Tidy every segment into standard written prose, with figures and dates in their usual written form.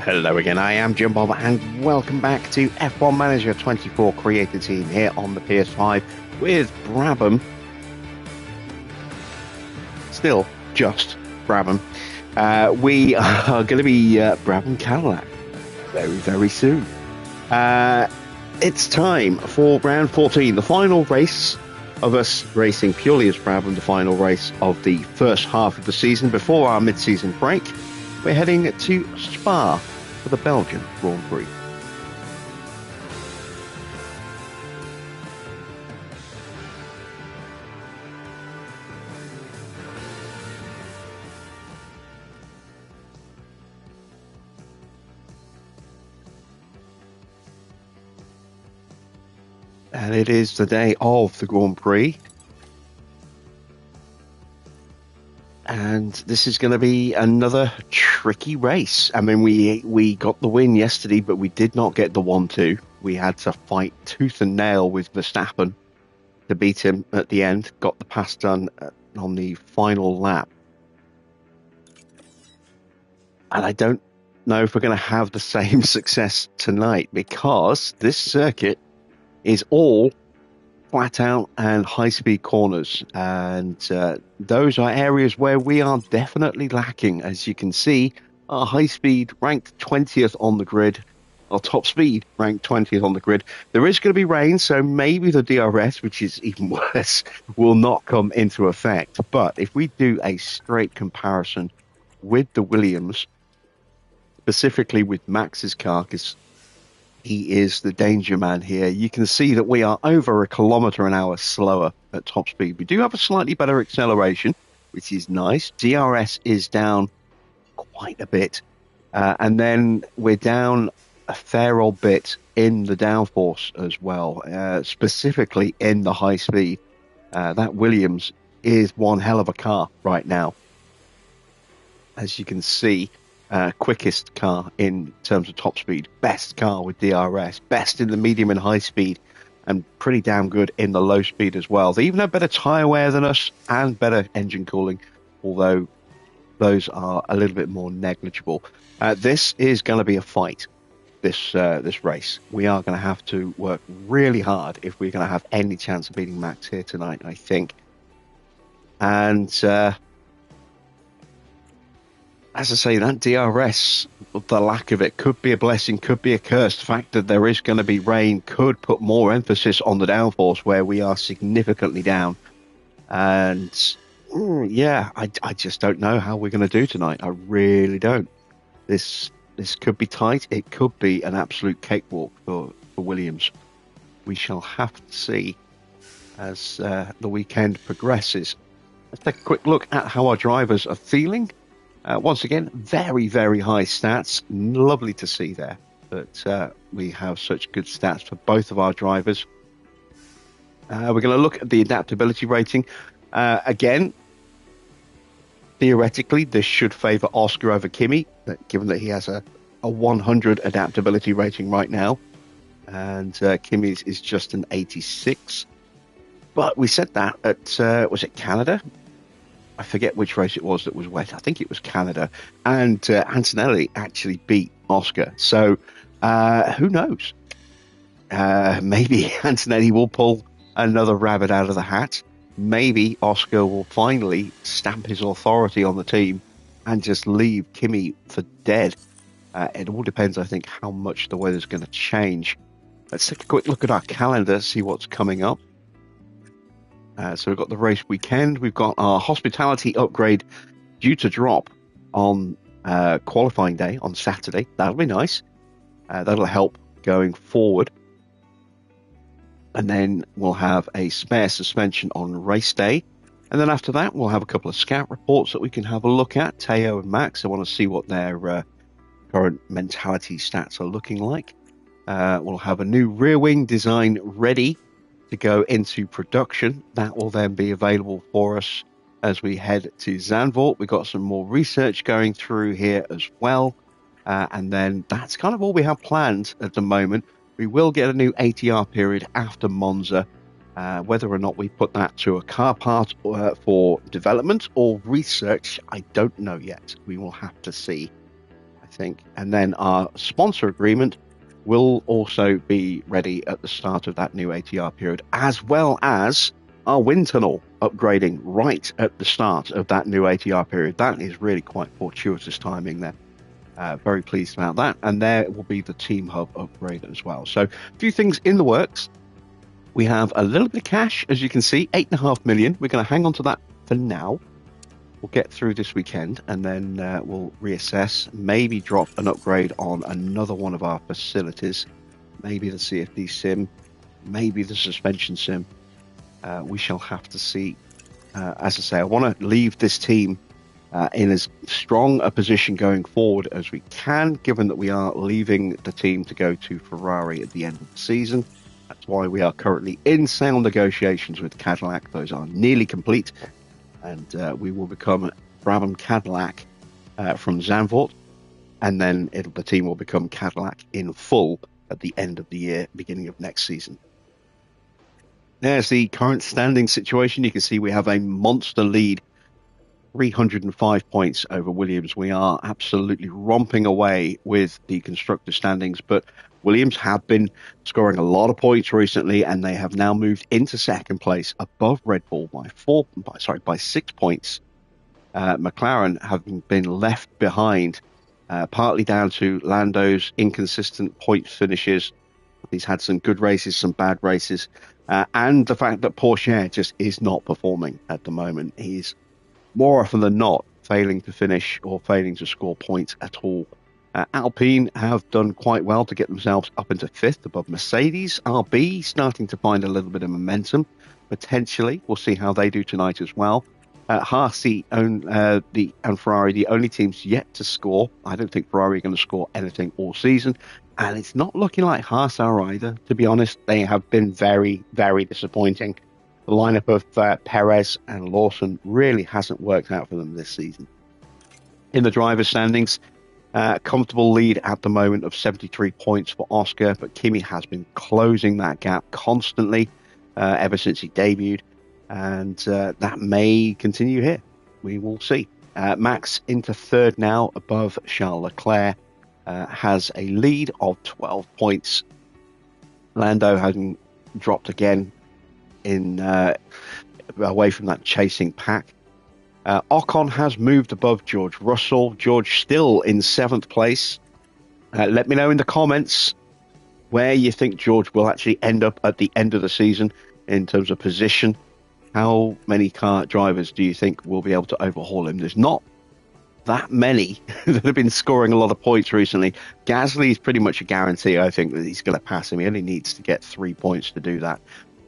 Hello again, I am Jim Bob and welcome back to F1 Manager 24 Creator Team here on the PS5 with Brabham. Still just Brabham. We are going to be Brabham Cadillac very soon. It's time for round 14, the final race of us racing purely as Brabham, the final race of the first half of the season before our mid-season break. We're heading to Spa for the Belgian Grand Prix. And it is the day of the Grand Prix. And this is going to be another tricky race. I mean, we got the win yesterday, but we did not get the 1-2. We had to fight tooth and nail with Verstappen to beat him at the end. Got the pass done on the final lap. And I don't know if we're going to have the same success tonight because this circuit is all flat out and high-speed corners, and those are areas where we are definitely lacking. As you can see, our high-speed ranked 20th on the grid, our top speed ranked 20th on the grid. There is going to be rain, so maybe the DRS, which is even worse, will not come into effect. But if we do a straight comparison with the Williams, specifically with Max's car, because he is the danger man here, you can see that we are over a kilometre an hour slower at top speed. We do have a slightly better acceleration, which is nice. DRS is down quite a bit. And then we're down a fair old bit in the downforce as well, specifically in the high speed. That Williams is one hell of a car right now. As you can see, quickest car in terms of top speed, best car with DRS, best in the medium and high speed, and pretty damn good in the low speed as well. They even have better tyre wear than us and better engine cooling, although those are a little bit more negligible. This is going to be a fight, this race. We are going to have to work really hard if we're going to have any chance of beating Max here tonight, I think. And as I say, that DRS, the lack of it, could be a blessing, could be a curse. The fact that there is going to be rain could put more emphasis on the downforce where we are significantly down. And yeah, I just don't know how we're going to do tonight. I really don't. This could be tight. It could be an absolute cakewalk for Williams. We shall have to see as the weekend progresses. Let's take a quick look at how our drivers are feeling. Once again, very high stats. Lovely to see there that we have such good stats for both of our drivers. We're going to look at the adaptability rating. Again, theoretically, this should favour Oscar over Kimi, given that he has a 100 adaptability rating right now. And Kimi's is just an 86. But we said that at, was it Canada? I forget which race it was that was wet. I think it was Canada. And Antonelli actually beat Oscar. So who knows? Maybe Antonelli will pull another rabbit out of the hat. Maybe Oscar will finally stamp his authority on the team and just leave Kimi for dead. It all depends, I think, how much the weather's going to change. Let's take a quick look at our calendar, see what's coming up. So we've got the race weekend. We've got our hospitality upgrade due to drop on qualifying day on Saturday. That'll be nice. That'll help going forward. And then we'll have a spare suspension on race day. And then after that, we'll have a couple of scout reports that we can have a look at. Teo and Max, I want to see what their current mentality stats are looking like. We'll have a new rear wing design ready to go into production. That will then be available for us as we head to Zandvoort. We've got some more research going through here as well. And then that's kind of all we have planned at the moment. We will get a new ATR period after Monza. Whether or not we put that to a car part for development or research, I don't know yet. We will have to see. I think. And then our sponsor agreement will also be ready at the start of that new ATR period, as well as our wind tunnel upgrading right at the start of that new ATR period. That is really quite fortuitous timing there. Very pleased about that. And there will be the Team Hub upgrade as well. So a few things in the works. We have a little bit of cash, as you can see, 8.5 million. We're going to hang on to that for now. We'll get through this weekend and then we'll reassess, maybe drop an upgrade on another one of our facilities, maybe the CFD sim, maybe the suspension sim. We shall have to see. As I say, I want to leave this team in as strong a position going forward as we can, given that we are leaving the team to go to Ferrari at the end of the season. That's why we are currently in sale negotiations with Cadillac. Those are nearly complete. And we will become Brabham Cadillac from Zandvoort. And then the team will become Cadillac in full at the end of the year, beginning of next season. There's the current standing situation. You can see we have a monster lead, 305 points over Williams. We are absolutely romping away with the constructor standings, but Williams have been scoring a lot of points recently, and they have now moved into second place above Red Bull by 6 points. McLaren have been left behind, partly down to Lando's inconsistent point finishes. He's had some good races, some bad races, and the fact that Porsche just is not performing at the moment. He's more often than not failing to finish or failing to score points at all. Alpine have done quite well to get themselves up into fifth above Mercedes. RB starting to find a little bit of momentum, potentially. We'll see how they do tonight as well. Haas and Ferrari, the only teams yet to score. I don't think Ferrari are going to score anything all season. And it's not looking like Haas are either, to be honest. They have been very, very disappointing. The lineup of Perez and Lawson really hasn't worked out for them this season. In the driver's standings, comfortable lead at the moment of 73 points for Oscar, but Kimi has been closing that gap constantly ever since he debuted, and that may continue here. We will see. Max into third now above Charles Leclerc, has a lead of 12 points. Lando hasn't dropped again in away from that chasing pack. Ocon has moved above George Russell. George still in 7th place. Let me know in the comments where you think George will actually end up at the end of the season in terms of position. How many car drivers do you think will be able to overhaul him? There's not that many that have been scoring a lot of points recently. Gasly is pretty much a guarantee, I think, that he's going to pass him. He only needs to get 3 points to do that.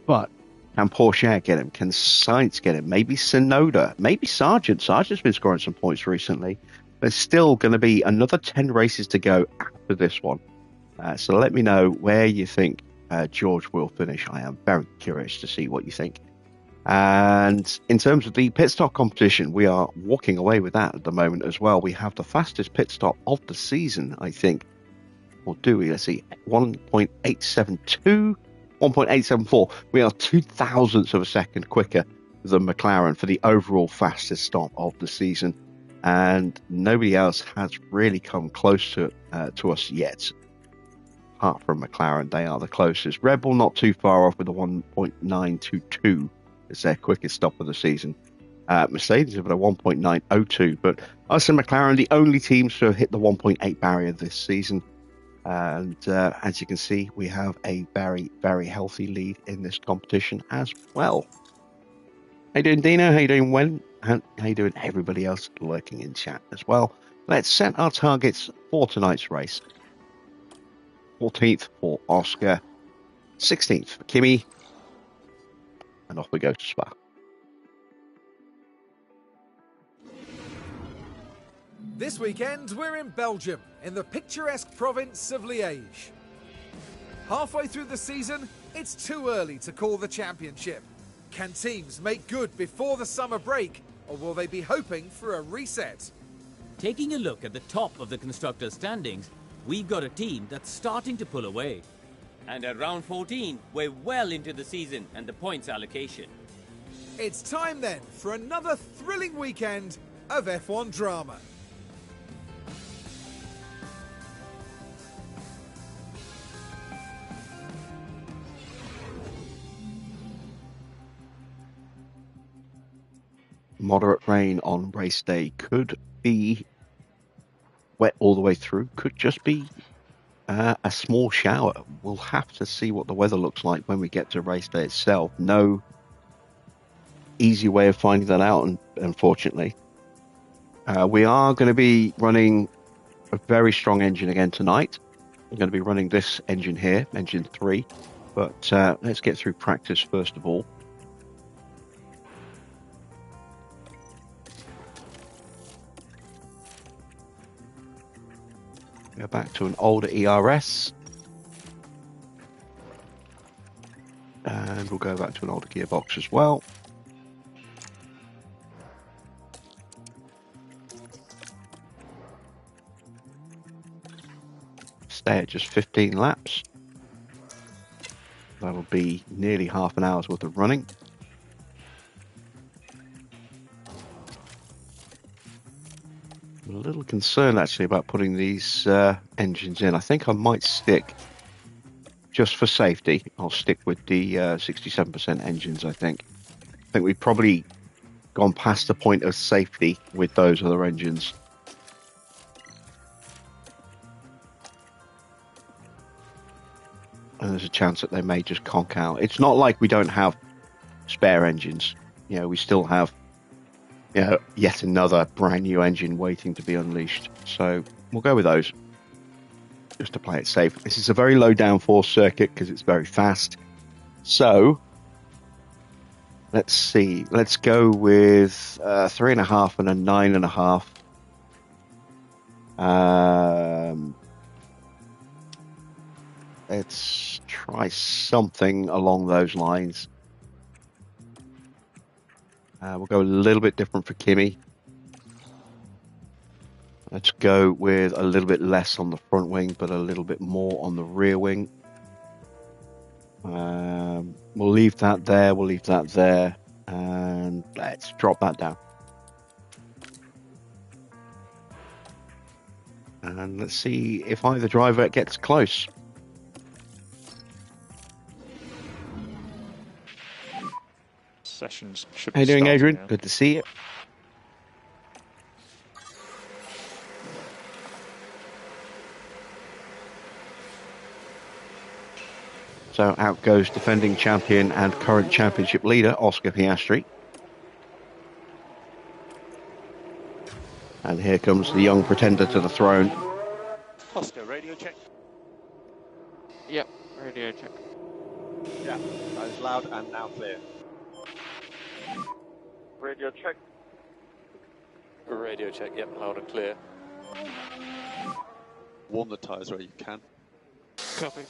But can Porsche get him? Can Sainz get him? Maybe Tsunoda? Maybe Sargent? Sargent's been scoring some points recently. There's still going to be another 10 races to go after this one. So let me know where you think George will finish. I am very curious to see what you think. And in terms of the pit stop competition, we are walking away with that at the moment as well. We have the fastest pit stop of the season, I think. Or do we? Let's see. 1.872. 1.874. We are 0.02 of a second quicker than McLaren for the overall fastest stop of the season, and nobody else has really come close to us yet. Apart from McLaren, they are the closest. Red Bull not too far off with a 1.922 as their quickest stop of the season. Mercedes have a 1.902, but us and McLaren the only teams to have hit the 1.8 barrier this season. And as you can see, we have a very, very healthy lead in this competition as well. How you doing, Dino? How you doing, Wen? How you doing, everybody else lurking in chat as well? Let's set our targets for tonight's race. 14th for Oscar, 16th for Kimi, and off we go to Spa. This weekend, we're in Belgium, in the picturesque province of Liège. Halfway through the season, it's too early to call the championship. Can teams make good before the summer break, or will they be hoping for a reset? Taking a look at the top of the constructors' standings, we've got a team that's starting to pull away. And at round 14, we're well into the season and the points allocation. It's time then for another thrilling weekend of F1 drama. moderate rain on race day. Could be wet all the way through. Could just be a small shower. We'll have to see what the weather looks like when we get to race day itself. No easy way of finding that out, unfortunately. We are going to be running a very strong engine again tonight. We're going to be running this engine here, engine 3. But let's get through practice first of all. Go back to an older ERS. And we'll go back to an older gearbox as well. Stay at just 15 laps. That'll be nearly half an hour's worth of running. I'm a little concerned actually about putting these engines in. I think I might stick, just for safety, I'll stick with the 67% engines, I think. I think we've probably gone past the point of safety with those other engines. And there's a chance that they may just conk out. It's not like we don't have spare engines. You know, we still have, you know, yet another brand new engine waiting to be unleashed. So we'll go with those, just to play it safe. This is a very low downforce circuit because it's very fast. So let's see. Let's go with 3.5 and a 9.5. Let's try something along those lines. We'll go a little bit different for Kimi. Let's go with a little bit less on the front wing, but a little bit more on the rear wing. We'll leave that there. We'll leave that there. And let's drop that down. And let's see if either driver gets close. Sessions should How you be doing, starting Adrian? now. Good to see you. So out goes defending champion and current championship leader, Oscar Piastri. And here comes the young pretender to the throne. Oscar, radio check. Yep, radio check. Yeah, that is loud and now clear. Radio check. Radio check, yep, loud and clear. Warm the tyres where you can. Copy.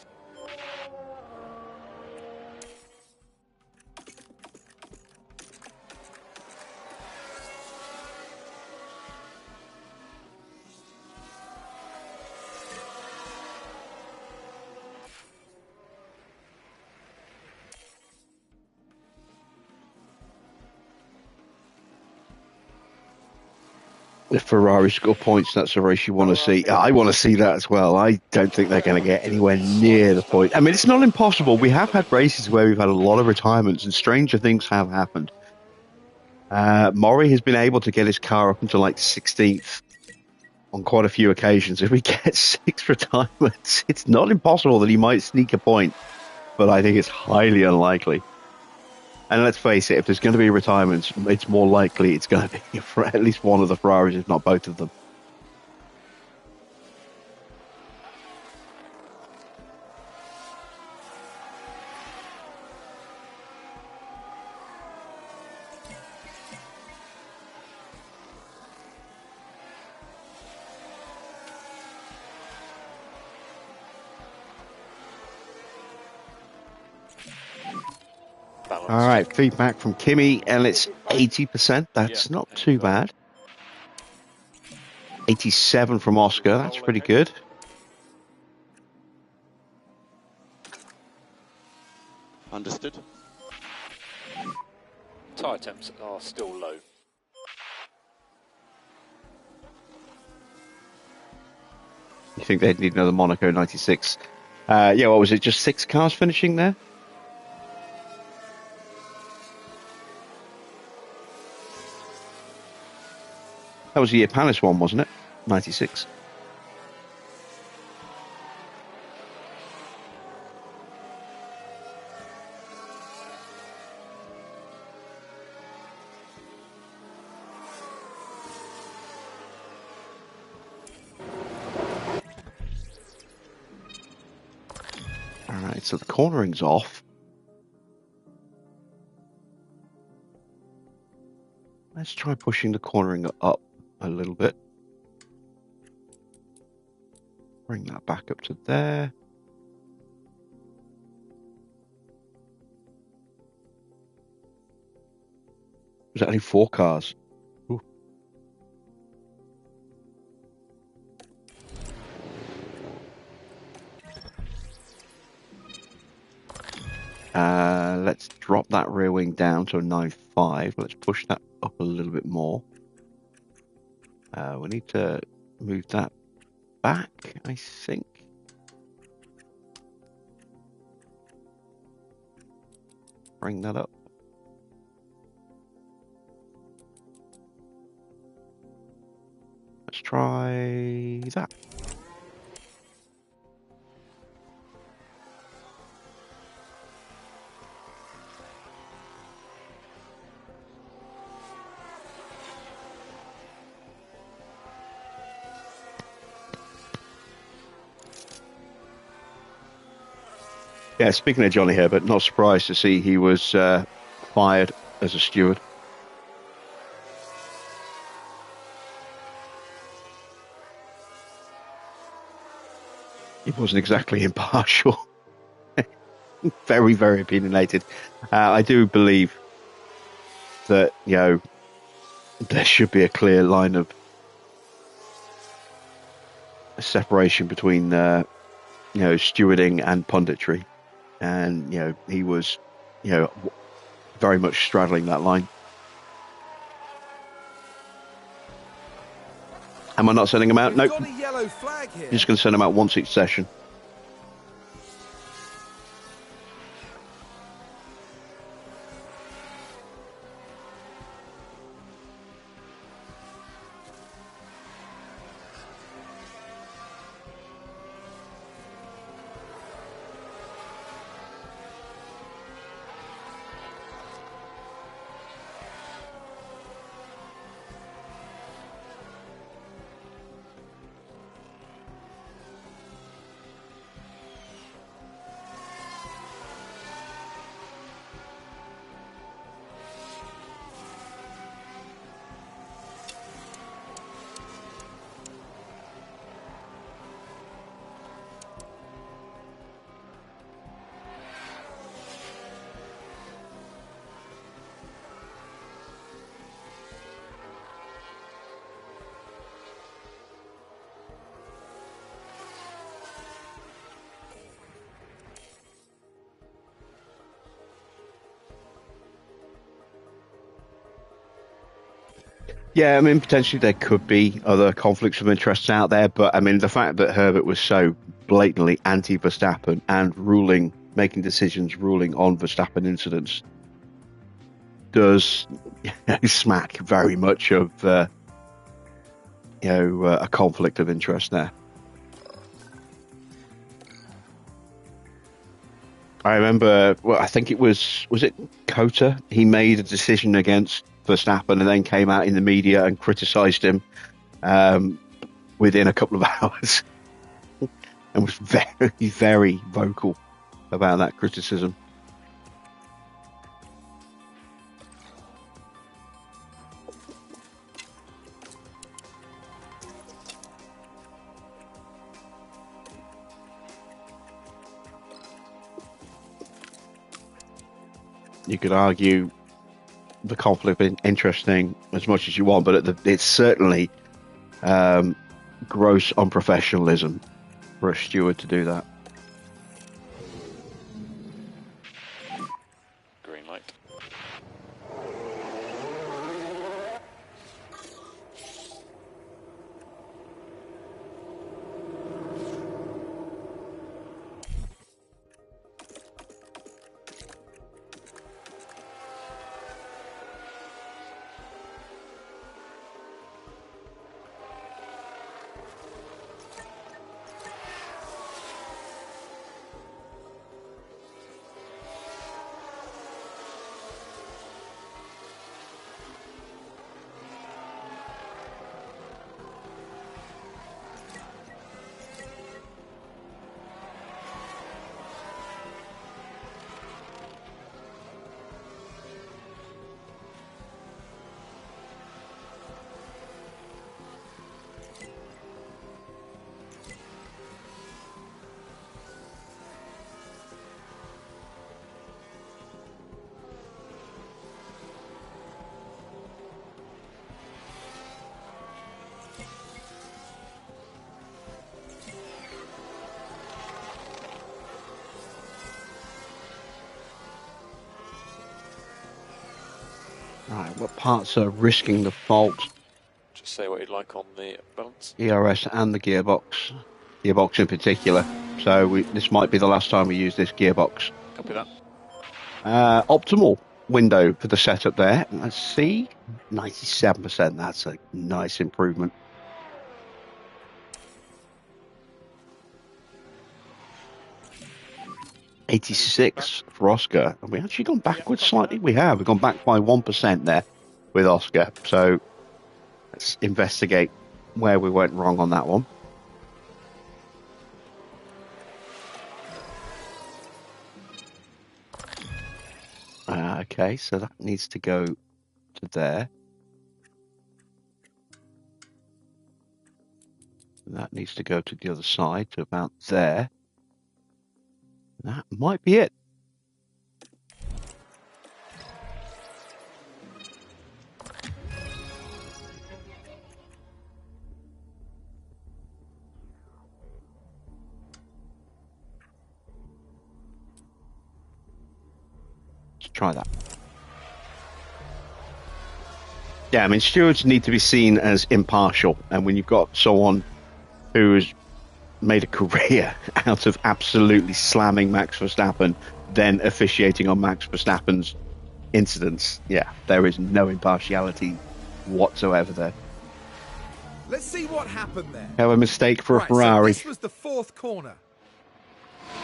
If Ferrari score points, that's a race you want to see. I want to see that as well. I don't think they're going to get anywhere near the point. I mean, it's not impossible. We have had races where we've had a lot of retirements and stranger things have happened. Maury has been able to get his car up into like 16th on quite a few occasions. If we get 6 retirements, it's not impossible that he might sneak a point, but I think it's highly unlikely. And let's face it, if there's going to be retirements, it's more likely it's going to be for at least one of the Ferraris, if not both of them. Balance. All right, feedback from Kimi, and it's 80%. That's not too bad. 87 from Oscar. That's pretty good. Understood. Tyre temps are still low. You think they'd need another Monaco 96? Yeah, what was it? Just 6 cars finishing there? That was the year Palace won, wasn't it? 96. All right, so the cornering's off. Let's try pushing the cornering up a little bit. Bring that back up to there. There's only 4 cars. Ooh. Let's drop that rear wing down to a 9.5. Let's push that up a little bit more. We need to move that back, I think. Bring that up. Let's try that. Yeah, speaking of Johnny Herbert, not surprised to see he was fired as a steward. He wasn't exactly impartial. Very, very opinionated. I do believe that, there should be a clear line of separation between, stewarding and punditry. And, he was, very much straddling that line. Am I not sending him out? We've Nope. got a yellow flag here. Just going to send him out once each session. Yeah, I mean, potentially there could be other conflicts of interests out there, but I mean, the fact that Herbert was so blatantly anti-Verstappen and making decisions ruling on Verstappen incidents does smack very much of, a conflict of interest there. I remember, I think was it Cota? He made a decision against Verstappen and then came out in the media and criticised him within a couple of hours and was very, very vocal about that criticism. You could argue the conflict of interest thing as much as you want, but it's certainly gross unprofessionalism for a steward to do that. Green light. Right, what parts are risking the fault? Just say what you'd like on the balance. ERS and the gearbox. Gearbox in particular. So this might be the last time we use this gearbox. Copy that. Optimal window for the setup there. Let's see. 97%. That's a nice improvement. $86 for Oscar. Have we actually gone backwards slightly? We have. We've gone back by 1% there with Oscar. So let's investigate where we went wrong on that one. Okay, so that needs to go to there. That needs to go to the other side, to about there. That might be it. Let's try that. Yeah, I mean, stewards need to be seen as impartial. And when you've got someone who has made a career out of absolutely slamming Max Verstappen, then officiating on Max Verstappen's incidents, yeah, there is no impartiality whatsoever there. Let's see what happened there. Have a mistake for a Right, Ferrari. So this was the fourth corner.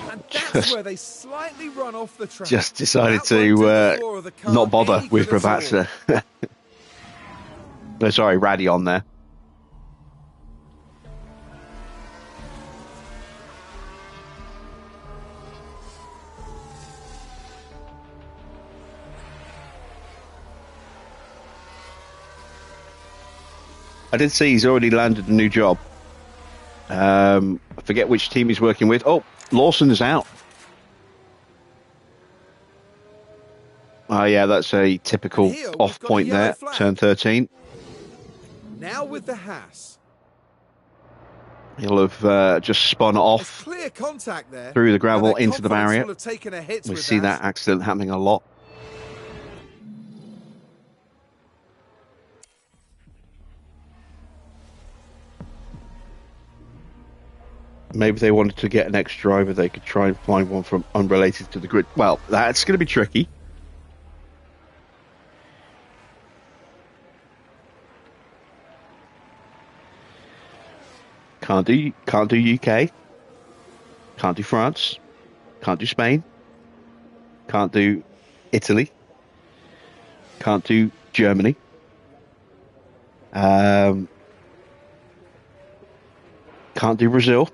And that's where they slightly run off the track. Just decided That one took the to floor of the car not bother any with good at all. Brabham. No, sorry, Raddy on there. I did see he's already landed a new job. I forget which team he's working with. Oh, Lawson is out. Oh, yeah, that's a typical Here we've off got a point yellow there. flag. Turn 13. Now with the Haas. He'll have just spun There's off clear contact there. through the gravel Now their into the confidence barrier. will have taken a hit We with see that accident happening a lot. Maybe they wanted to get an extra driver. They could try and find one from unrelated to the grid. Well, that's going to be tricky. Can't do UK. Can't do France. Can't do Spain. Can't do Italy. Can't do Germany. Can't do Brazil.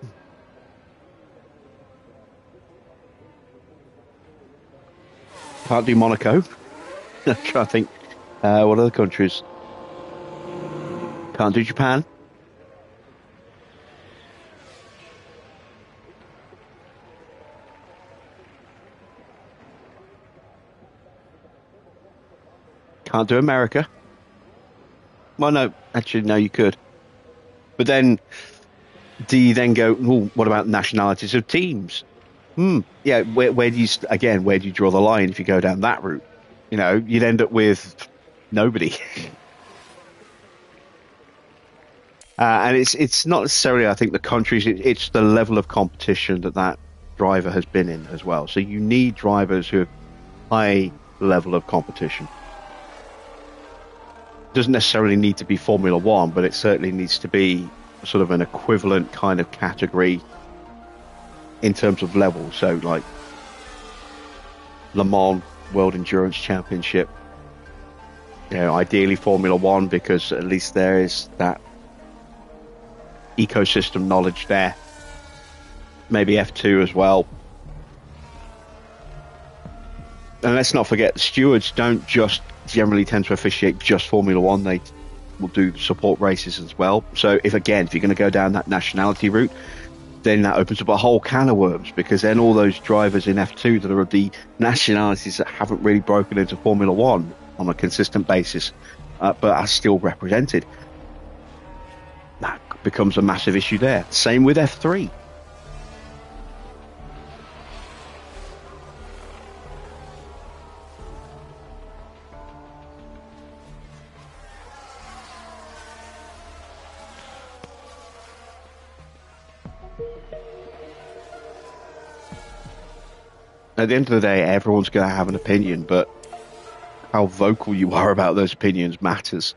Can't do Monaco. I'm trying to think. What other countries? Can't do Japan. Can't do America. Well, no, actually, no, you could. But then, do you then go, well, what about nationalities of teams? Yeah, where do you draw the line if you go down that route? You know, you'd end up with nobody. And it's not necessarily, I think, the countries, it's the level of competition that driver has been in as well. So you need drivers who have high level of competition. Doesn't necessarily need to be Formula One, but it certainly needs to be sort of an equivalent kind of category in terms of level. So like Le Mans World Endurance Championship, you know, ideally Formula One, because at least there is that ecosystem knowledge there. Maybe F2 as well. And let's not forget, the stewards don't just generally tend to officiate just Formula One. They will do support races as well. So if you're going to go down that nationality route, then that opens up a whole can of worms, because then all those drivers in F2 that are of the nationalities that haven't really broken into Formula One on a consistent basis, but are still represented, that becomes a massive issue there. Same with F3. At the end of the day, everyone's going to have an opinion, but how vocal you are about those opinions matters.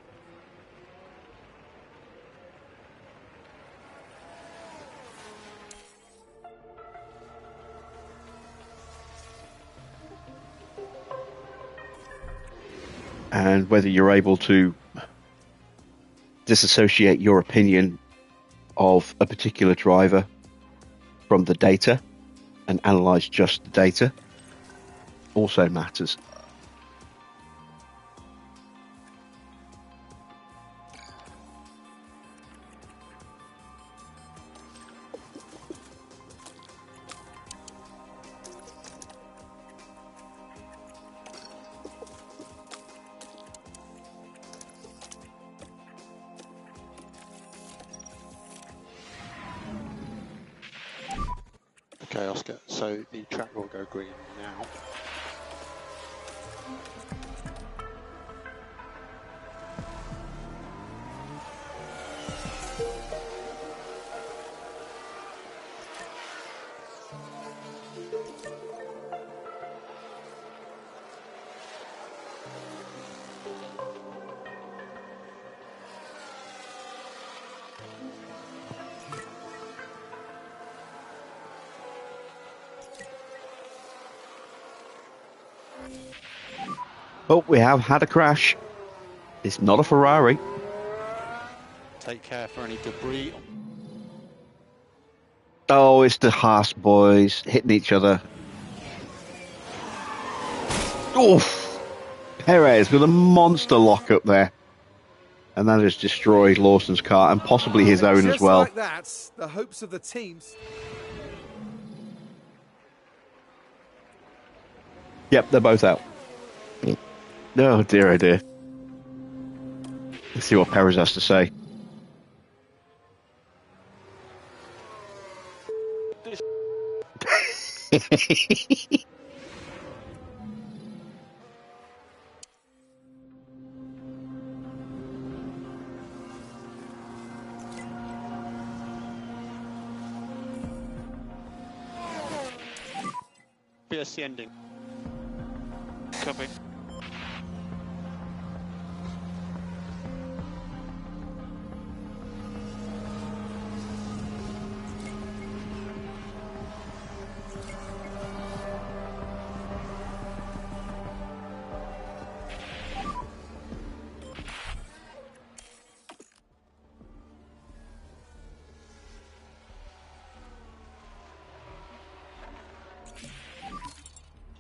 And whether you're able to disassociate your opinion of a particular driver from the data and analyze just the data also matters. Okay, Oscar, so the track will go green now. Oh, we have had a crash. It's not a Ferrari. Take care for any debris. Oh, it's the Haas boys hitting each other. Oof! Perez with a monster lock up there. And that has destroyed Lawson's car and possibly his own as well. Just like that, the hopes of the teams. Yep, they're both out. Oh dear, oh dear. Let's see what Perez has to say. BSC ending. Copy.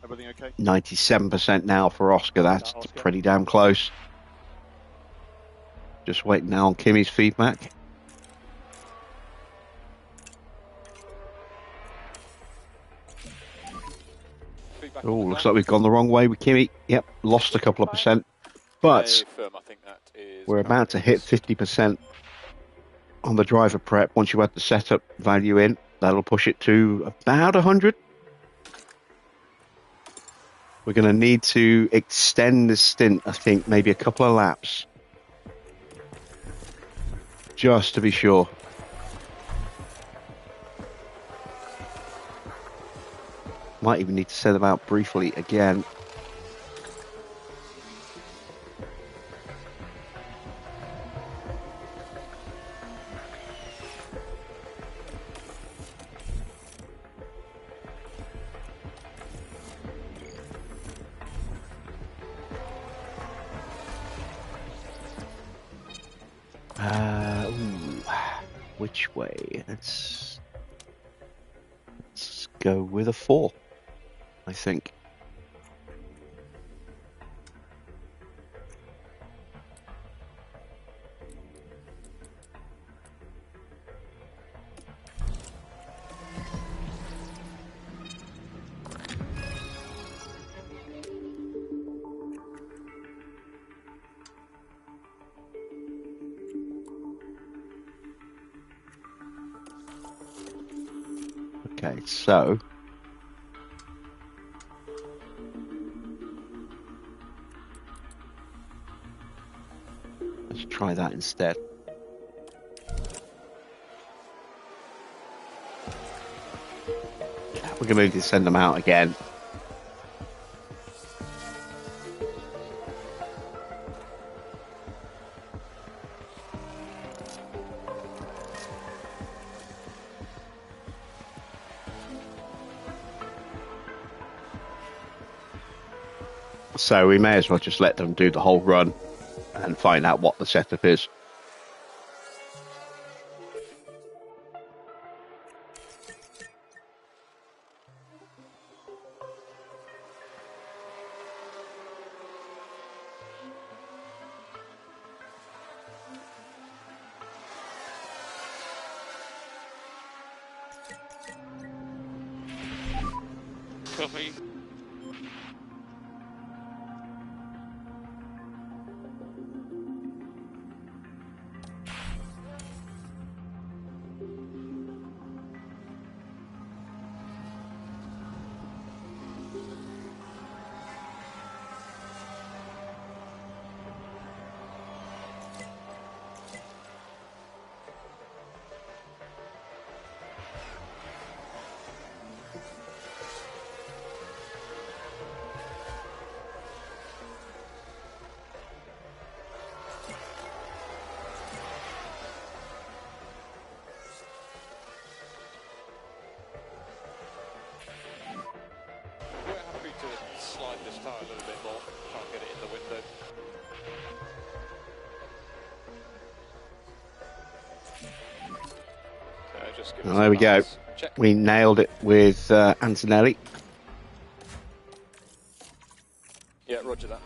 Everything okay? 97% now for Oscar. That's pretty damn close. Just waiting now on Kimi's feedback. Oh, looks like we've gone the wrong way with Kimi. Yep, lost a couple of percent. But we're about to hit 50% on the driver prep. Once you add the setup value in, that'll push it to about 100. We're going to need to extend this stint, I think, maybe a couple of laps. Just to be sure. Might even need to set them out briefly again. Which way? Let's go with a 4, I think. Okay, so let's try that instead. We're going to need to send them out again. So we may as well just let them do the whole run and find out what the setup is. Copy. We're happy to slide this tire a little bit more, try and get it in the window. Okay, just give us There we go. balance. Check. We nailed it with Antonelli. Yeah, roger that.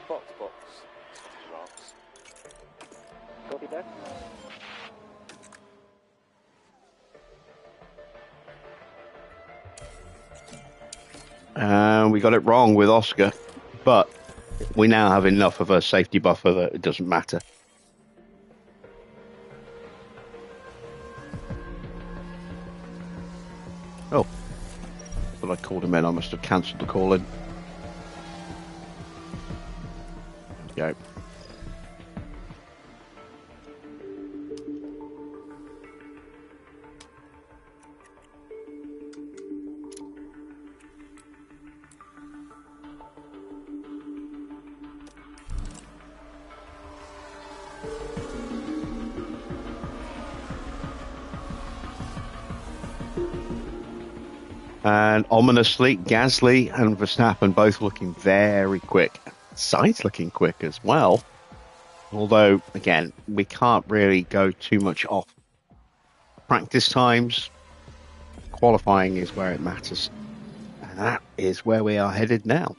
Box, box. Marks. Copy that. We got it wrong with Oscar, but we now have enough of a safety buffer that it doesn't matter. Oh, but I called him in. I must have cancelled the call in. There we go. And ominously, Gasly and Verstappen both looking very quick. Sainz looking quick as well. Although, again, we can't really go too much off practice times. Qualifying is where it matters. And that is where we are headed now.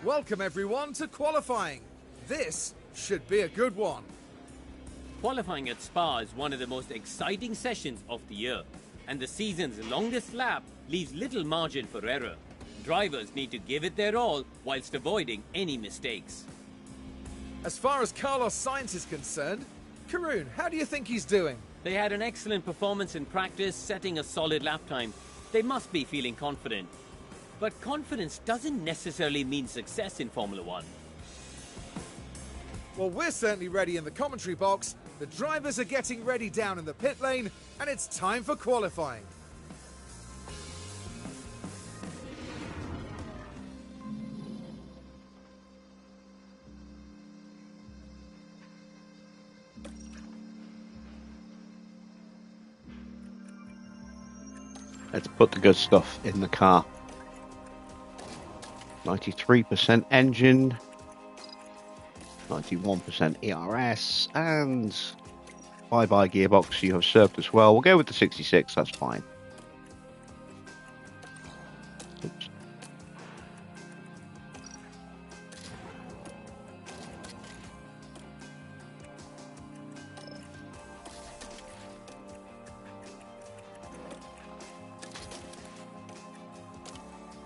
Welcome everyone to qualifying. This should be a good one. Qualifying at Spa is one of the most exciting sessions of the year, and the season's longest lap leaves little margin for error. Drivers need to give it their all whilst avoiding any mistakes. As far as Carlos Sainz is concerned, Karun, how do you think he's doing? They had an excellent performance in practice, setting a solid lap time. They must be feeling confident. But confidence doesn't necessarily mean success in Formula One. Well, we're certainly ready in the commentary box. The drivers are getting ready down in the pit lane, and it's time for qualifying. Let's put the good stuff in the car. 93% engine, 91% ERS, and bye-bye gearbox. You have served as well. We'll go with the 66, that's fine. Oops.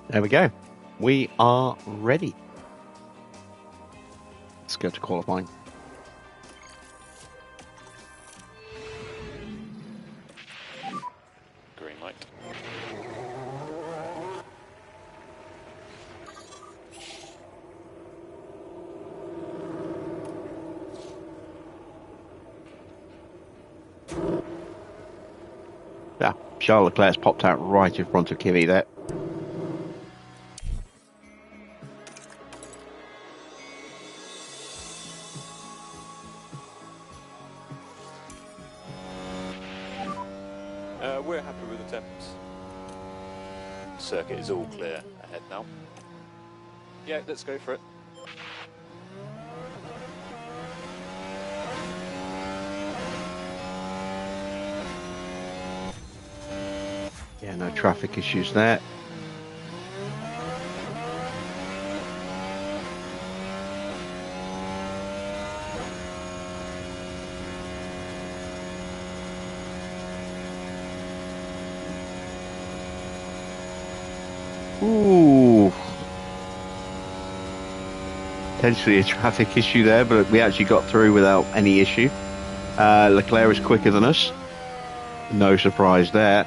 There we go. We are ready. Let's go to qualifying. Green Yeah, Charles Leclerc's popped out right in front of Kimi there. We're happy with the temps. Circuit is all clear ahead now. Yeah, let's go for it. Yeah, no traffic issues there. Ooh. Potentially a traffic issue there, but we actually got through without any issue. Leclerc is quicker than us. No surprise there.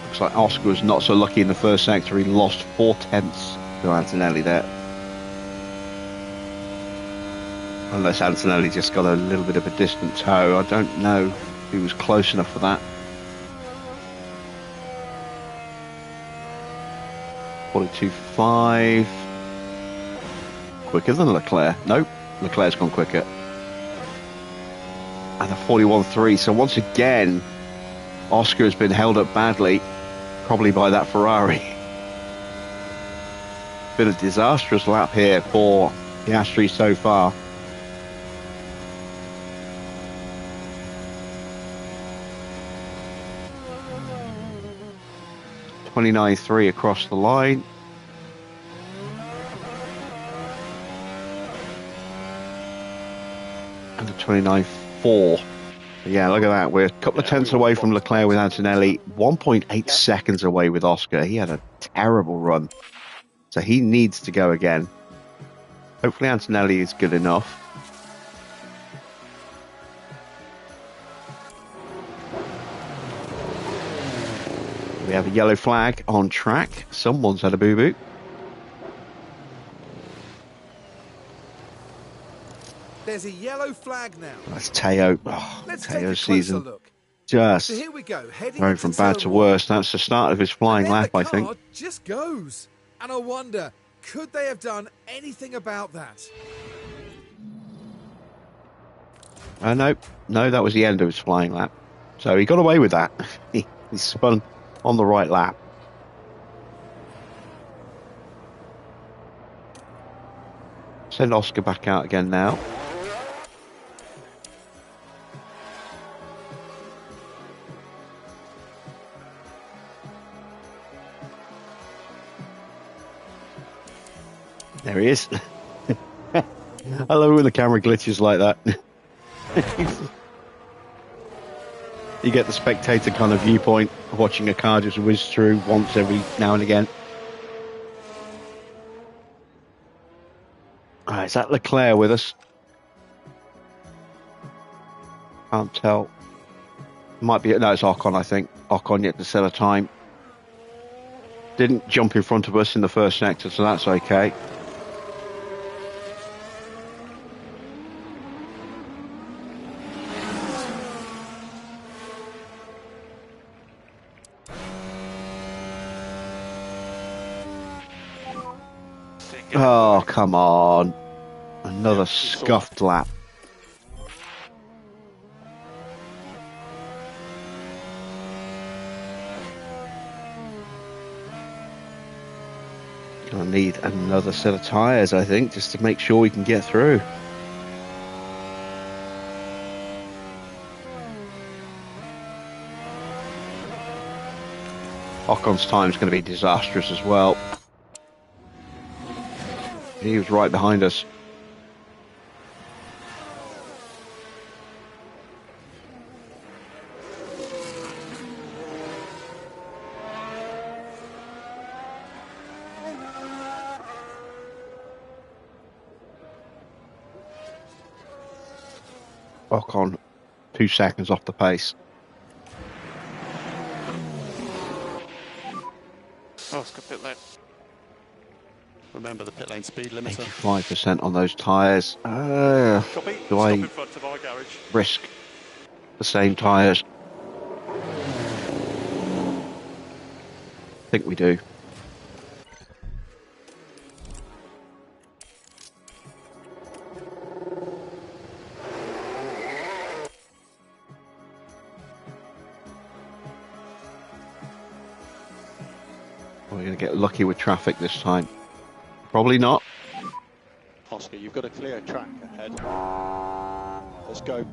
Looks like Oscar was not so lucky in the first sector. He lost 4/10 to Antonelli there. Unless Antonelli just got a little bit of a distant toe. I don't know if he was close enough for that. 42.5. Quicker than Leclerc. Nope, Leclerc's gone quicker. And a 41.3. So once again, Oscar has been held up badly, probably by that Ferrari. Been a disastrous lap here for Piastri so far. .29.3 across the line. And a 29.4. Yeah, look at that. We're a couple of tenths away from Leclerc with Antonelli. 1.8 seconds away with Oscar. He had a terrible run. So he needs to go again. Hopefully Antonelli is good enough. We have a yellow flag on track. Someone's had a boo-boo. There's a yellow flag now. That's Teo. Oh, Let's take a Teo's closer season. look. Just So here we go, heading going into from bad turn to one. worse. That's the start of his flying And then lap, the I think. car just goes. And I wonder, could they have done anything about that? No, that was the end of his flying lap. So he got away with that. He spun on the right lap. Send Oscar back out again now. There he is. I love it when the camera glitches like that. You get the spectator kind of viewpoint, watching a car just whiz through once every now and again. Alright, is that Leclerc with us? Can't tell. Might be, no, it's Ocon, I think. Ocon yet to set a time. Didn't jump in front of us in the first sector, so that's okay. Oh, come on. Another scuffed lap. Gonna need another set of tyres, I think, just to make sure we can get through. Ocon's time is going to be disastrous as well. He was right behind us. Ocon 2 seconds off the pace. Oh, it's got a bit late. Remember the pit lane speed limiter. 85% on those tyres. Copy. Do Stop I in front of our garage. risk the same tyres? I think we do. We're going to get lucky with traffic this time. Probably not. Oscar, you've got a clear track ahead. Let's go.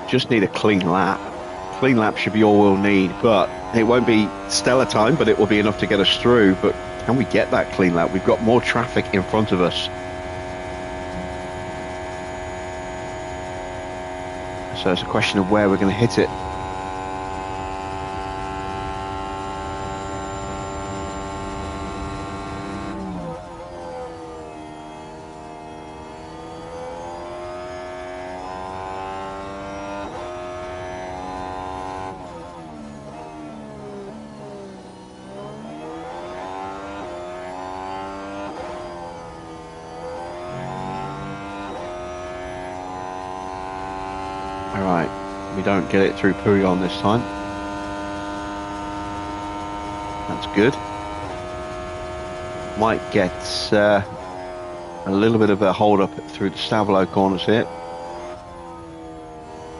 Just need a clean lap. Clean lap should be all we'll need, but it won't be stellar time, but it will be enough to get us through. But can we get that clean lap? We've got more traffic in front of us. So it's a question of where we're going to hit it. Alright, we don't get it through Pouillon this time. That's good. Might get a little bit of a hold up through the Stavelot corners here.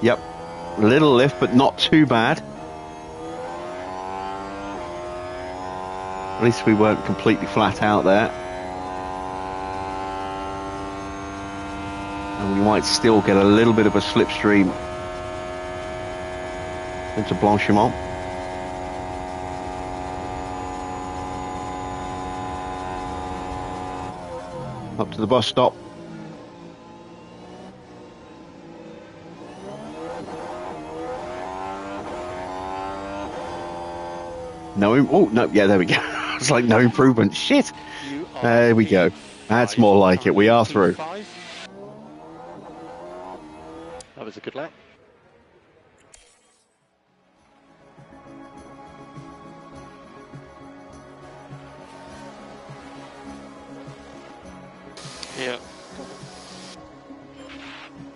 Yep, a little lift, but not too bad. At least we weren't completely flat out there. And we might still get a little bit of a slipstream into Blanchimont. Up to the bus stop. No, oh no, yeah, there we go. It's like no improvement. Shit. There we go. That's more like it. We are through. That was a good lap. Yeah.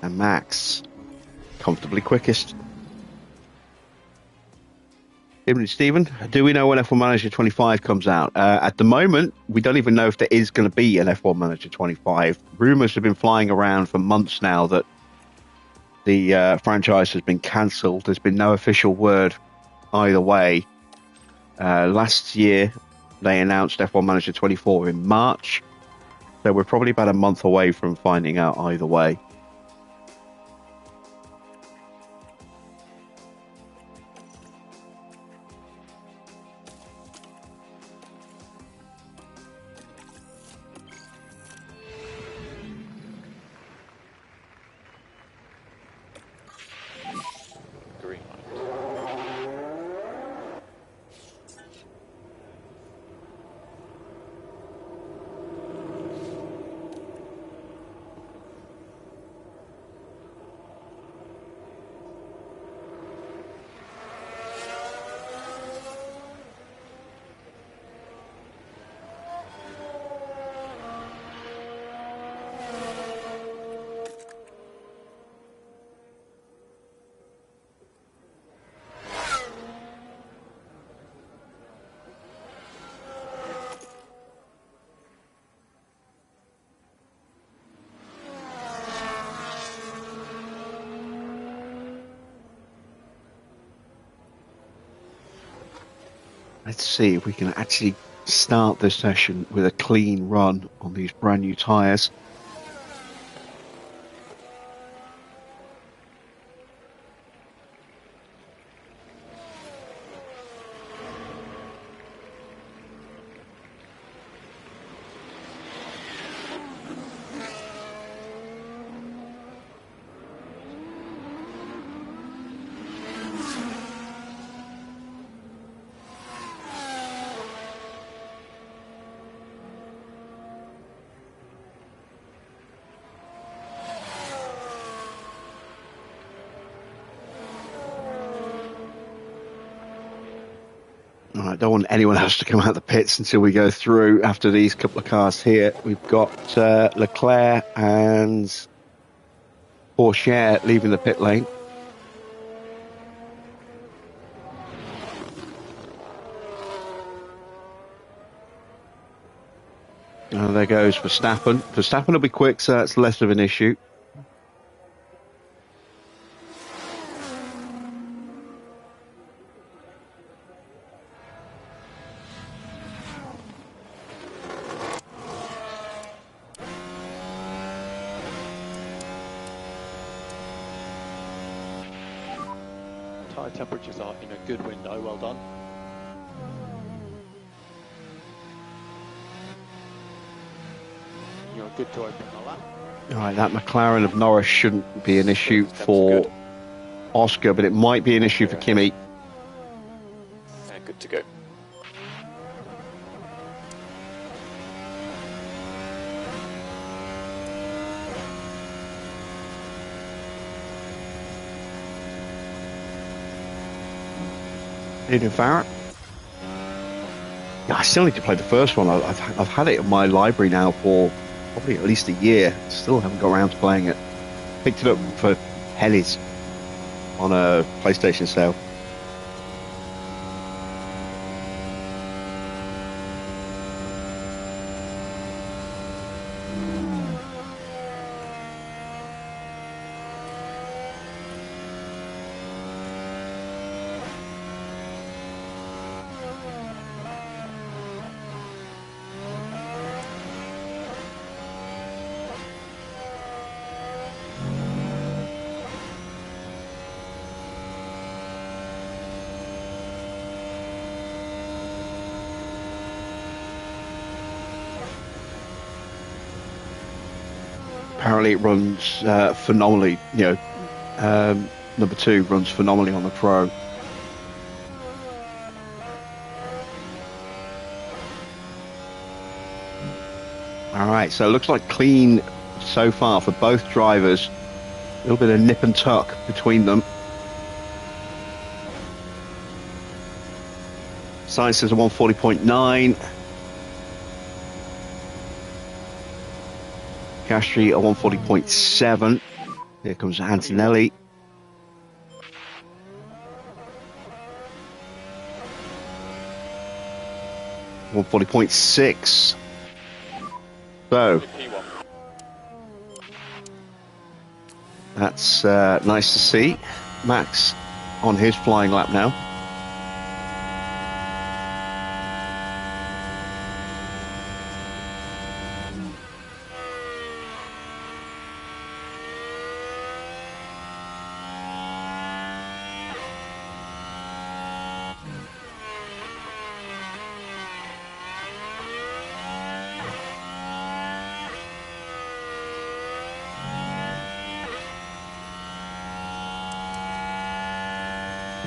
And Max, comfortably quickest. Stephen, do we know when F1 Manager 25 comes out? At the moment, we don't even know if there is going to be an F1 Manager 25. Rumours have been flying around for months now that the franchise has been cancelled. There's been no official word either way. Last year, they announced F1 Manager 24 in March. So we're probably about a month away from finding out either way. Green light. Let's see if we can actually start this session with a clean run on these brand new tyres. I don't want anyone else to come out of the pits until we go through after these couple of cars here. We've got Leclerc and Porsche leaving the pit lane. Oh, there goes Verstappen. Verstappen will be quick, so that's less of an issue. Tyre temperatures are in a good window, well done. You're good to open the lap. All right, that McLaren of Norris shouldn't be an issue for Oscar, but it might be an issue for Kimi. Yeah, good to go. Hayden Farrett. Yeah, I still need to play the first one. I've had it in my library now for probably at least a year. Still haven't got around to playing it. Picked it up for pennies on a PlayStation sale. Apparently it runs phenomenally. You know, number 2 runs phenomenally on the Pro. All right, so it looks like clean so far for both drivers. A little bit of nip and tuck between them. Science says a 140.9. Castri a 140.7. Here comes Antonelli. $140.6. So that's nice to see. Max on his flying lap now.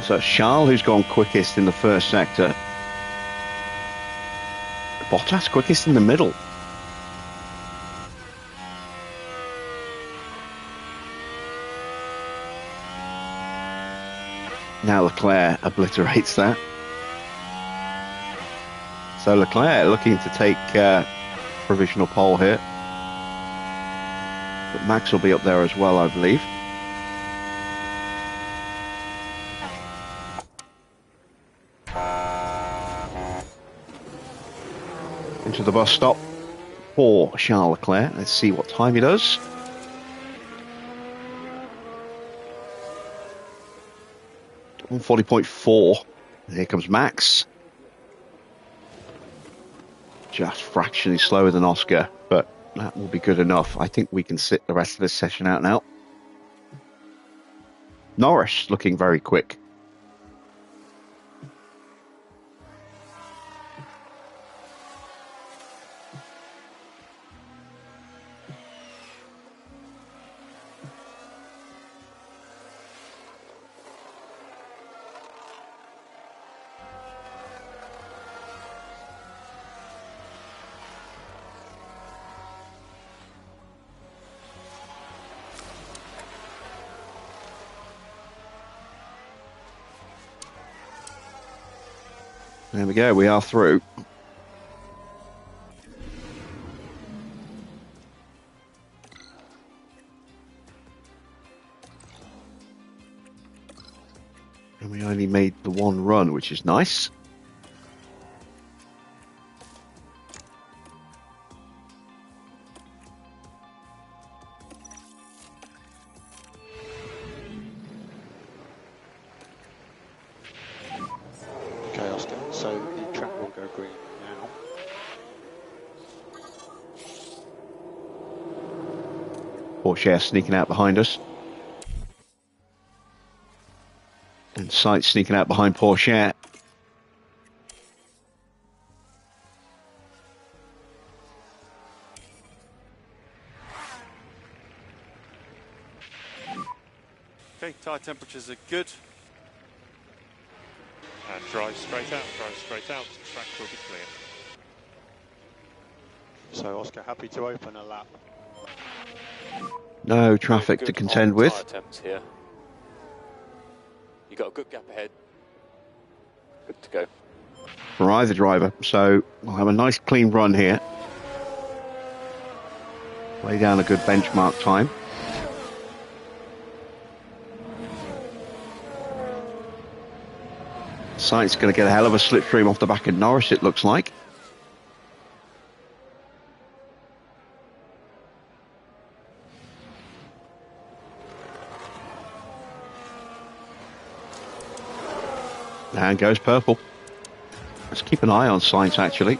So Charles, who's gone quickest in the first sector. Bottas quickest in the middle. Now Leclerc obliterates that. So Leclerc looking to take provisional pole here. But Max will be up there as well, I believe. Into the bus stop for Charles Leclerc. Let's see what time he does. $140.4. Here comes Max. Just fractionally slower than Oscar, but that will be good enough. I think we can sit the rest of this session out now. Norris looking very quick. There we go, we are through. And we only made the one run, which is nice. Okay, Oscar, so the track will go green now. Porsche sneaking out behind us. And Sainz sneaking out behind Porsche. Okay, tyre temperatures are good. And drive straight out, track will be clear. So Oscar, happy to open a lap. No traffic to contend with. Tyre temps here. You got a good gap ahead. Good to go. For either driver, so we'll have a nice clean run here. Lay down a good benchmark time. Sainz going to get a hell of a slipstream off the back of Norris, it looks like. And goes purple. Let's keep an eye on Sainz, actually.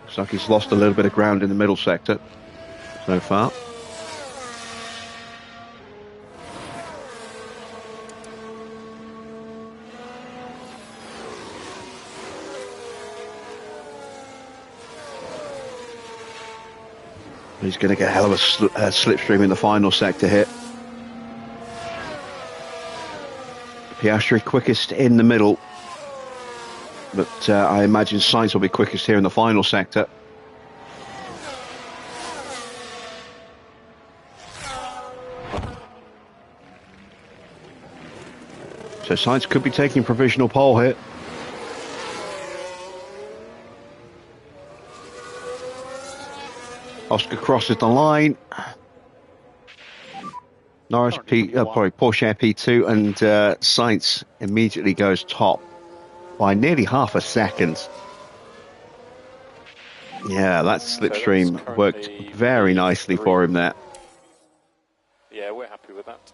Looks like he's lost a little bit of ground in the middle sector so far. He's going to get a hell of a slipstream in the final sector here. Piastri quickest in the middle. But I imagine Sainz will be quickest here in the final sector. So Sainz could be taking provisional pole here. Oscar crosses the line. Norris Porsche P2, and Sainz immediately goes top by nearly half a second. Yeah, that slipstream worked very nicely for him there. Yeah, we're happy with that.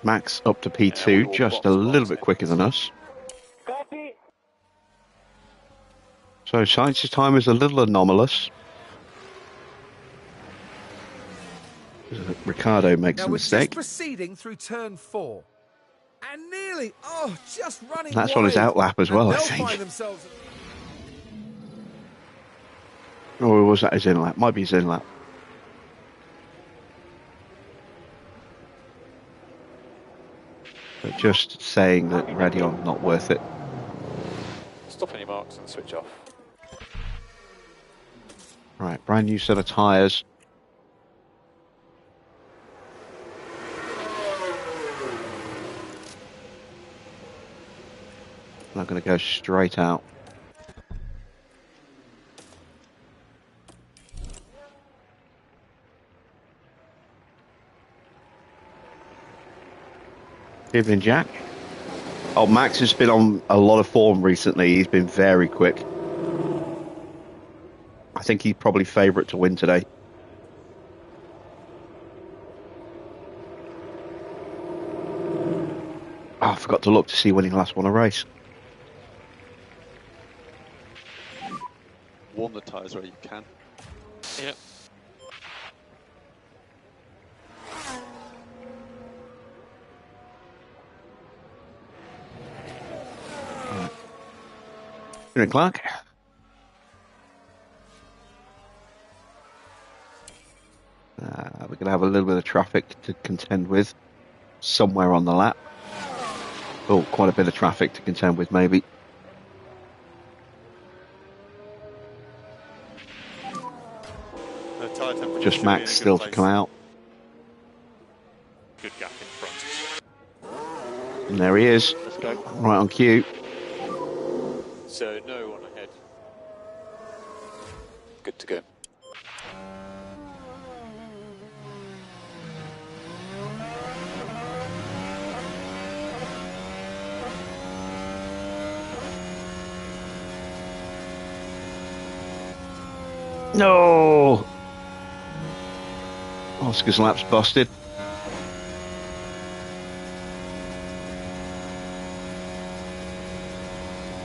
Max up to P2, just a little bit quicker than us. So Sainz's time is a little anomalous. Ricardo makes a mistake. Just proceeding through turn 4. And nearly, just running That's wide. on his outlap as well, I They'll think. find themselves... Or was that his in-lap? Might be his in-lap. But just saying that Radeon not worth it. Stop any marks and switch off. Right, brand new set of tyres. I'm going to go straight out. Evening, Jack. Oh, Max has been on a lot of form recently. He's been very quick. I think he's probably favourite to win today. Oh, I forgot to look to see when he last won a race. Warm the tyres where you can. Yep. Right. Clark. We're going to have a little bit of traffic to contend with somewhere on the lap. Oh, quite a bit of traffic to contend with, maybe. tyre temperature. Just should be in a Max good still to place. come out. Good gap in front. And there he is, Let's go. right on cue. So no one ahead. Good to go. No! Oscar's lap's busted.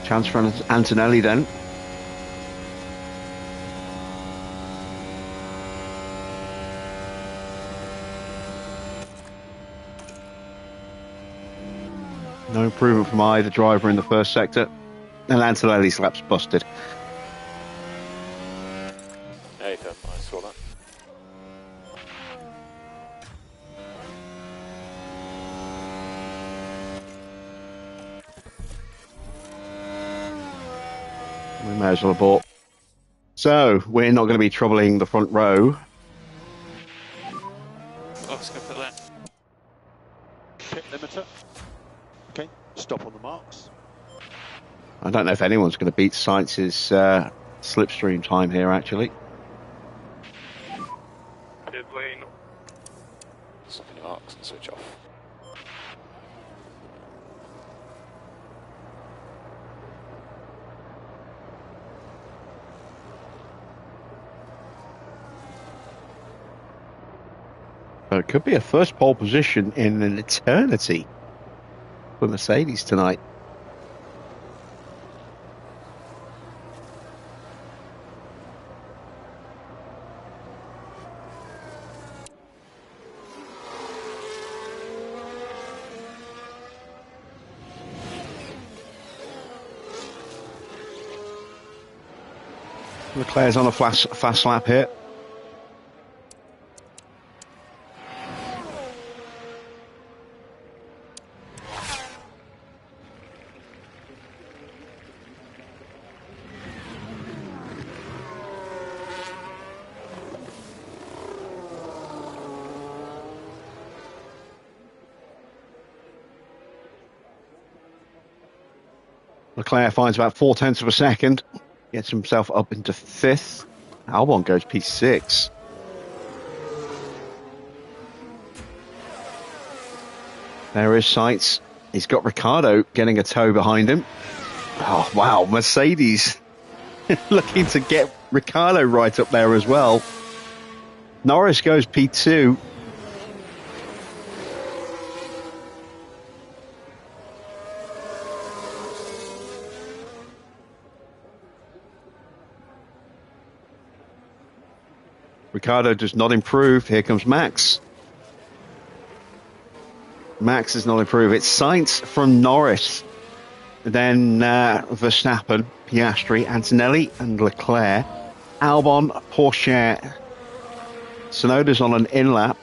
Chance for Antonelli then. No improvement from either driver in the first sector. And Antonelli's lap's busted. Hey, fair play, I saw that. We may as well abort. So, we're not going to be troubling the front row. Oh, let's go for that. Pit limiter. Okay, stop on the marks. I don't know if anyone's going to beat Sainz's slipstream time here, actually. Pit lane. Stop in your marks and switch off. So it could be a first pole position in an eternity for Mercedes tonight. Leclerc's on a fast lap here. Leclerc finds about 0.4 of a second, gets himself up into 5th. Albon goes P6. There is Sainz. He's got Ricciardo getting a tow behind him. Oh, wow. Mercedes looking to get Ricciardo right up there as well. Norris goes P2. Ricciardo does not improve. Here comes Max. Max does not improve. It's Sainz from Norris. Then Verstappen, Piastri, Antonelli and Leclerc. Albon, Porsche. Tsunoda's on an in-lap.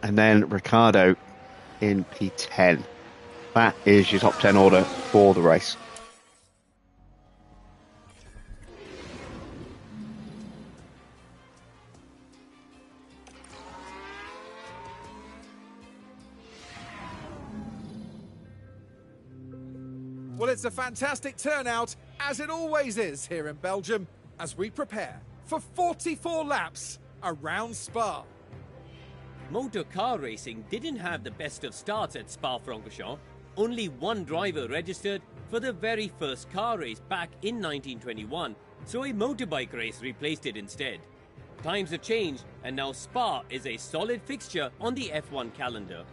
And then Ricciardo in P10. That is your top 10 order for the race. Well, it's a fantastic turnout, as it always is here in Belgium, as we prepare for 44 laps around Spa. Motor car racing didn't have the best of starts at Spa-Francorchamps. Only one driver registered for the very first car race back in 1921, so a motorbike race replaced it instead. Times have changed, and now Spa is a solid fixture on the F1 calendar.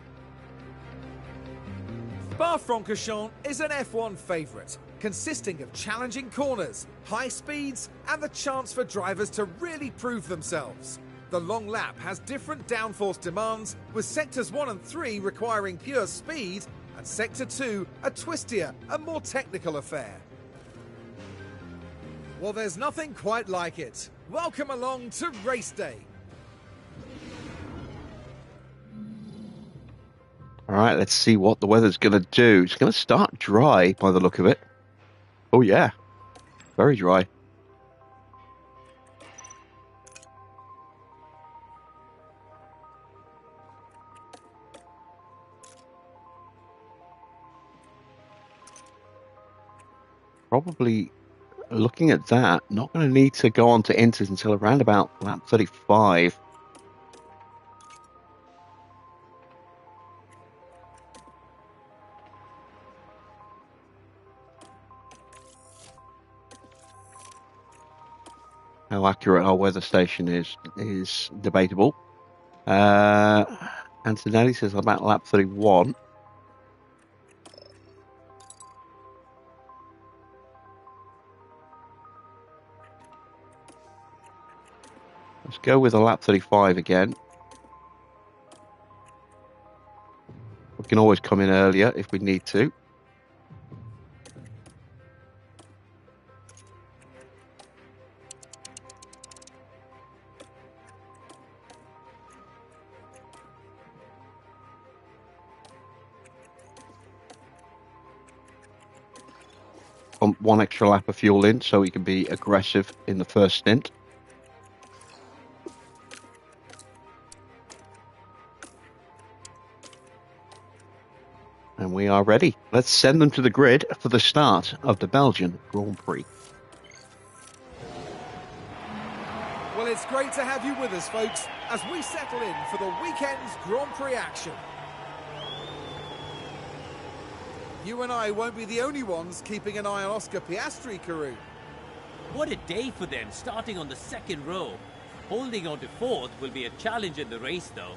Spa-Francorchamps is an F1 favourite, consisting of challenging corners, high speeds, and the chance for drivers to really prove themselves. The long lap has different downforce demands, with sectors 1 and 3 requiring pure speed, and sector 2 a twistier and more technical affair. Well, there's nothing quite like it. Welcome along to race day. All right, let's see what the weather's going to do. It's going to start dry by the look of it. Oh, yeah. Very dry. probably, looking at that, not going to need to go on to inters until around about lap 35. How accurate our weather station is debatable. Antonelli says about lap 31. Let's go with a lap 35 again. We can always come in earlier if we need to. Pump one extra lap of fuel in so we can be aggressive in the first stint. And we are ready. Let's send them to the grid for the start of the Belgian Grand Prix. Well, it's great to have you with us, folks, as we settle in for the weekend's Grand Prix action. You and I won't be the only ones keeping an eye on Oscar Piastri, Karoo. What a day for them, starting on the second row. Holding on to fourth will be a challenge in the race, though.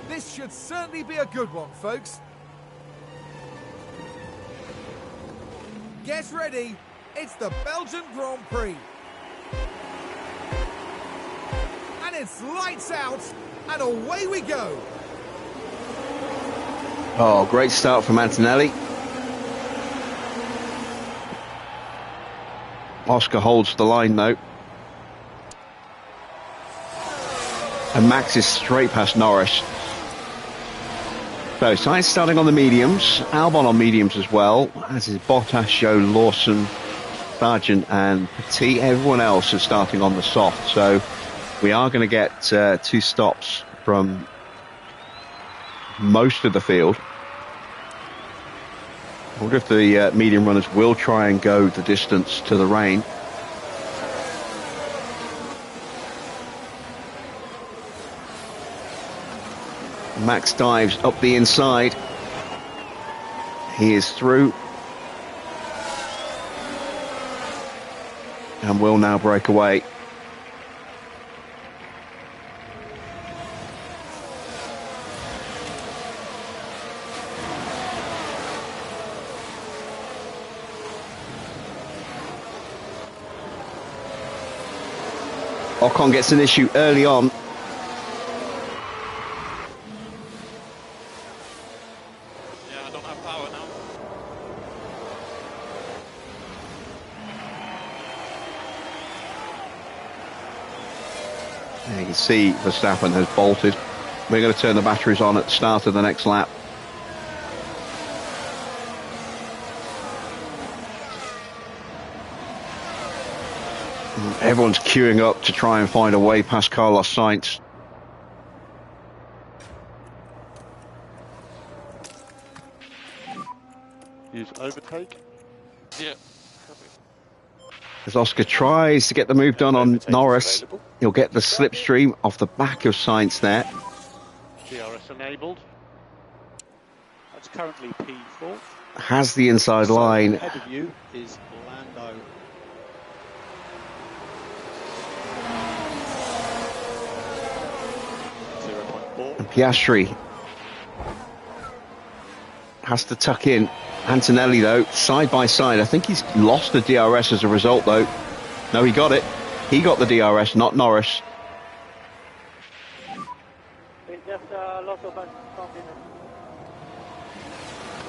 This should certainly be a good one, folks. Get ready, it's the Belgian Grand Prix. And it's lights out, and away we go. Oh, great start from Antonelli. Oscar holds the line though. And Max is straight past Norris. So Sainz starting on the mediums, Albon on mediums as well, as is Bottas, Joe, Lawson, Sargent and Petit. Everyone else is starting on the soft. So we are going to get 2 stops from most of the field. I wonder if the medium runners will try and go the distance to the rain. Max dives up the inside. He is through. And will now break away. Ocon gets an issue early on. Yeah, I don't have power now. Yeah, you can see Verstappen has bolted. We're going to turn the batteries on at the start of the next lap. Everyone's queuing up to try and find a way past Carlos Sainz. Use overtake. Yeah. As Oscar tries to get the move done on Norris, he'll get the slipstream off the back of Sainz there. DRS enabled. That's currently P4. Has the inside line. Ahead of you is Lando. And Piastri has to tuck in. Antonelli, though, side by side. I think he's lost the DRS as a result, though. No, he got it. He got the DRS, not Norris. It's just a lot of confidence.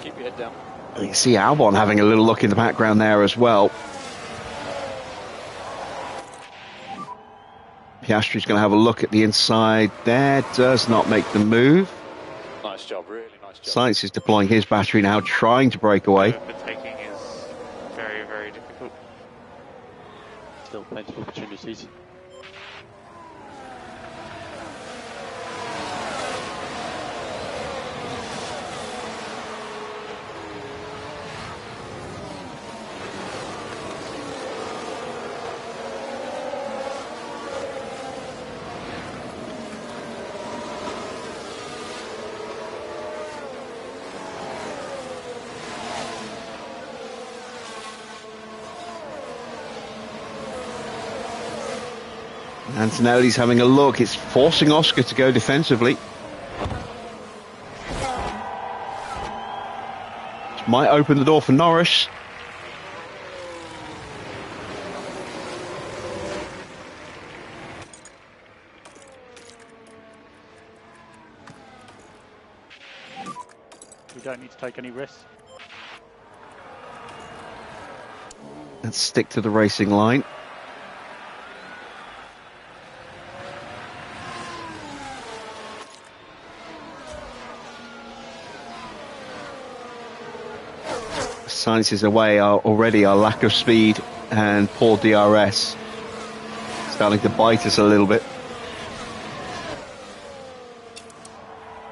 Keep your head down. You see Albon having a little look in the background there as well. Piastri's going to have a look at the inside there. Does not make the move. Nice job, really nice job. Sainz is deploying his battery now, trying to break away. Overtaking is very, very difficult. Still plenty of opportunities. Antonelli's having a look. It's forcing Oscar to go defensively. This might open the door for Norris. We don't need to take any risks. Let's stick to the racing line. Signs is away already. Our lack of speed and poor DRS starting to bite us a little bit.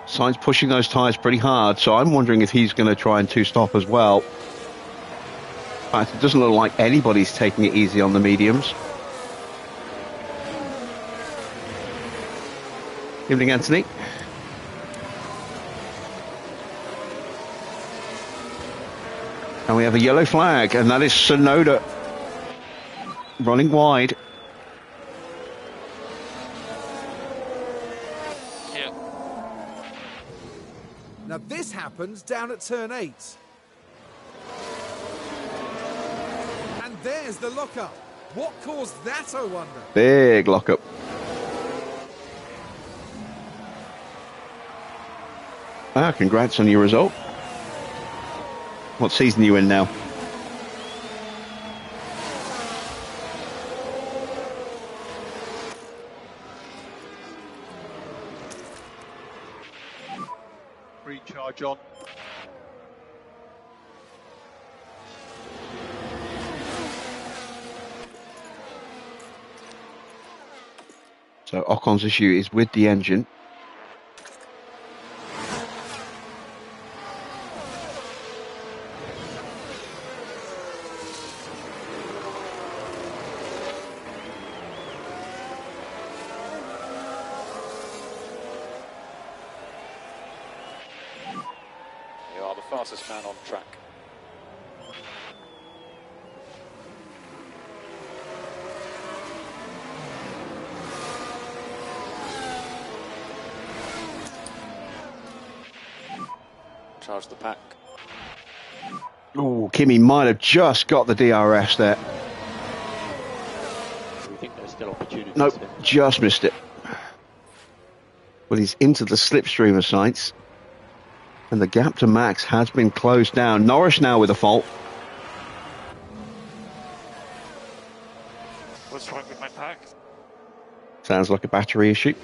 Sainz pushing those tyres pretty hard, so I'm wondering if he's going to try and two-stop as well. In fact, it doesn't look like anybody's taking it easy on the mediums. Evening, Anthony. And we have a yellow flag, and that is Sonoda running wide. Yeah. Now this happens down at turn 8. And there's the lockup. What caused that, I wonder? Big lockup. Congrats on your result. What season are you in now? Recharge on. So Ocon's issue is with the engine. Fastest man on track. Charge the pack. Oh, Kimi might have just got the DRS there. We think there's still opportunities. Nope, here. just missed it. Well, he's into the slipstream of Sainz. And the gap to Max has been closed down. Norris now with a fault. What's wrong with my pack? Sounds like a battery issue.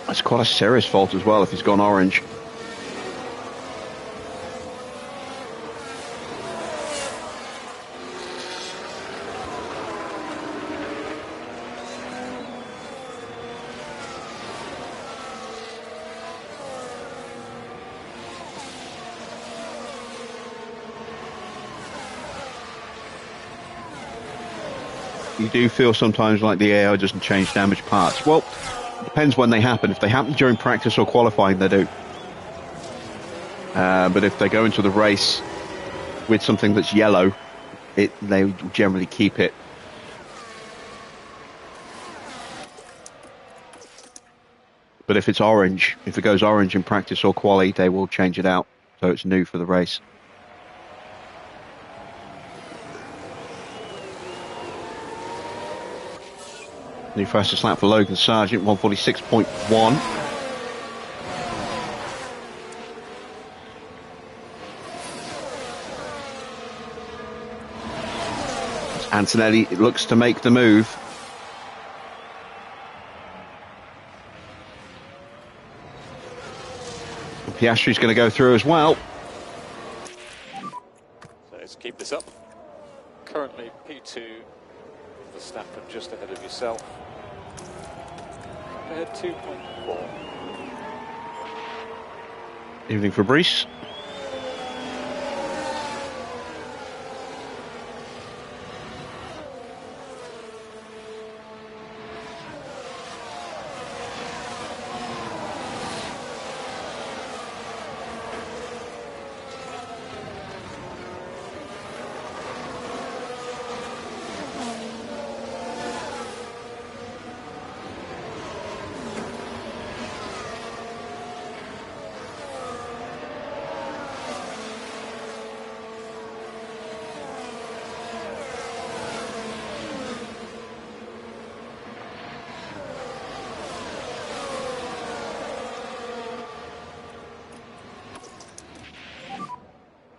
That's quite a serious fault as well if he's gone orange. You do feel sometimes like the AI doesn't change damaged parts. Well, depends when they happen. If they happen during practice or qualifying, they do. But if they go into the race with something that's yellow, they generally keep it. But if it's orange, if it goes orange in practice or quali, they will change it out. So it's new for the race. New fastest lap for Logan Sargent, 146.1. Antonelli looks to make the move. And Piastri's going to go through as well. So let's keep this up. Currently P2, Verstappen just ahead of yourself. ahead 2.4. Evening, Fabrice.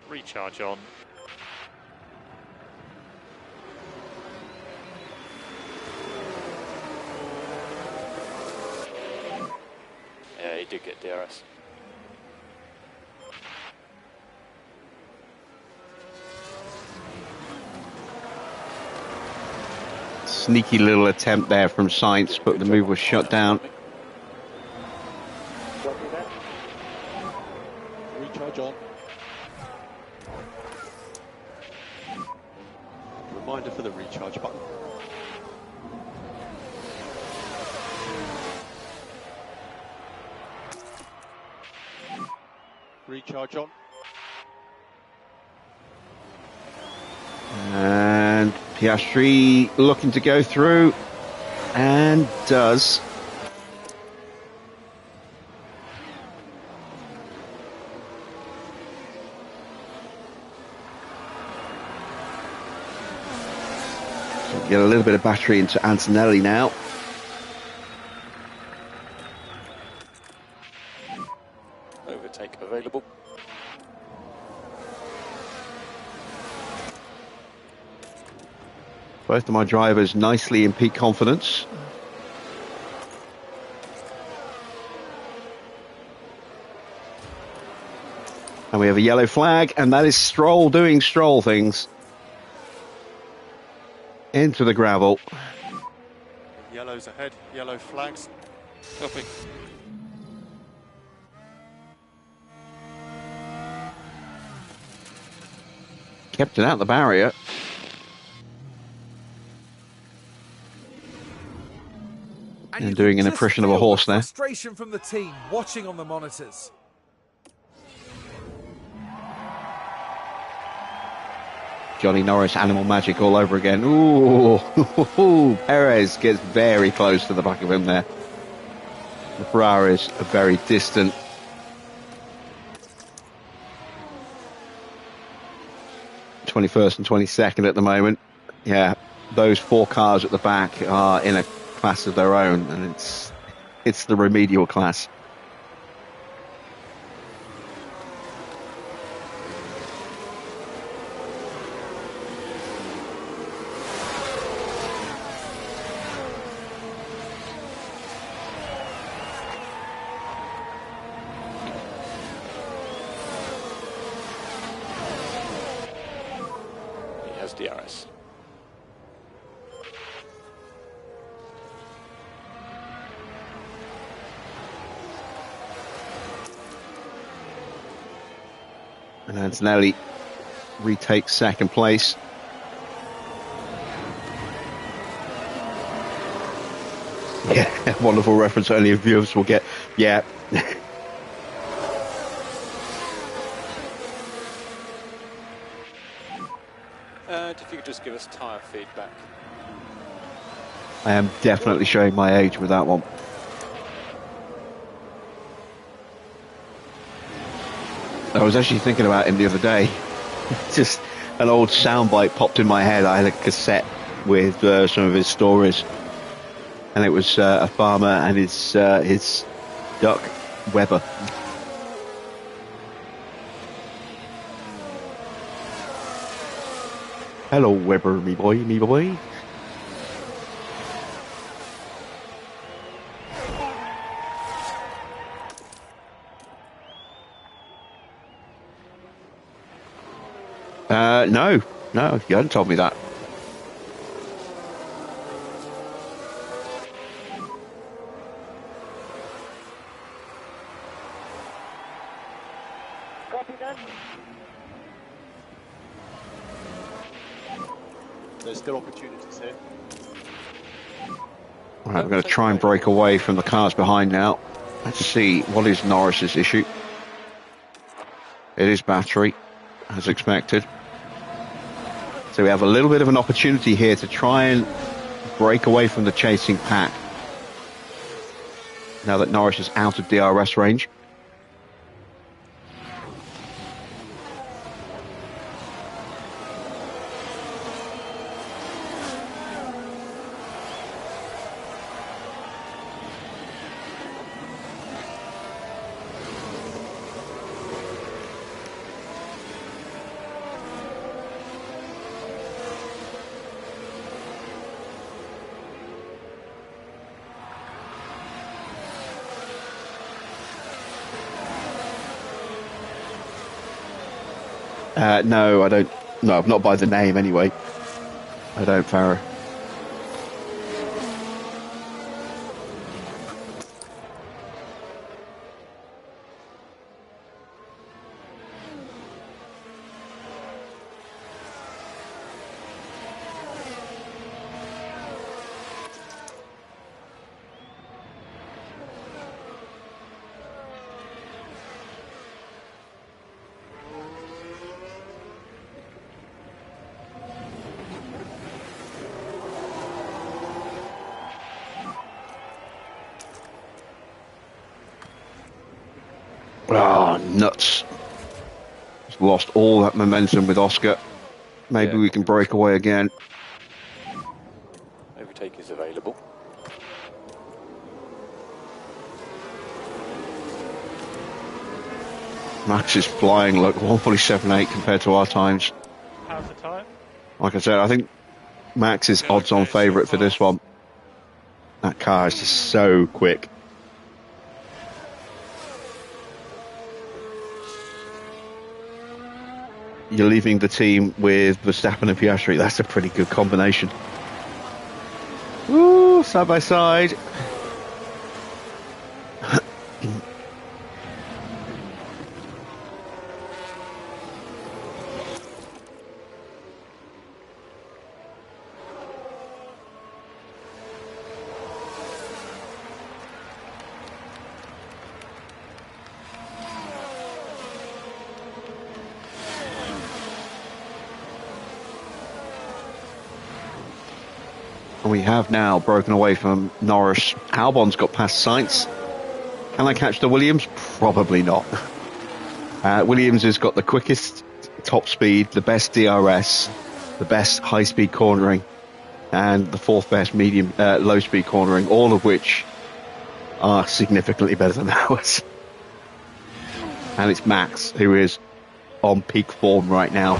Recharge on. Yeah, he did get DRS. Sneaky little attempt there from Sainz, but the move was shut down. Recharge on. Reminder for the recharge button. Recharge on. And Piastri looking to go through, and does. So get a little bit of battery into Antonelli now. Overtake available. Both of my drivers nicely in peak confidence. And we have a yellow flag, and that is Stroll doing Stroll things. Into the gravel. Yellows ahead, yellow flags. Copy. Kept it out the barrier. And you doing can an just impression of a feel horse the there. frustration from the team watching on the monitors. Johnny Norris, animal magic all over again. Ooh, Perez gets very close to the back of him there. The Ferraris are very distant. '21st and 22nd at the moment. Yeah, those four cars at the back are in a class of their own, and it's the remedial class. He has DRS. And Antonelli retakes second place. Yeah, wonderful reference only viewers will get. Yeah. If you could just give us tyre feedback. I am definitely showing my age with that one. I was actually thinking about him the other day. Just an old soundbite popped in my head. I had a cassette with some of his stories, and it was a farmer and his duck Weber. Hello, Weber, me boy, me boy. No, you hadn't told me that. there's still opportunities here. All right, we're going to try and break away from the cars behind now. Let's see, what is Norris's issue? It is battery, as expected. So we have a little bit of an opportunity here to try and break away from the chasing pack, now that Norris is out of DRS range. No, I don't. No, not by the name anyway. I don't, Farah. Oh, nuts. Just lost all that momentum with Oscar. Maybe we can break away again. Overtake is available. Max is flying, look, 1:47.8 compared to our times. How's the time? Like I said, I think Max is odds-on favourite for this one. That car is just so quick. You're leaving the team with Verstappen and Piastri. That's a pretty good combination. Woo, side by side. We have now broken away from Norris. Albon's got past Sainz. Can I catch the Williams? Probably not. Williams has got the quickest top speed, the best DRS, the best high-speed cornering, and the fourth best medium low-speed cornering, all of which are significantly better than ours. And it's Max, who is on peak form right now.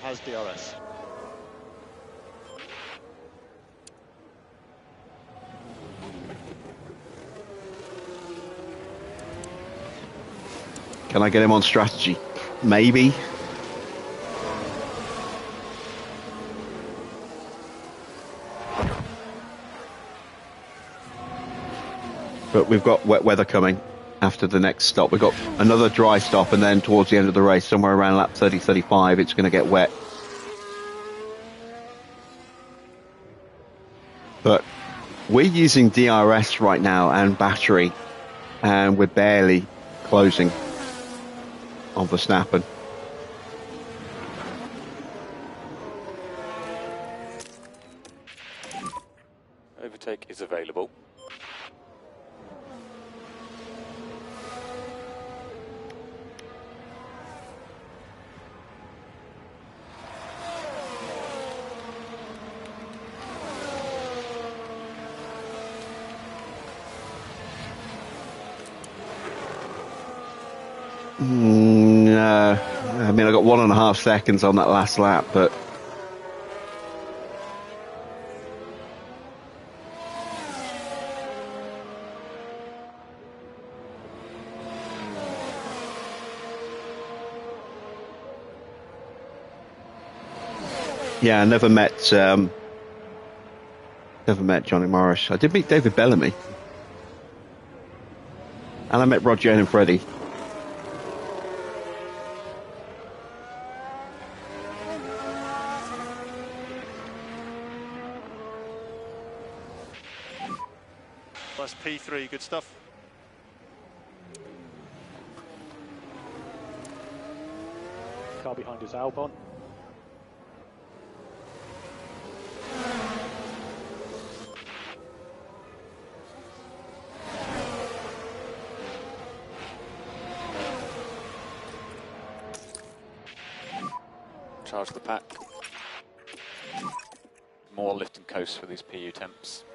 Has DRS. Can I get him on strategy? Maybe. But we've got wet weather coming after the next stop. We've got another dry stop, and then towards the end of the race, somewhere around lap 30, 35, it's going to get wet. But we're using DRS right now and battery, and we're barely closing on Verstappen. Overtake is available. No, I mean, I got 1.5 seconds on that last lap, but yeah, I never met Never met Johnny Morris. I did meet David Bellamy. And I met Rod, Jane and Freddie. That's P3, good stuff. Car behind is Albon. Charge the pack. More lift and coast for these PU temps.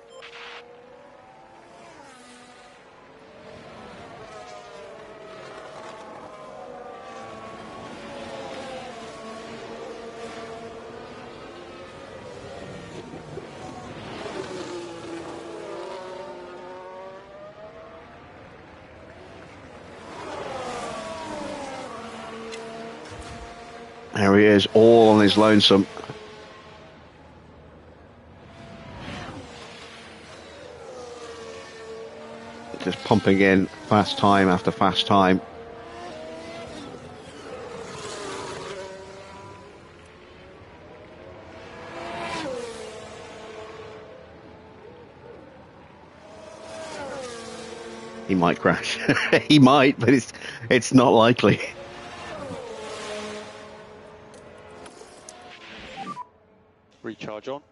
There he is, all on his lonesome. Just pumping in fast time after fast time. He might crash. He might, but it's not likely. Recharge on.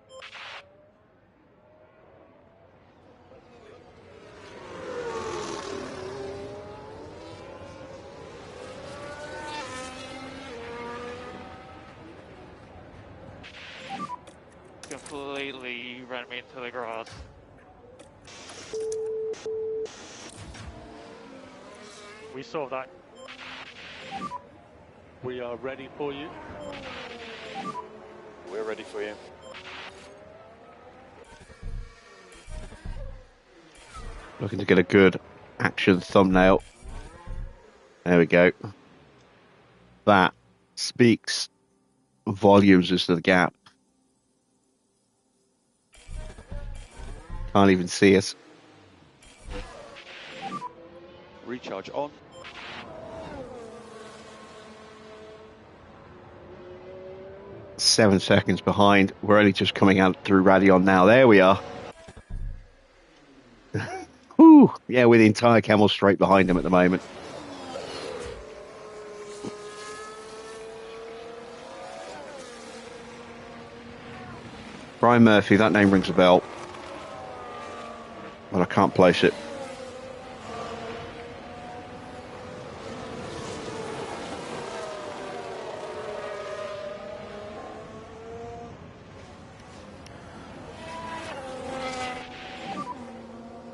Completely ran me into the grass. We saw that. We are ready for you. We're ready for you. Looking to get a good action thumbnail. There we go. That speaks volumes as to the gap. Can't even see us. Recharge on. Seven seconds behind. We're only just coming out through Radion now. There we are. Whew. Yeah, with the entire camel straight behind him at the moment. Brian Murphy, that name rings a bell. But I can't place it.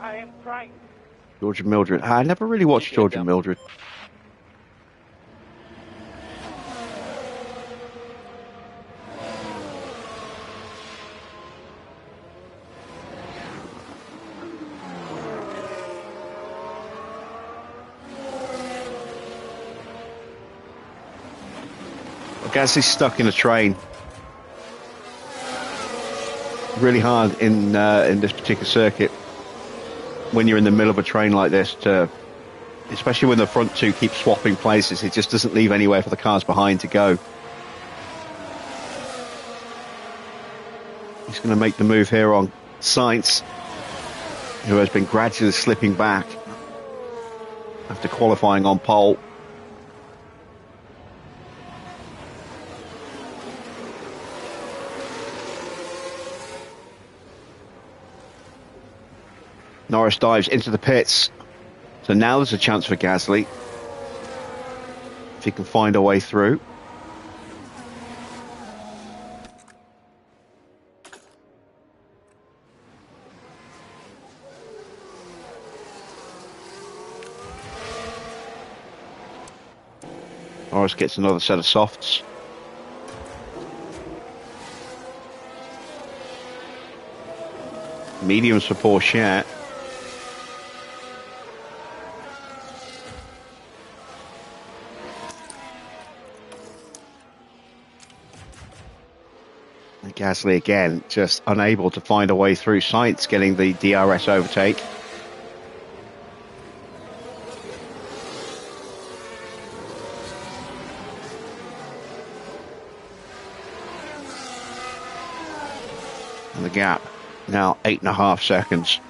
I am trying. George and Mildred. I never really watched George and Mildred. Gasly's stuck in a train. Really hard in this particular circuit. When you're in the middle of a train like this, especially when the front two keep swapping places, it just doesn't leave anywhere for the cars behind to go. He's going to make the move here on Sainz, who has been gradually slipping back after qualifying on pole. Norris dives into the pits. So now there's a chance for Gasly, if he can find a way through. Norris gets another set of softs. Mediums for Porsche. Gasly again, just unable to find a way through. Sainz getting the DRS overtake. And the gap now 8.5 seconds.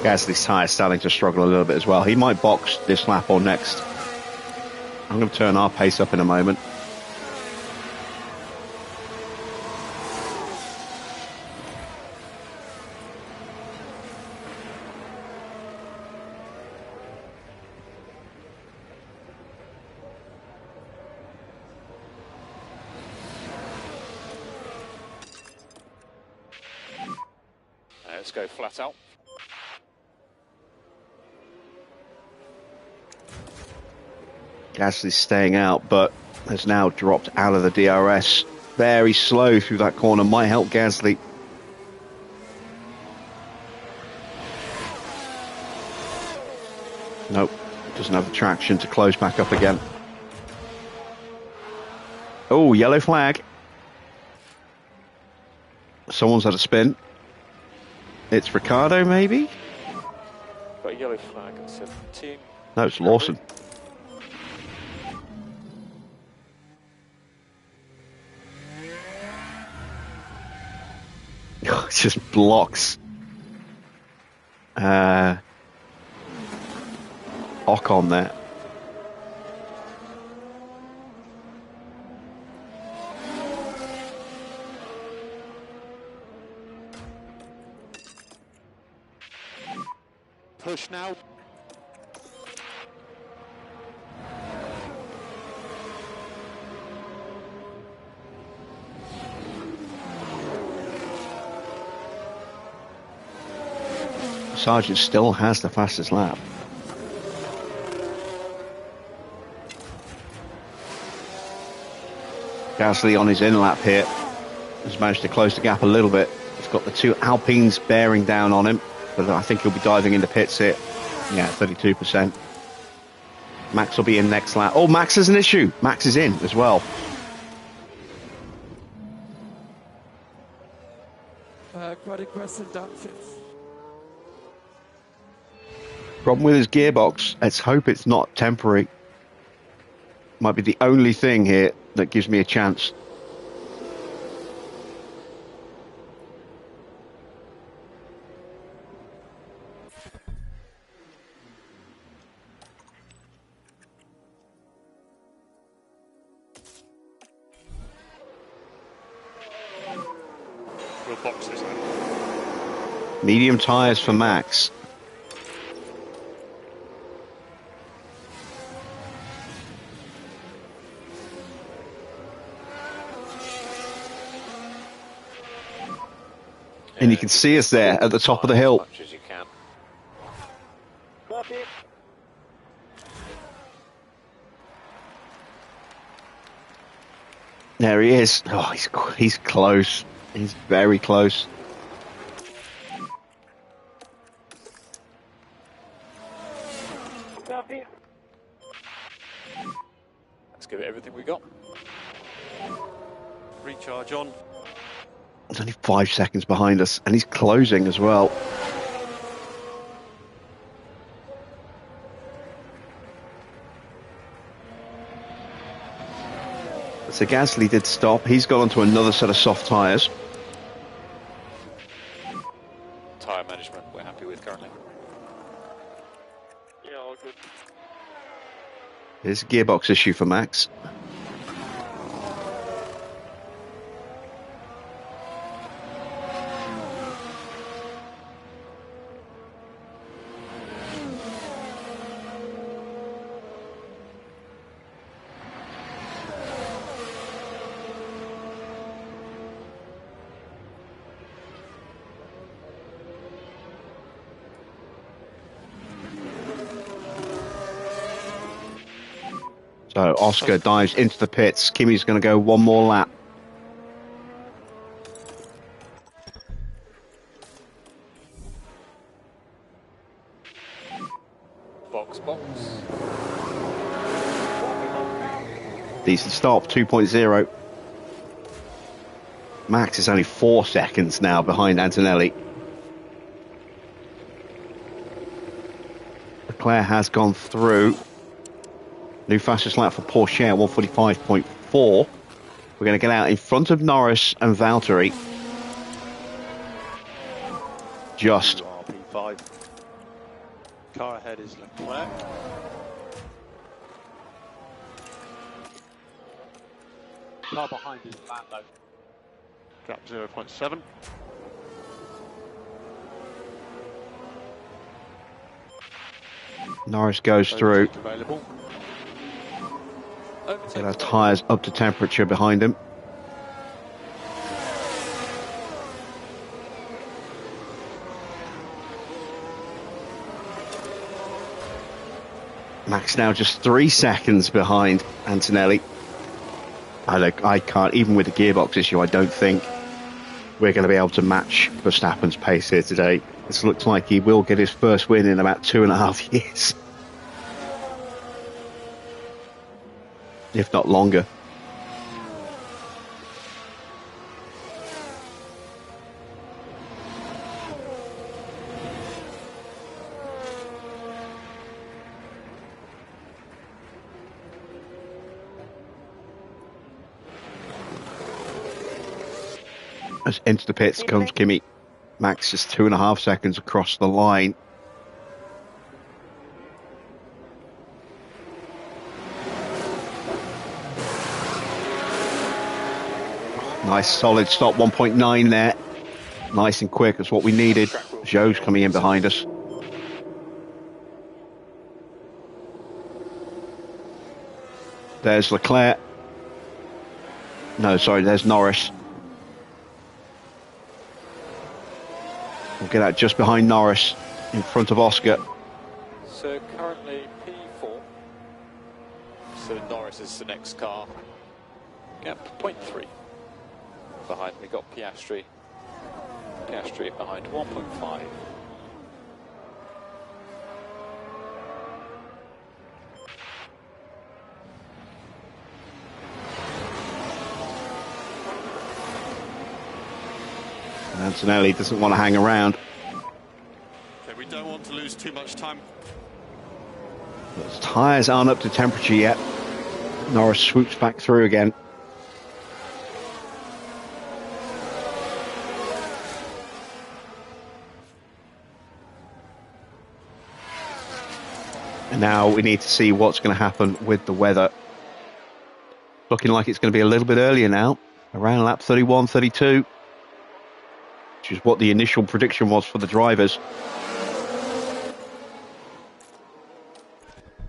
Gasly's tyre starting to struggle a little bit as well. He might box this lap or next. I'm going to turn our pace up in a moment. Let's go flat out. Gasly's staying out, but has now dropped out of the DRS. Very slow through that corner. Might help Gasly. Nope. Doesn't have the traction to close back up again. Oh, yellow flag. Someone's had a spin. It's Ricciardo, maybe? Got a yellow flag at 17. No, it's Lawson. It just blocks Ocon there. Push now. Sargent still has the fastest lap. Gasly on his in lap here has managed to close the gap a little bit. He's got the two Alpines bearing down on him, but I think he'll be diving into pits here. Yeah, 32%. Max will be in next lap. Oh, Max has an issue. Max is in as well. Aquatic Crescent Dungeons. Problem with his gearbox. Let's hope it's not temporary. Might be the only thing here that gives me a chance. We'll box this then. Medium tyres for Max. And you can see us there at the top of the hill. As much as you can. Copy. There he is. Oh, he's close. He's very close. Copy. Let's give it everything we got. Recharge on. He's only 5 seconds behind us, and he's closing as well. So Gasly did stop. He's gone onto another set of soft tyres. Tyre management we're happy with currently. Yeah, all good. There's a gearbox issue for Max. So Oscar dives into the pits. Kimi's going to go one more lap. Box. Decent stop, 2.0. Max is only 4 seconds now behind Antonelli. Leclerc has gone through. New fastest lap for Porsche, 145.4. We're going to get out in front of Norris and Valtteri. Just. P5. Car ahead is Leclerc. Car behind is Lando. Gap 0.7. Norris goes through. Available. Get our tyres up to temperature behind him. Max now just 3 seconds behind Antonelli. I can't, even with the gearbox issue, I don't think we're going to be able to match Verstappen's pace here today. This looks like he will get his first win in about 2.5 years. If not longer. As into the pits comes Kimi. Max is 2.5 seconds across the line. Nice solid stop, 1.9 there. Nice and quick, that's what we needed. Zhou's coming in behind us. There's Leclerc. No, sorry, there's Norris. We'll get out just behind Norris, in front of Oscar. So currently P4. So Norris is the next car. Gap 0.3. Behind we got Piastri. Piastri behind 1.5. Antonelli doesn't want to hang around. Okay, we don't want to lose too much time. Those tyres aren't up to temperature yet. Norris swoops back through again. And now we need to see what's going to happen with the weather. Looking like it's going to be a little bit earlier now, around lap 31, 32, which is what the initial prediction was for the drivers.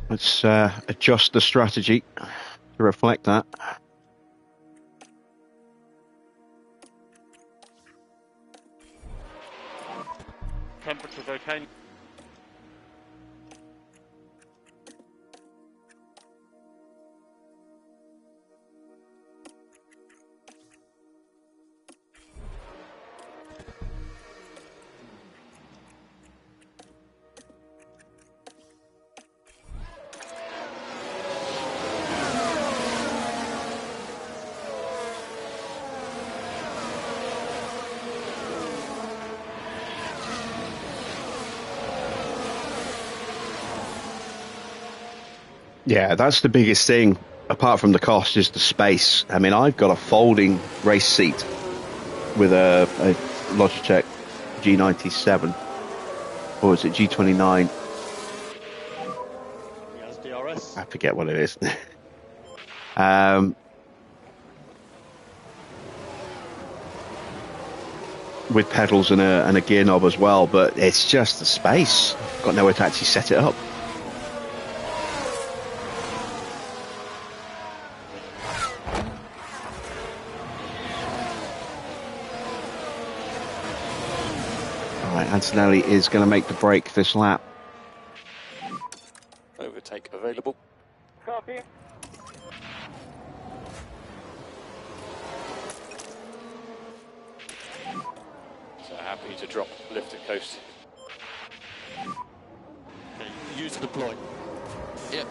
Let's adjust the strategy to reflect that. Temperature's okay. Yeah, that's the biggest thing, apart from the cost, is the space. I mean, I've got a folding race seat with a Logitech G97, or is it G29? Yes, DRS. I forget what it is. With pedals and a gear knob as well, but it's just the space. I've got nowhere to actually set it up. Antonelli is going to make the break this lap. Overtake available. Copy. happy to drop, lift and coast. Okay, use to deploy. Yep.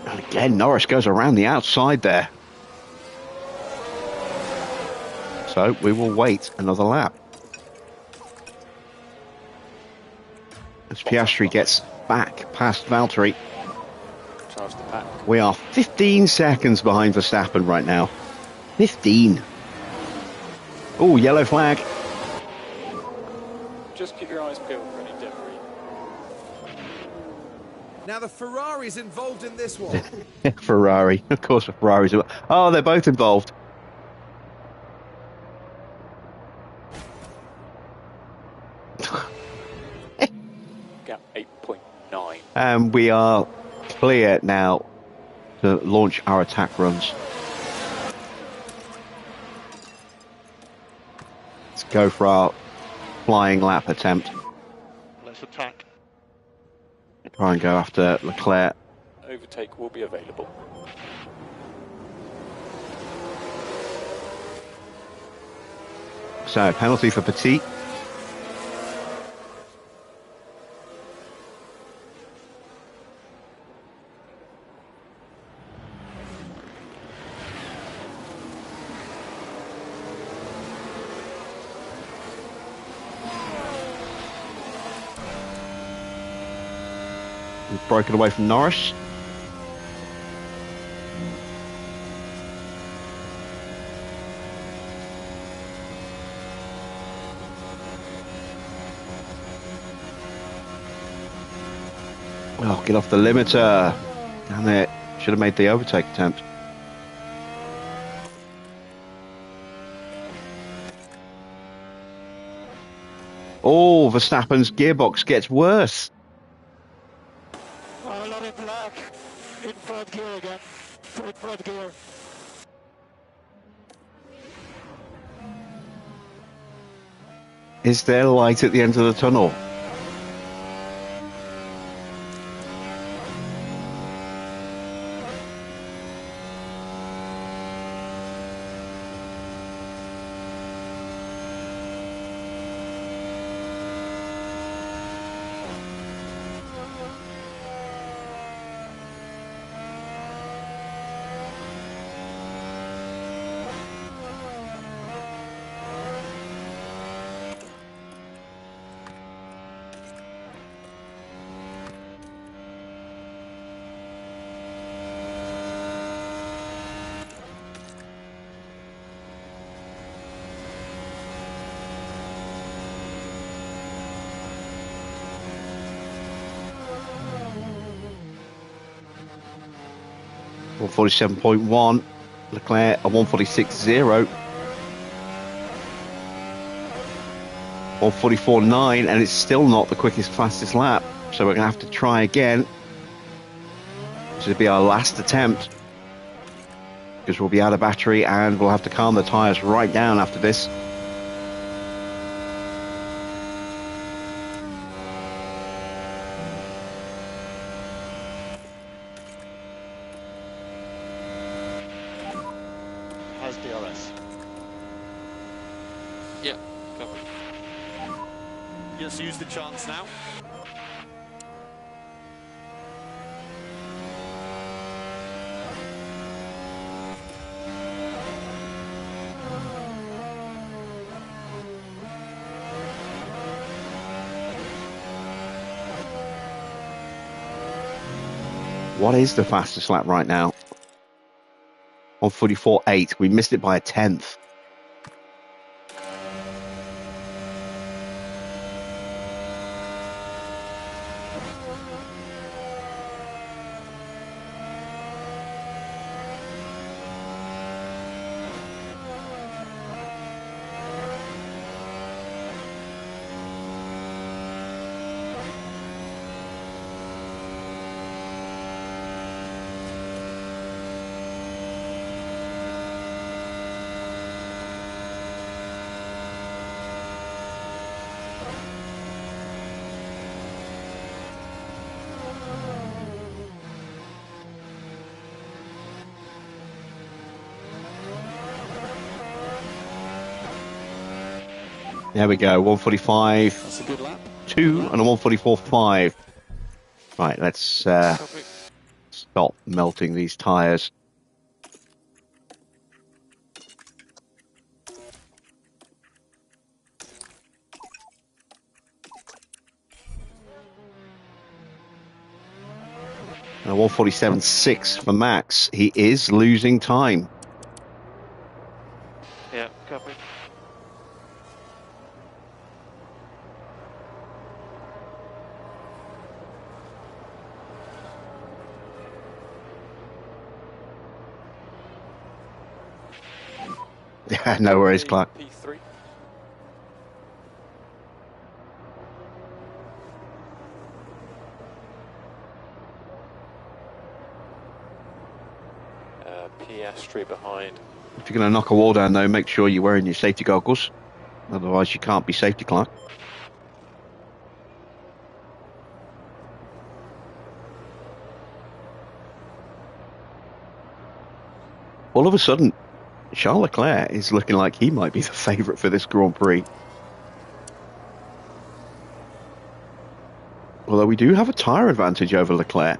And again, Norris goes around the outside there. So we will wait another lap. As Piastri gets back past Valtteri. Charge the pack. We are 15 seconds behind Verstappen right now. 15. Oh, yellow flag. Just keep your eyes peeled for any debris. Now the Ferrari's involved in this one. Ferrari. Of course, the Ferrari's. Oh, they're both involved. Gap 8.9. And we are clear now to launch our attack runs. Let's go for our flying lap attempt. Let's attack. Try and go after Leclerc. Overtake will be available. So, penalty for Petit. We've broken away from Norris. Oh, get off the limiter. Damn it. Should have made the overtake attempt. Oh, Verstappen's gearbox gets worse. Oh, a lot of black. In front gear again. In front gear. Is there light at the end of the tunnel? One 147.1, Leclerc a 146.0, 144.9, and it's still not the quickest, fastest lap. So we're going to have to try again. This will be our last attempt because we'll be out of battery and we'll have to calm the tyres right down after this. Has DRS. Yeah, covered. Let's use the chance now. What is the fastest lap right now? 144.8. We missed it by a tenth. There we go, 145. That's a good lap. 2 and a 144.5. Right, let's stop melting these tyres. And a 147.6 for Max. He is losing time. Yeah, copy. Yeah, no worries, Clark. P3. Piastri behind. If you're going to knock a wall down, though, make sure you're wearing your safety goggles. Otherwise, you can't be safety, Clark. All of a sudden, Charles Leclerc is looking like he might be the favourite for this Grand Prix. Although we do have a tyre advantage over Leclerc.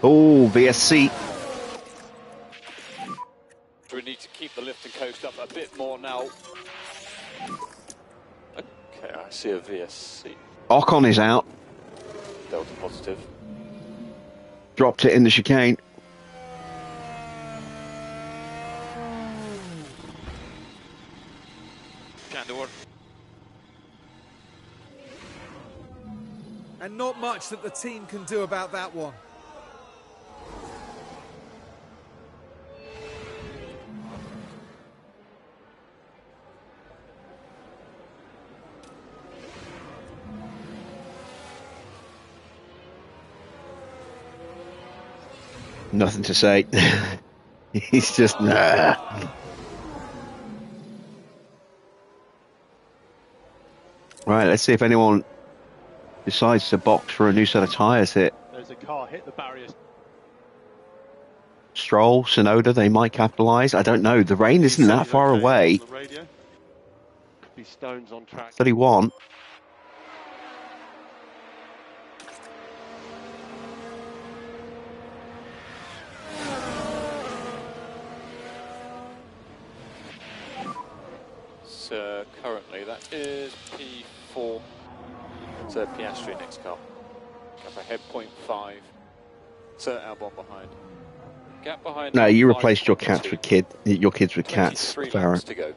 Oh, VSC. We need to keep the lift and coast up a bit more now. Okay, I see a VSC. Ocon is out. Delta positive. Dropped it in the chicane. Candor. And not much that the team can do about that one. Nothing to say. He's just nah. Right, let's see if anyone decides to box for a new set of tyres here. There's a car hit the barriers. Stroll, Sonoda, they might capitalise. I don't know. The rain isn't that far away. On the radio. Could be stones on track. 31. So currently that is P4. So Piastri next car. Gap ahead 0.5. So Albon behind. Gap behind. No, you replaced your cats with your kids with cats, 23 Farah. laps to go.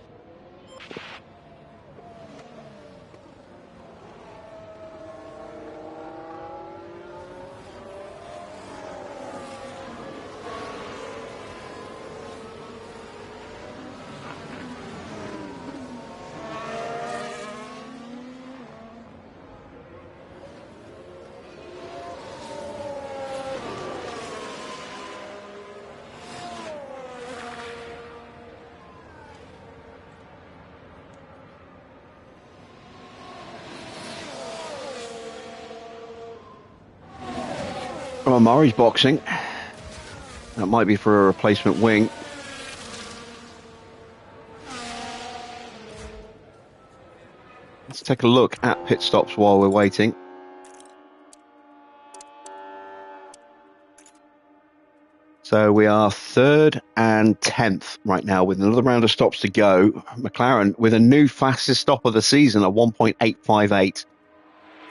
Oh, Murray's boxing. That might be for a replacement wing. Let's take a look at pit stops while we're waiting. So we are 3rd and 10th right now with another round of stops to go. McLaren with a new fastest stop of the season, a 1.858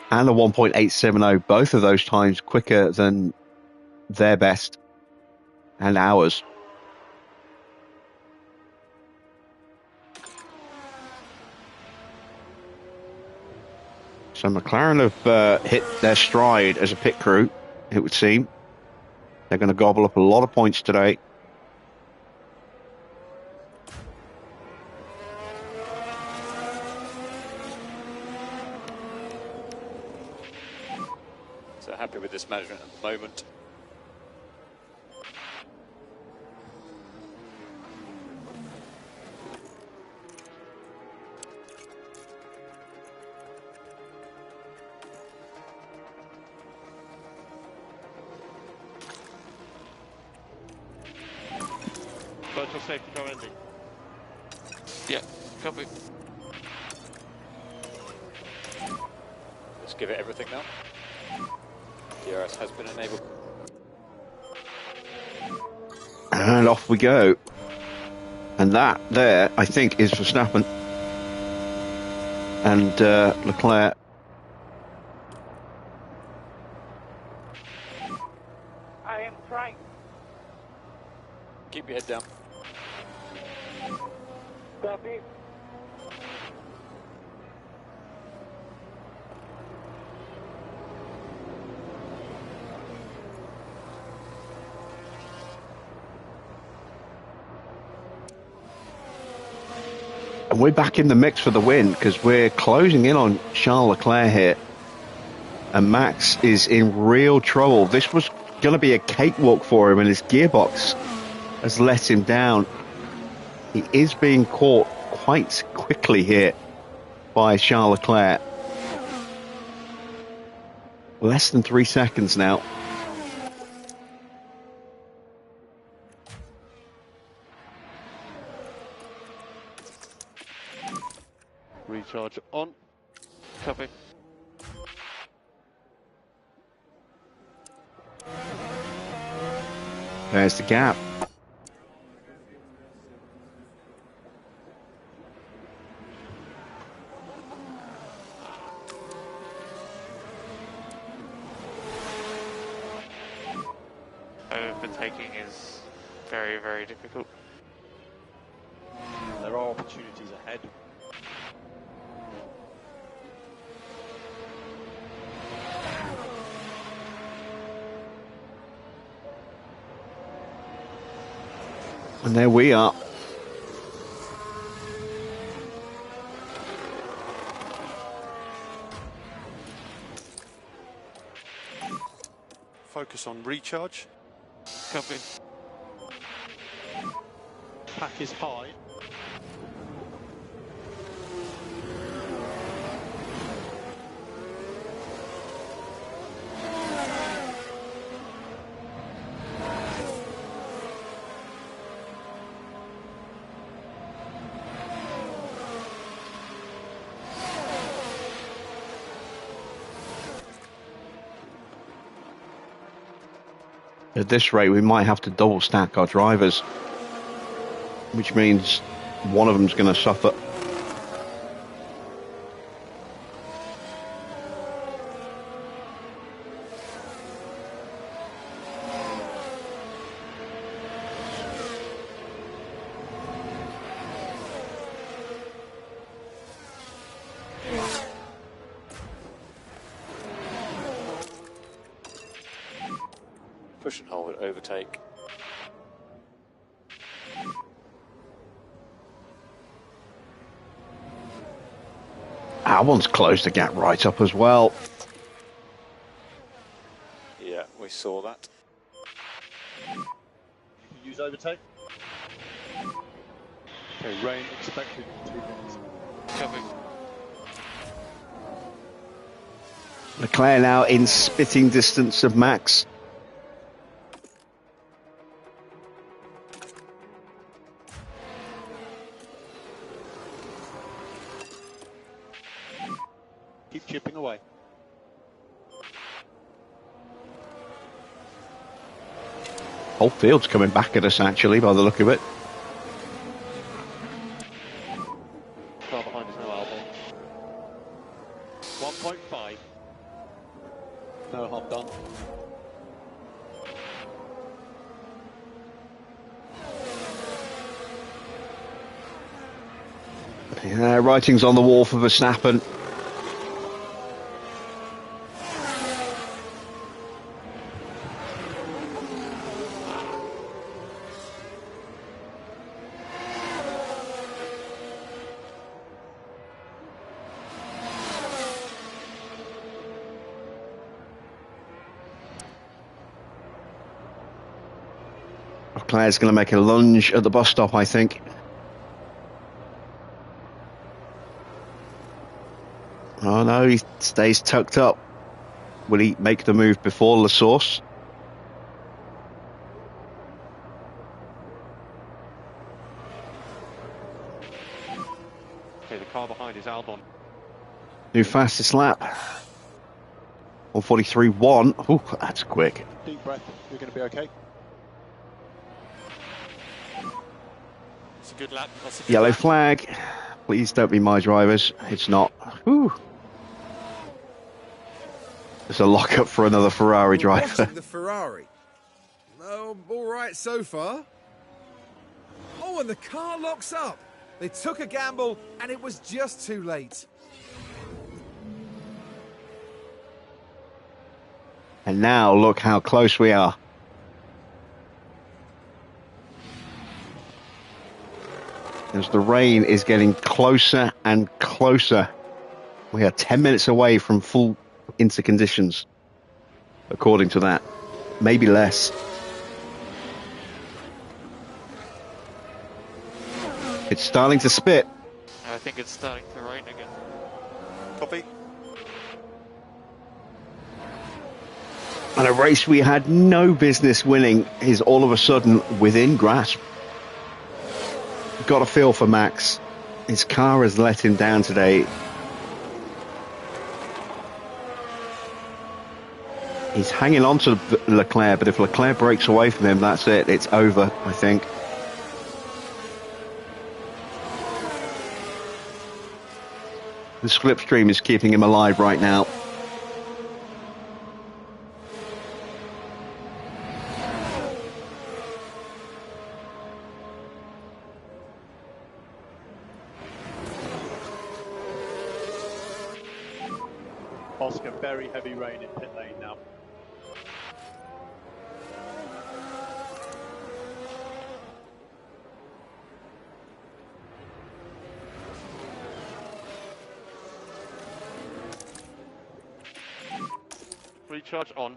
and a 1.870. Both of those times quicker than their best and ours. So McLaren have hit their stride as a pit crew, it would seem. They're going to gobble up a lot of points today. So happy with this management at the moment. Virtual safety car ending. Yeah, copy. Let's give it everything now. DRS has been enabled. And off we go. And that there, I think, is Verstappen. And Leclerc. I am trying. Keep your head down. Copy. And we're back in the mix for the win because we're closing in on Charles Leclerc here. And Max is in real trouble. This was going to be a cakewalk for him, and his gearbox has let him down. He is being caught quite quickly here by Charles Leclerc. Less than 3 seconds now. Recharge on. Copy. There's the gap. Overtaking is very, very difficult. There are opportunities ahead. And there we are. Focus on recharge. Copy. Pack is high. At this rate, we might have to double stack our drivers, which means one of them's going to suffer. Push and hold, overtake. Albon's closed the gap right up as well. Yeah, we saw that. You can use overtake. Okay, rain expected in 2 minutes. Copy. Leclerc now in spitting distance of Max. Keep chipping away. Whole field's coming back at us, actually, by the look of it. Car behind is no Albon. 1.5. No harm done. Yeah, writing's on the wall for Verstappen. Leclerc's going to make a lunge at the bus stop, I think. Oh no, he stays tucked up. Will he make the move before La Source? car behind is Albon. New fastest lap. 1:43.1. Ooh, that's quick. Deep breath. You're going to be okay. It's a good lap. That's a good Yellow lap. flag. Please don't be my drivers. It's not. Whew. There's a lockup for another Ferrari We're driver. watching the Ferrari. Oh, all right so far. Oh, and the car locks up. They took a gamble, and it was just too late. And now look how close we are. As the rain is getting closer and closer. We are 10 minutes away from full winter conditions, according to that. Maybe less. It's starting to spit. I think it's starting to rain again. Copy. And a race we had no business winning is all of a sudden within grasp. Got a feel for Max. His car has let him down today. He's hanging on to Leclerc, but if Leclerc breaks away from him, that's it. It's over, I think. The slipstream is keeping him alive right now. Oscar, very heavy rain in pit lane now. Recharge on.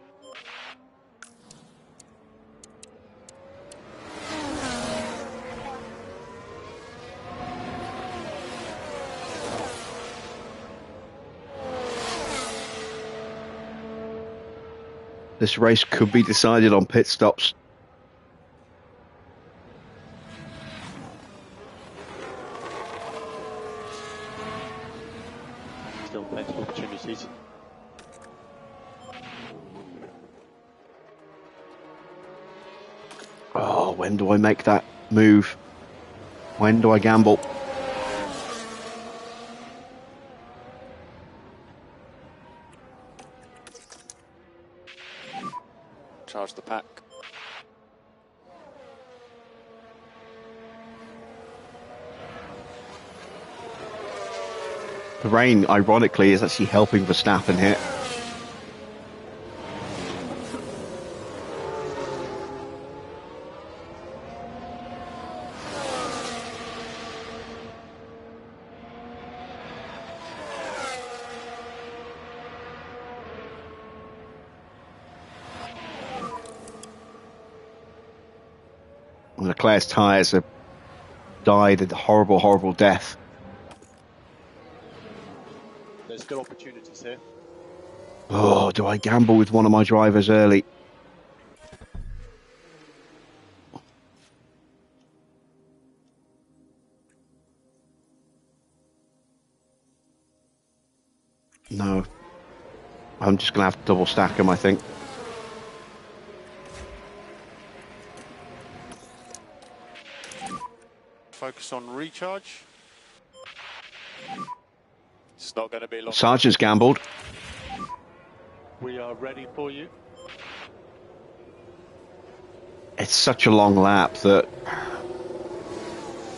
This race could be decided on pit stops. Still plenty of opportunities. Oh, when do I make that move? When do I gamble? Charge the pack. The rain, ironically, is actually helping Verstappen here. Leclerc's tyres have died a horrible, horrible death. There's still opportunities here. Oh, do I gamble with one of my drivers early? No. I'm just going to have to double stack him, I think. Focus on recharge. It's not going to be long. Sargent's gambled. We are ready for you. It's such a long lap that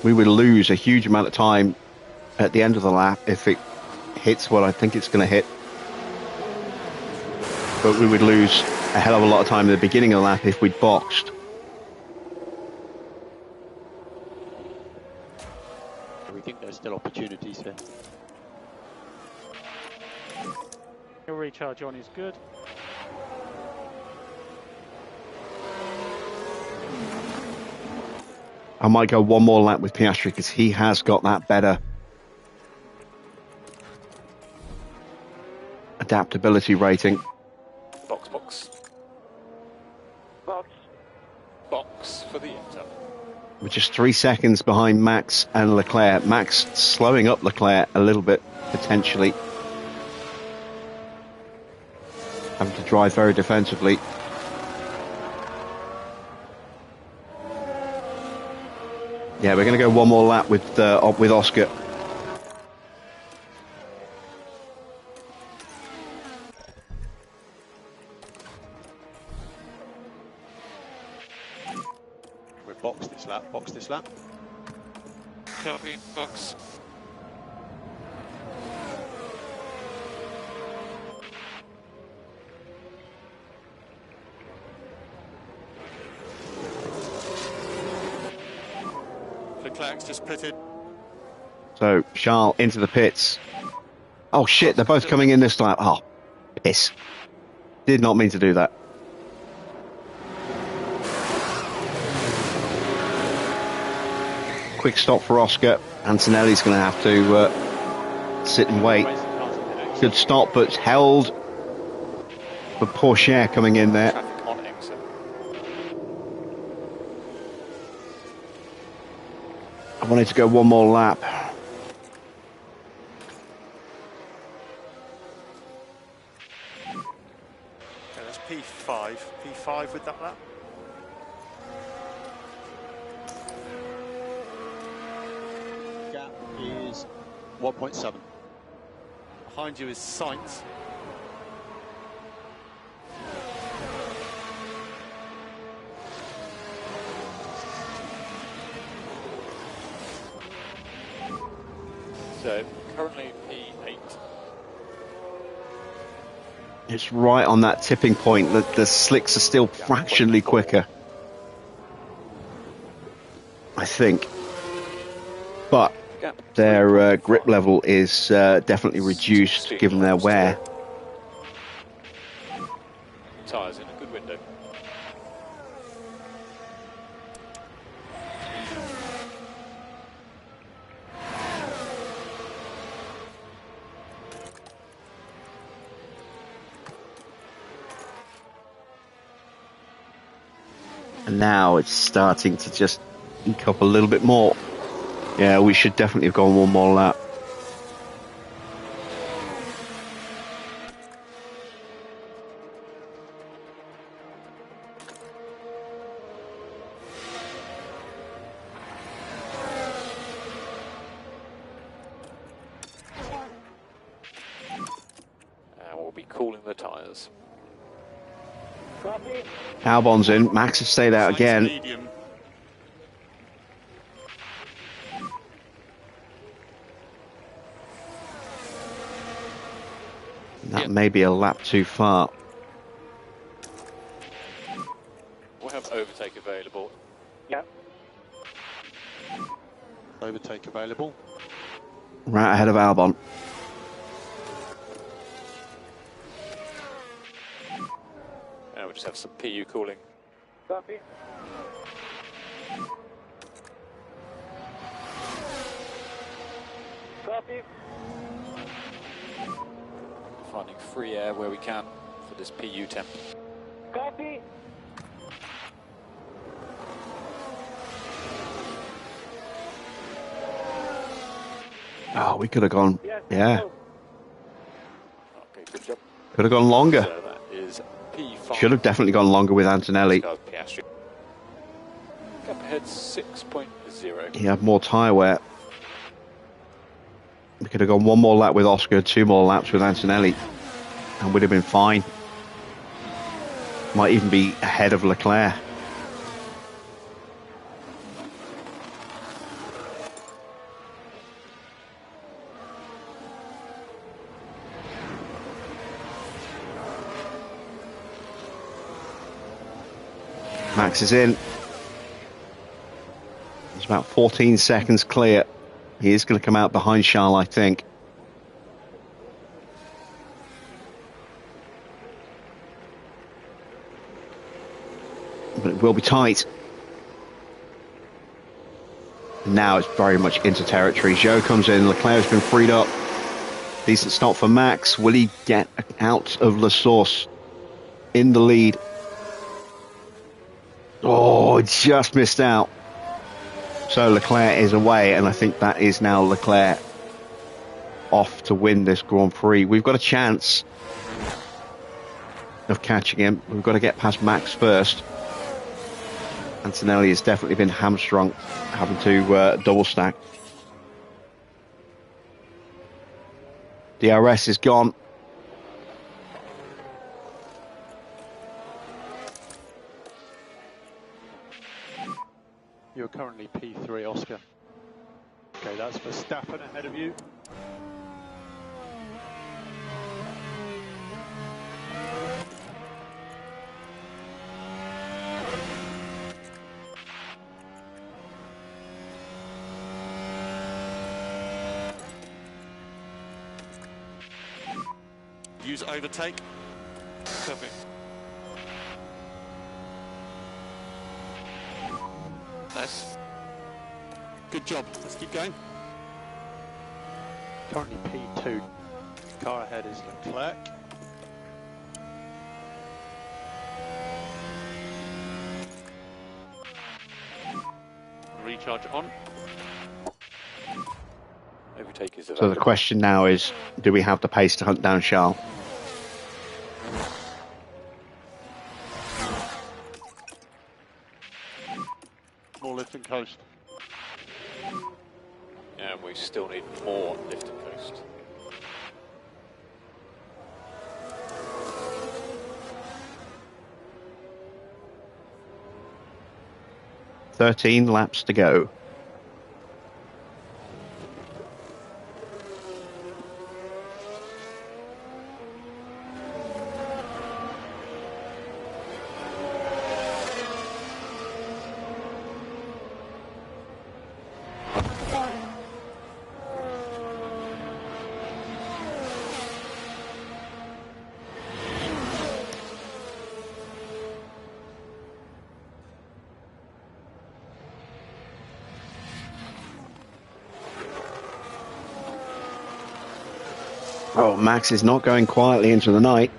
we would lose a huge amount of time at the end of the lap if it hits what I think it's going to hit. But we would lose a hell of a lot of time at the beginning of the lap if we'd boxed. We think there's still opportunities here. Your recharge on is good. I might go one more lap with Piastri because he has got that better adaptability rating. Box, box. Box. Box for the Inter. We're just 3 seconds behind Max and Leclerc. Max slowing up Leclerc a little bit, potentially. Having to drive very defensively. Yeah, we're going to go one more lap with Oscar. We've boxed this lap, box this lap. Copy, box. Leclerc's just pitted. So, Charles into the pits. Oh shit, they're both coming in this lap. Oh, piss. Did not mean to do that. Quick stop for Oscar. Antonelli's going to have to sit and wait. Good stop, but held. But Porsche coming in there. Traffic on exit. I wanted to go one more lap. Okay, that's P5. P5 with that lap. Gap is 1.7. Behind you is Sainz. So currently P8. It's right on that tipping point. The slicks are still fractionally quicker, I think. But their grip level is definitely reduced given their wear. Tyres in a good window. And now it's starting to just ink up a little bit more. Yeah, we should definitely have gone one more lap. And we'll be cooling the tyres. Copy. Albon's in. Max has stayed out again. Medium. That may be a lap too far. We'll have overtake available. Yep. Overtake available. Right ahead of Albon. And we'll just have some PU cooling. Copy. Copy. Finding free air where we can for this PU temp. Copy. Oh, we could have gone. Yes. Yeah, go. Okay, good job. could have gone longer. So that is P5. Should have definitely gone longer with Antonelli. Piastri. Gap ahead 6.0. He had more tyre wear. We could have gone one more lap with Oscar, 2 more laps with Antonelli, and would have been fine. Might even be ahead of Leclerc. Max is in. It's about 14 seconds clear. He is going to come out behind Charles, I think. But it will be tight. Now it's very much into territory. Joe comes in. Leclerc's been freed up. Decent stop for Max. Will he get out of La Source in the lead? Oh, just missed out. So Leclerc is away, and I think that is now Leclerc off to win this Grand Prix. We've got a chance of catching him. We've got to get past Max first. Antonelli has definitely been hamstrung, having to double stack. DRS is gone. You're currently P3, Oscar. Okay, that's Verstappen ahead of you. Use overtake. Copy. Nice. Good job. Let's keep going. Currently P2. Car ahead is Leclerc. Recharge on. Overtake is So available. the question now is, do we have the pace to hunt down Charles? More lift and coast. And we still need more lift and coast. "13 laps to go." Oh, Max is not going quietly into the night.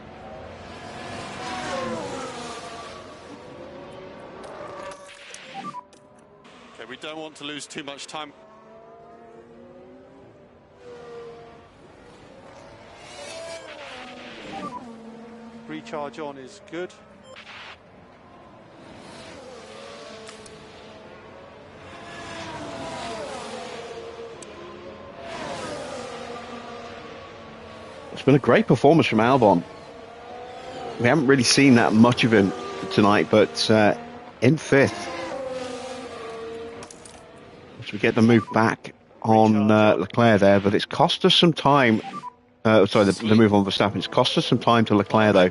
Okay, we don't want to lose too much time. Recharge on is good. It's been a great performance from Albon. We haven't really seen that much of him tonight, but in fifth. So we get the move back on Leclerc there, but it's cost us some time. Sorry, the move on Verstappen. It's cost us some time to Leclerc, though.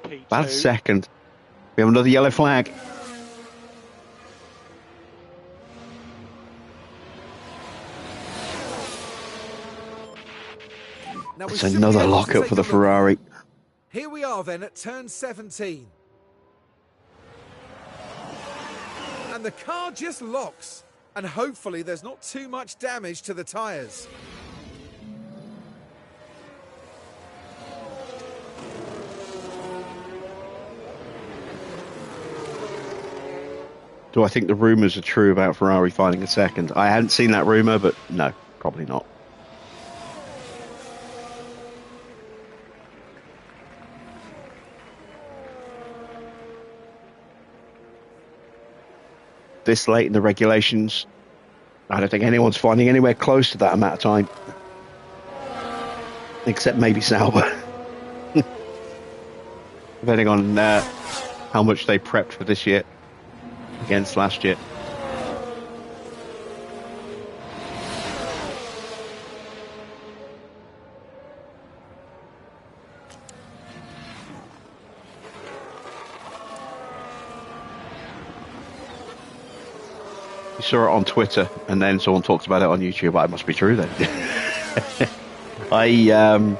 P2. About a second. We have another yellow flag. Now we It's should be another able to lockup take for the a look. Ferrari. Here we are then at turn 17. And the car just locks. And hopefully there's not too much damage to the tyres. Do I think the rumours are true about Ferrari finding a second? I hadn't seen that rumour, but no, probably not. This late in the regulations, I don't think anyone's finding anywhere close to that amount of time. Except maybe Sauber. Depending on how much they prepped for this year against last year. You saw it on Twitter, and then someone talked about it on YouTube. Well, it must be true then. I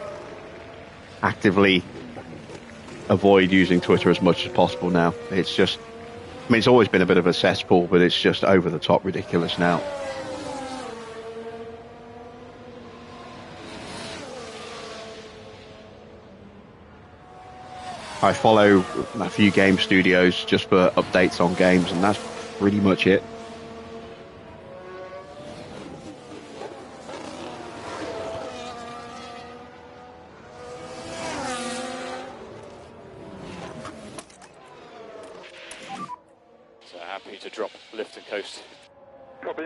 actively avoid using Twitter as much as possible now. It's just, I mean, it's always been a bit of a cesspool, but it's just over the top ridiculous now. I follow a few game studios just for updates on games, and that's pretty much it. They're happy to drop, lift and coast. Copy.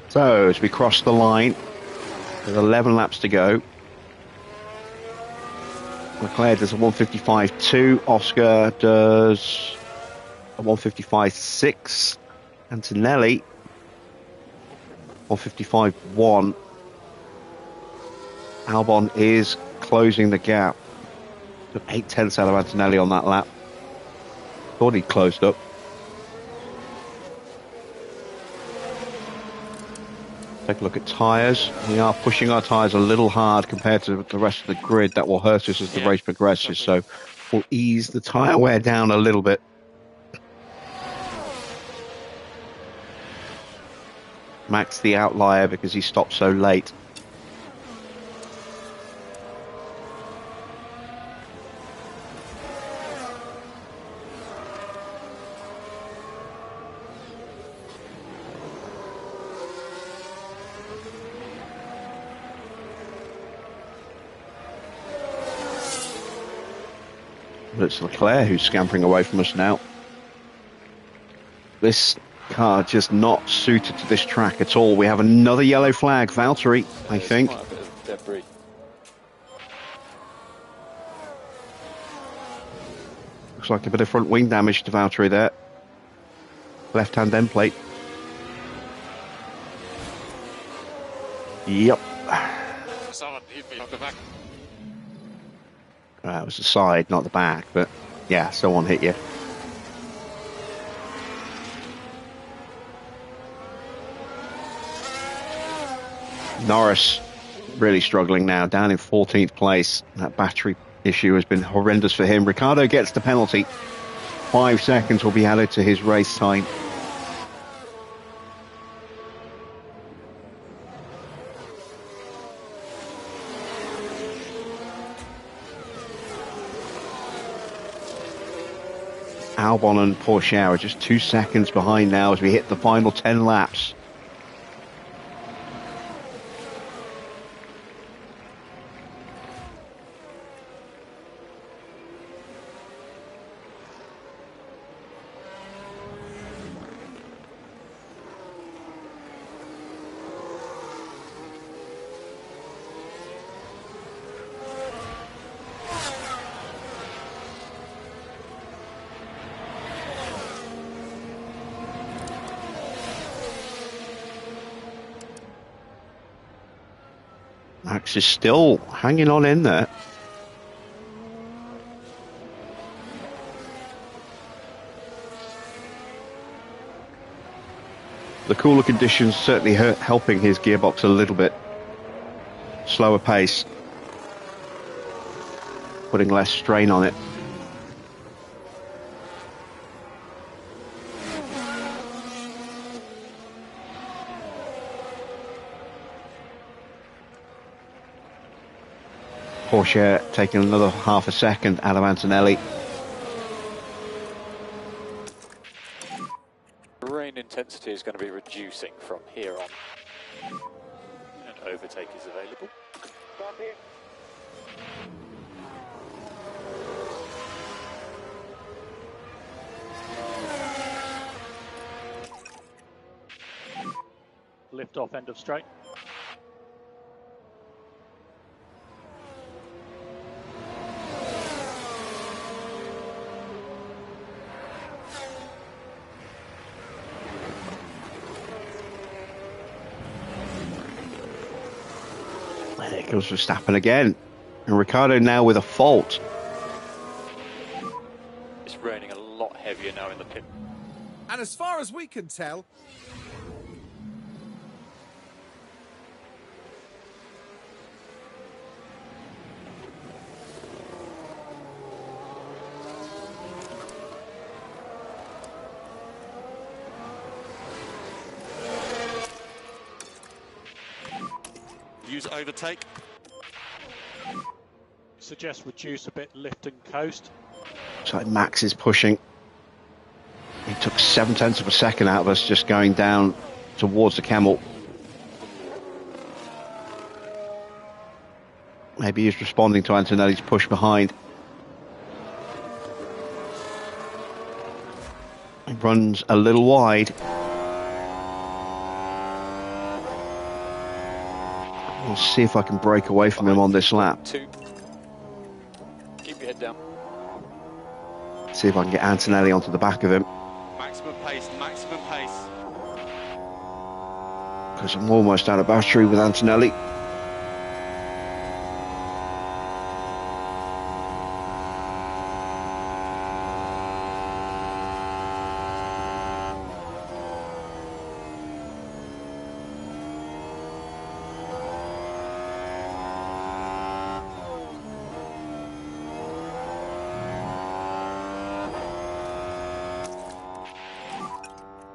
So, as we cross the line, with 11 laps to go, Leclerc does a 155.2, Oscar does a 155.6, Antonelli 155.1. Albon is closing the gap. 8/10 out of Antonelli on that lap. Thought he'd closed up. Take a look at tyres. We are pushing our tyres a little hard compared to the rest of the grid. That will hurt us as the race progresses. So we'll ease the tyre wear down a little bit. Max the outlier because he stopped so late. It's Leclerc who's scampering away from us now. This car just not suited to this track at all. We have another yellow flag. Valtteri, I think. Quite a bit of debris. Looks like a bit of front wing damage to Valtteri there. Left-hand end plate. Yep. Someone hit me on the back. It was the side, not the back, but yeah, someone hit you. Norris really struggling now, down in 14th place. That battery issue has been horrendous for him. Ricciardo gets the penalty. 5 seconds will be added to his race time. Albon and Porsche are just 2 seconds behind now as we hit the final 10 laps. Max is still hanging on in there. The cooler conditions certainly helping his gearbox a little bit. Slower pace. Putting less strain on it. Porsche taking another half a second out of Antonelli. Rain intensity is going to be reducing from here on. And overtake is available. Copy. Lift off end of straight. There goes Verstappen again. And Ricciardo now with a fault. It's raining a lot heavier now in the pit. And as far as we can tell, Use overtake. Suggest reduce a bit, lift and coast. So Max is pushing. He took 0.7 of a second out of us just going down towards the camel. Maybe he's responding to Antonelli's push behind. He runs a little wide. We'll see if I can break away from him on this lap. 2. Keep your head down. See if I can get Antonelli onto the back of him. Maximum pace, maximum pace. Because I'm almost out of battery with Antonelli.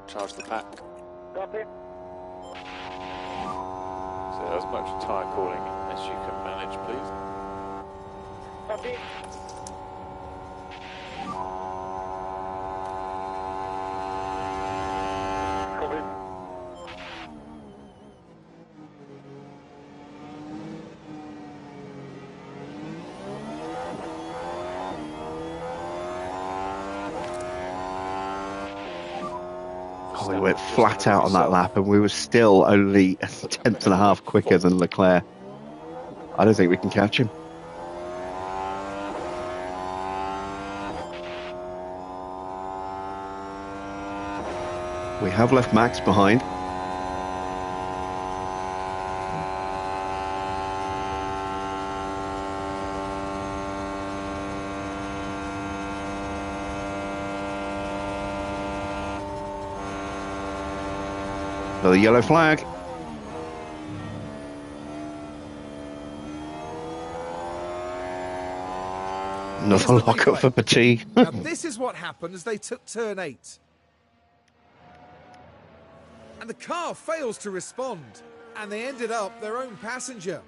Charge the pack. Copy. So as much tyre calling as you can manage, please. Copy. Copy. Oh, we went flat out on that lap and we were still only 1.5 quicker than Leclerc. I don't think we can catch him. We have left Max behind. Another yellow flag. Another lockup for Petit. Now this is what happened as they took turn 8. And the car fails to respond, and they ended up their own passenger.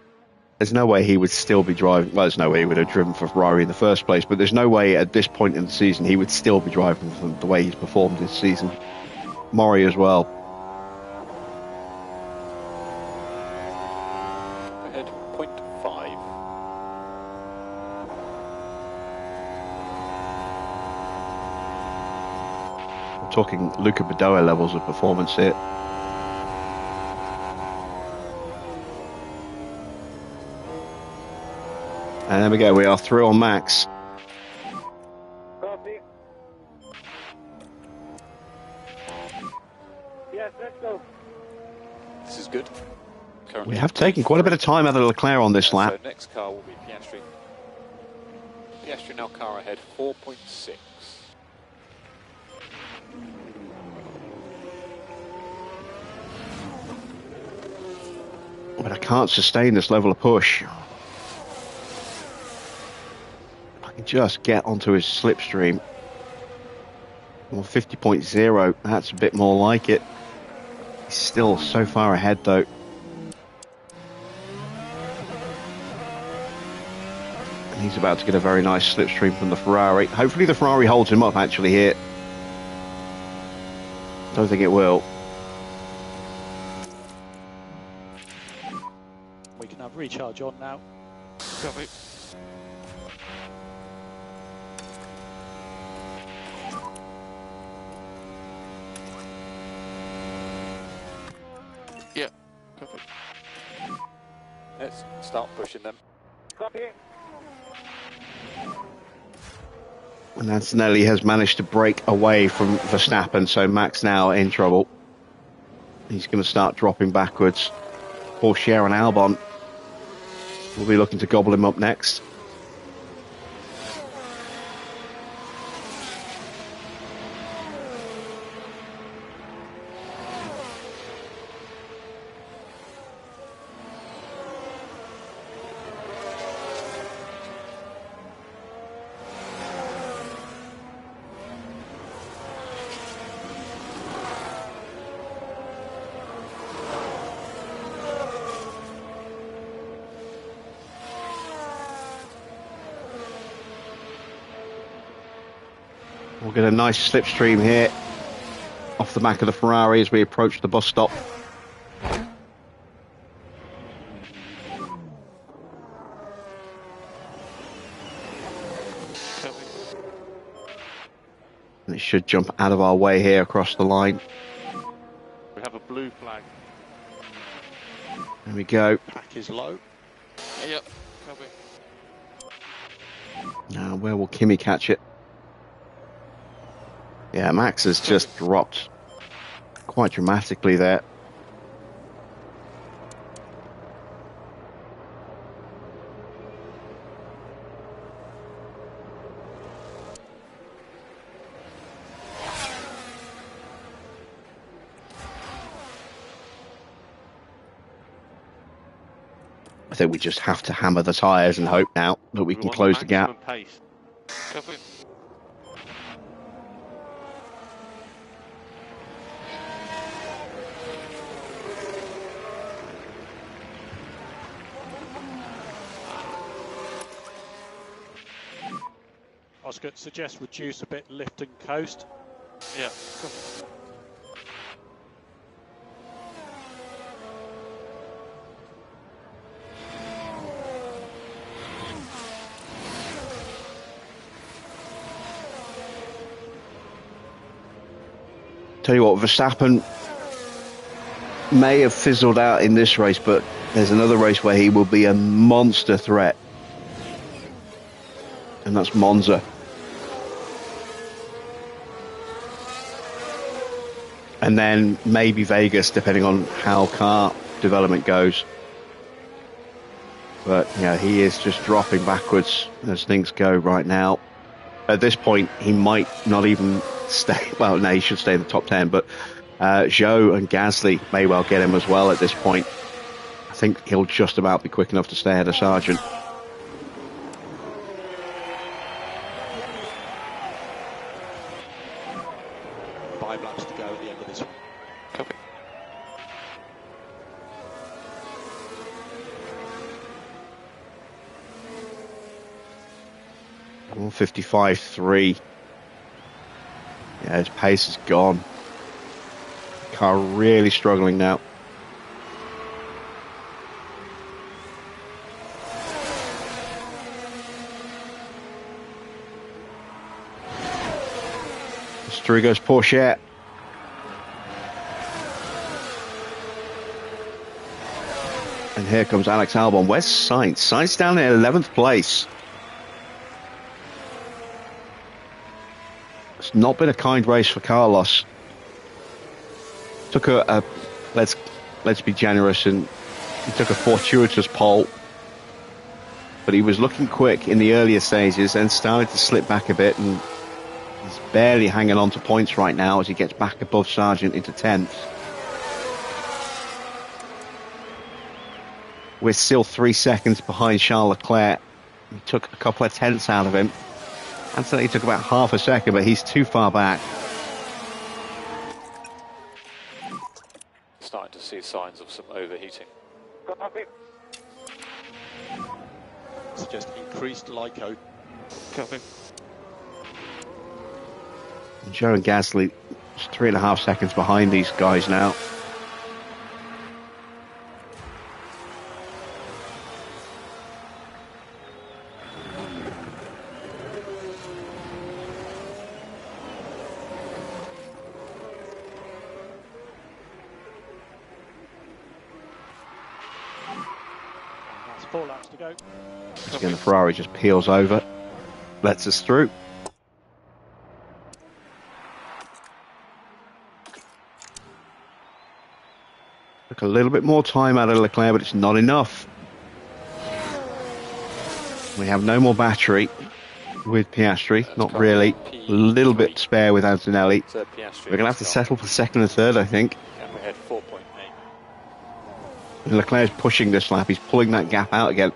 There's no way he would still be driving. Well, there's no way he would have driven for Ferrari in the first place, but there's no way at this point in the season he would still be driving for the way he's performed this season. Maury as well. Ahead 0.5. We're talking Luca Badoa levels of performance here. And there we go, we are through on Max. Copy. Yes, let's go. This is good. Currently We have taken quite a bit of time out of Leclerc on this lap. So next car will be Piastri. Piastri now car ahead 4.6. But I can't sustain this level of push. I can just get onto his slipstream. Or 50.0, that's a bit more like it. He's still so far ahead though. And he's about to get a very nice slipstream from the Ferrari. Hopefully the Ferrari holds him up actually here. Don't think it will. We can have recharge on now. Copy. Yeah. Copy. Let's start pushing them. Copy. And Antonelli has managed to break away from Verstappen, so Max now in trouble. He's going to start dropping backwards. Porsche and Albon will be looking to gobble him up next. We'll get a nice slipstream here off the back of the Ferrari as we approach the bus stop. And it should jump out of our way here across the line. We have a blue flag. There we go. Pack is low. Yep, copy. Now, where will Kimi catch it? Yeah, Max has just dropped quite dramatically there. I think we just have to hammer the tyres and hope now that we can close the gap. Pace. Copy. Oscar, suggest reduce a bit, lift and coast. Yeah, copy. Tell you what, Verstappen may have fizzled out in this race, but there's another race where he will be a monster threat. And that's Monza. And then maybe Vegas, depending on how car development goes. But, yeah, he is just dropping backwards as things go right now. At this point, he might not even stay. Well, no, he should stay in the top 10. But Zhou and Gasly may well get him as well at this point. I think he'll just about be quick enough to stay ahead of Sargent. Laps to go at the end of this one. Copy. Oh, 55.3. Yeah, his pace is gone. Car really struggling now. Through goes Porsche. And here comes Alex Albon. Where's Sainz? Sainz down in 11th place. It's not been a kind race for Carlos. Took let's be generous, and he took a fortuitous pole. But he was looking quick in the earlier stages and started to slip back a bit, and he's barely hanging on to points right now as he gets back above Sargent into 10th. We're still 3 seconds behind Charles Leclerc. He took a couple of tenths out of him. Anthony took about half a second, but he's too far back. Starting to see signs of some overheating. Copy. Suggest increased LICO. Copy. And Zhou and Gasly is 3.5 seconds behind these guys now. That's 4 laps to go. Again, the Ferrari just peels over, lets us through. Took a little bit more time out of Leclerc, but it's not enough. We have no more battery with Piastri, not really. A little bit spare with Antonelli. We're going to have to settle for second and third, I think. Gap ahead 4.8. And Leclerc's pushing this lap, he's pulling that gap out again.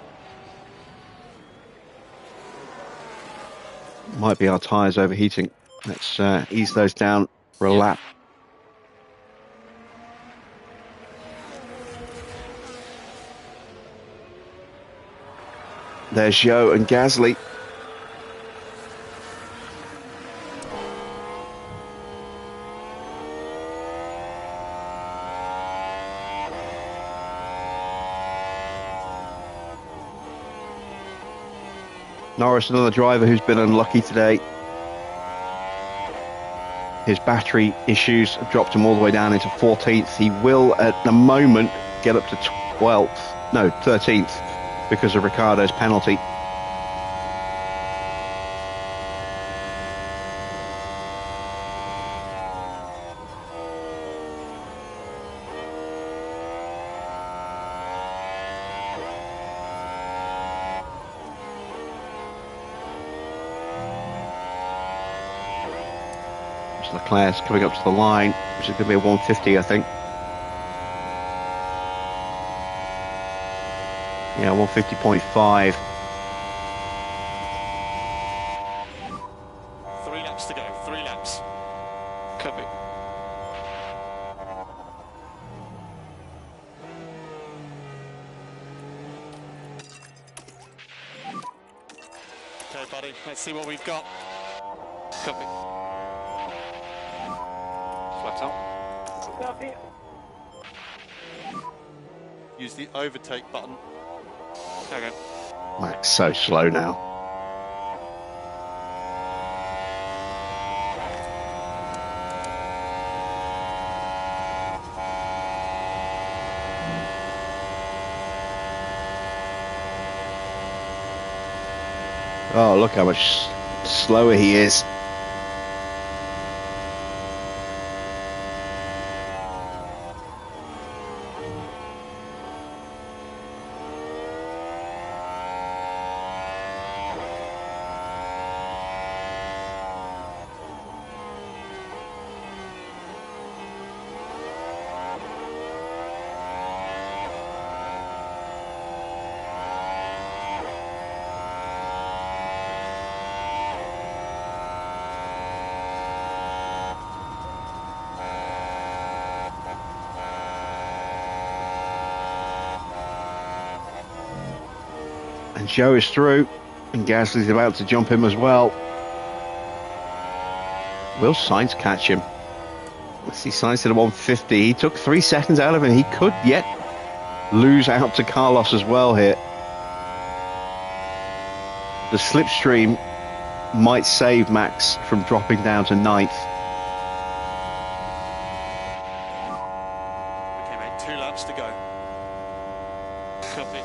Might be our tyres overheating. Let's ease those down for a lap. There's Zhou and Gasly. Norris, another driver who's been unlucky today. His battery issues have dropped him all the way down into 14th. He will, at the moment, get up to 13th because of Ricciardo's penalty. Leclerc's coming up to the line, which is going to be a 150, I think. Yeah, 150.5. 3 laps to go, 3 laps. Copy. Okay, buddy, let's see what we've got. Copy. Flat out. Copy. Use the overtake button. Okay. Max so slow now. Oh, look how much slower he is. And Joe is through, and Gasly's about to jump him as well. Will Sainz catch him? Let's see, Sainz at a 150. He took 3 seconds out of him. He could yet lose out to Carlos as well here. The slipstream might save Max from dropping down to 9th. Okay, mate, 2 laps to go. Copy.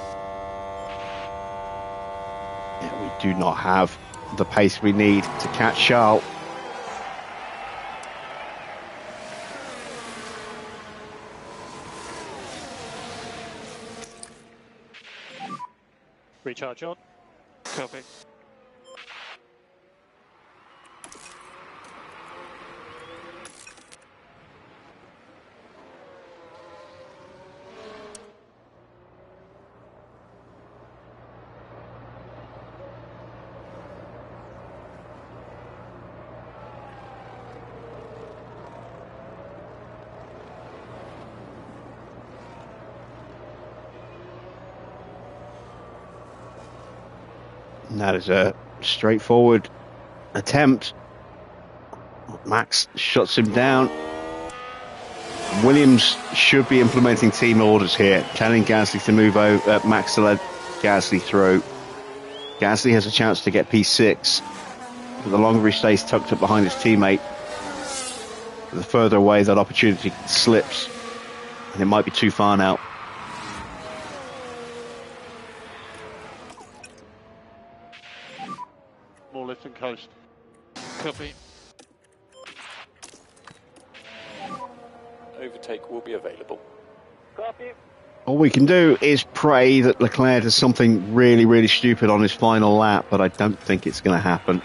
Yeah, we do not have the pace we need to catch Charles. Recharge on. Copy. And that is a straightforward attempt. Max shuts him down. Williams should be implementing team orders here, telling Gasly to move over, Max to let Gasly through. Gasly has a chance to get P6, but the longer he stays tucked up behind his teammate, the further away that opportunity slips, and it might be too far now. More lift and coast. Copy. Overtake will be available. Copy. All we can do is pray that Leclerc does something really, really stupid on his final lap, but I don't think it's going to happen.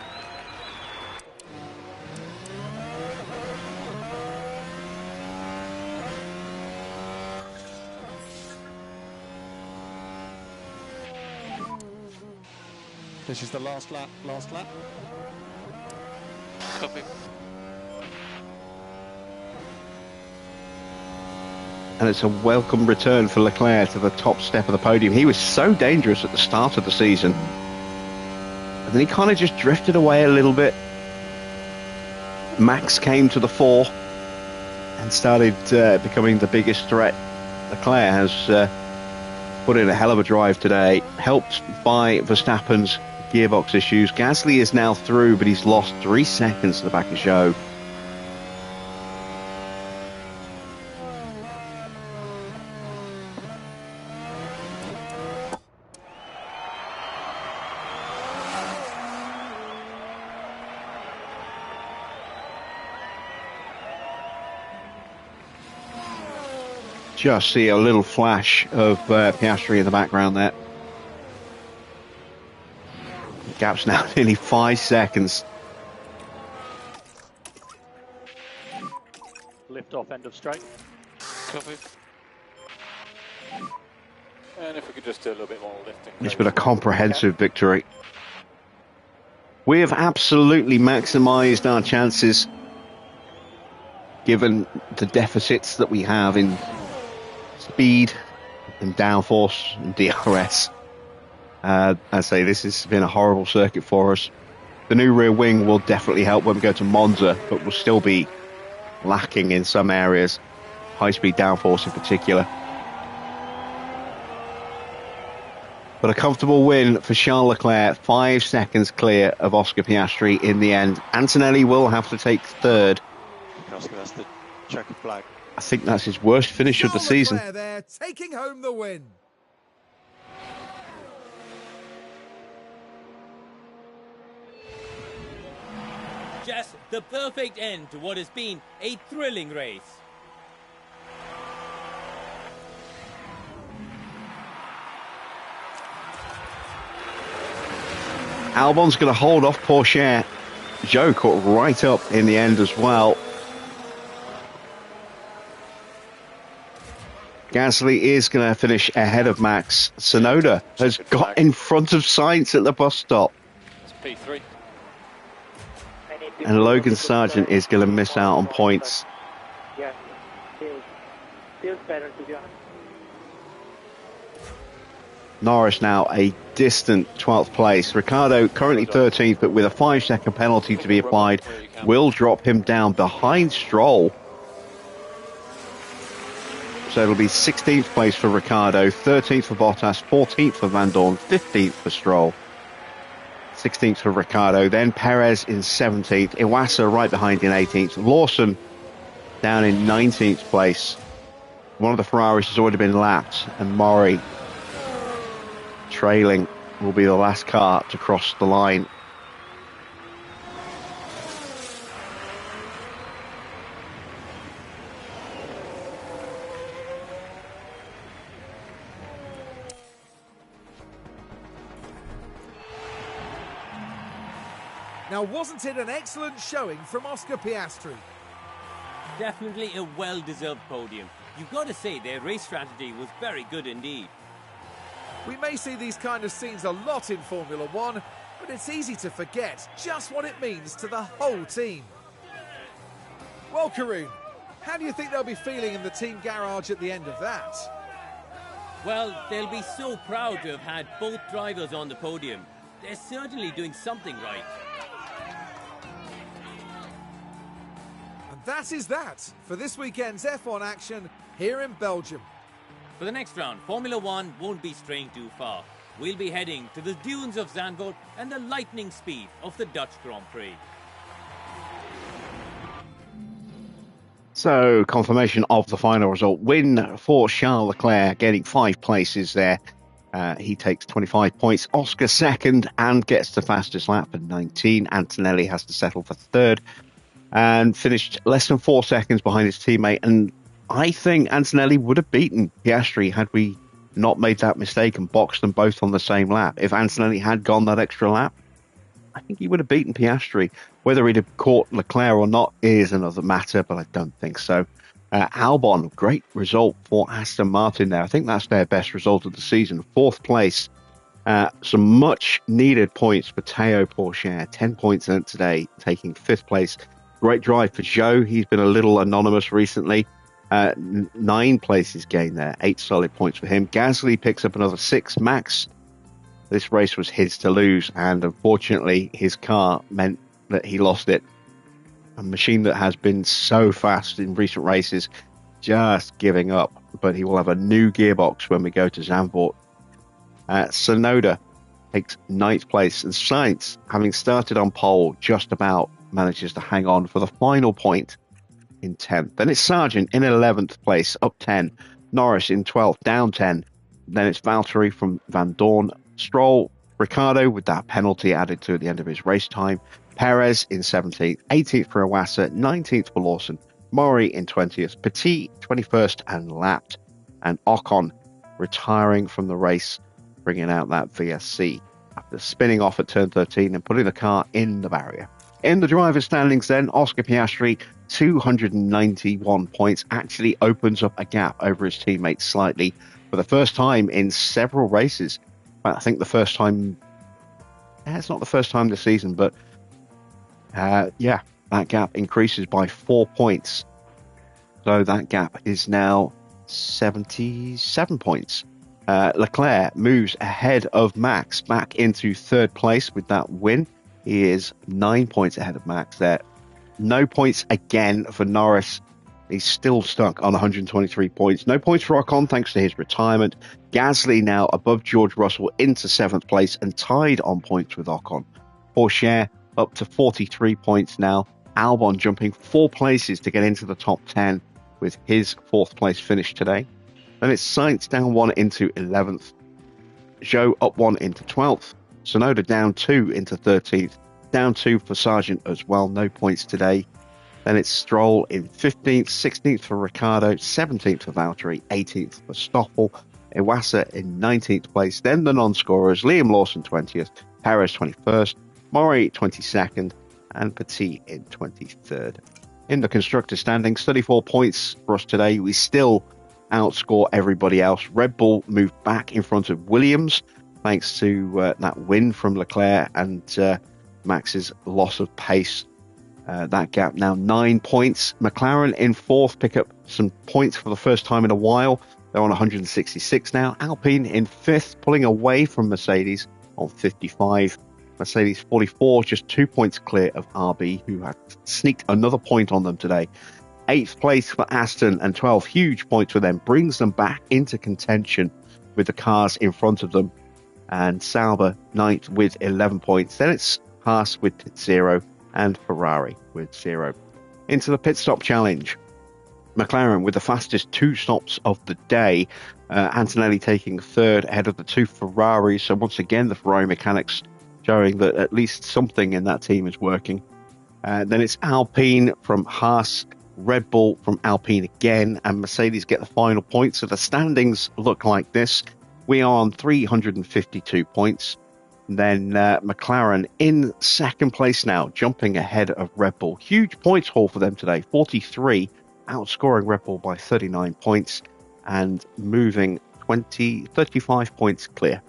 This is the last lap, last lap. Copy. And it's a welcome return for Leclerc to the top step of the podium. He was so dangerous at the start of the season, and then he kind of just drifted away a little bit. Max came to the fore and started becoming the biggest threat. Leclerc has put in a hell of a drive today, helped by Verstappen's gearbox issues. Gasly is now through, but he's lost 3 seconds to the back of Zhou. Just see a little flash of Piastri in the background there. The gap's now nearly 5 seconds. Lift off end of straight. Copy. And if we could just do a little bit more lifting. It's been a comprehensive victory. We have absolutely maximised our chances, given the deficits that we have in speed and downforce and DRS. I say this has been a horrible circuit for us. The new rear wing will definitely help when we go to Monza, but we'll still be lacking in some areas, high-speed downforce in particular. But a comfortable win for Charles Leclerc, 5 seconds clear of Oscar Piastri in the end. Antonelli will have to take third. Oscar, that's the checkered flag. I think that's his worst finish of the season. Leclerc there, taking home the win. Just the perfect end to what has been a thrilling race. Albon's going to hold off Porsche. Zhou caught right up in the end as well. Gasly is going to finish ahead of Max. Tsunoda has got in front of Sainz at the bus stop. It's P3. And Logan Sargent is going to miss out on points. Yeah, feels better to be honest. Norris now a distant 12th place. Ricciardo currently 13th, but with a 5-second penalty to be applied, will drop him down behind Stroll. So it'll be 16th place for Ricciardo, 13th for Bottas, 14th for Van Dorn, 15th for Stroll. 16th for Ricciardo, then Perez in 17th, Iwasa right behind in 18th, Lawson down in 19th place. One of the Ferraris has already been lapped, and Mori trailing will be the last car to cross the line. Now, wasn't it an excellent showing from Oscar Piastri? Definitely a well-deserved podium. You've got to say their race strategy was very good indeed. We may see these kind of scenes a lot in Formula One, but it's easy to forget just what it means to the whole team. Well, Karun, how do you think they'll be feeling in the team garage at the end of that? Well, they'll be so proud to have had both drivers on the podium. They're certainly doing something right. And that is that for this weekend's F1 action here in Belgium. For the next round, Formula One won't be straying too far. We'll be heading to the dunes of Zandvoort and the lightning speed of the Dutch Grand Prix. So, confirmation of the final result. Win for Charles Leclerc, getting 5 places there. He takes 25 points. Oscar second and gets the fastest lap at 19. Antonelli has to settle for third and finished less than 4 seconds behind his teammate. And I think Antonelli would have beaten Piastri had we not made that mistake and boxed them both on the same lap. If Antonelli had gone that extra lap, I think he would have beaten Piastri. Whether he'd have caught Leclerc or not is another matter, but I don't think so. Albon, great result for Aston Martin there. I think that's their best result of the season. 4th place. Some much needed points for Théo Pourchaire. 10 points earned today, taking 5th place. Great drive for Zhou. He's been a little anonymous recently. 9 places gained there. 8 solid points for him. Gasly picks up another 6. Max, this race was his to lose, and unfortunately his car meant that he lost it. A machine that has been so fast in recent races, just giving up. But he will have a new gearbox when we go to Zandvoort. Tsunoda takes 9th place, and Sainz, having started on pole, just about manages to hang on for the final point in 10th. Then it's Sargent in 11th place, up 10. Norris in 12th, down 10. Then it's Valtteri from Van Dorn. Stroll, Ricciardo with that penalty added to at the end of his race time. Perez in 17th, 18th for Iwasa, 19th for Lawson. Mori in 20th, Petit 21st and lapped. And Ocon retiring from the race, bringing out that VSC after spinning off at turn 13 and putting the car in the barrier. In the driver's standings then, Oscar Piastri, 291 points, actually opens up a gap over his teammates slightly for the first time in several races. I think the first time, it's not the first time this season, but that gap increases by 4 points. So that gap is now 77 points. Leclerc moves ahead of Max back into 3rd place with that win. He is 9 points ahead of Max there. No points again for Norris. He's still stuck on 123 points. No points for Ocon thanks to his retirement. Gasly now above George Russell into 7th place and tied on points with Ocon. Pourchaire up to 43 points now. Albon jumping 4 places to get into the top 10 with his 4th place finish today. Then it's Sainz down 1 into 11th. Zhou up 1 into 12th. Tsunoda down 2 into 13th. Down 2 for Sargent as well. No points today. Then it's Stroll in 15th, 16th for Ricciardo, 17th for Valtteri, 18th for Stoffel. Iwasa in 19th place. Then the non-scorers, Liam Lawson 20th, Perez 21st, Mori 22nd, and Petit in 23rd. In the constructor standings, 34 points for us today. We still outscore everybody else. Red Bull moved back in front of Williams thanks to that win from Leclerc and Max's loss of pace. That gap now 9 points. McLaren in 4th, pick up some points for the first time in a while. They're on 166 now. Alpine in 5th, pulling away from Mercedes on 55. Mercedes 44, just 2 points clear of RB, who had sneaked another point on them today. 8th place for Aston and 12 huge points for them, brings them back into contention with the cars in front of them. And Sauber 9th with 11 points. Then it's Haas with 0 and Ferrari with 0. Into the pit stop challenge. McLaren with the fastest 2 stops of the day. Antonelli taking 3rd ahead of the 2 Ferraris. So once again, the Ferrari mechanics showing that at least something in that team is working. Then it's Alpine from Haas, Red Bull from Alpine again, and Mercedes get the final point. So the standings look like this. We are on 352 points. Then McLaren in 2nd place now, jumping ahead of Red Bull. Huge points haul for them today, 43, outscoring Red Bull by 39 points and moving 35 points clear.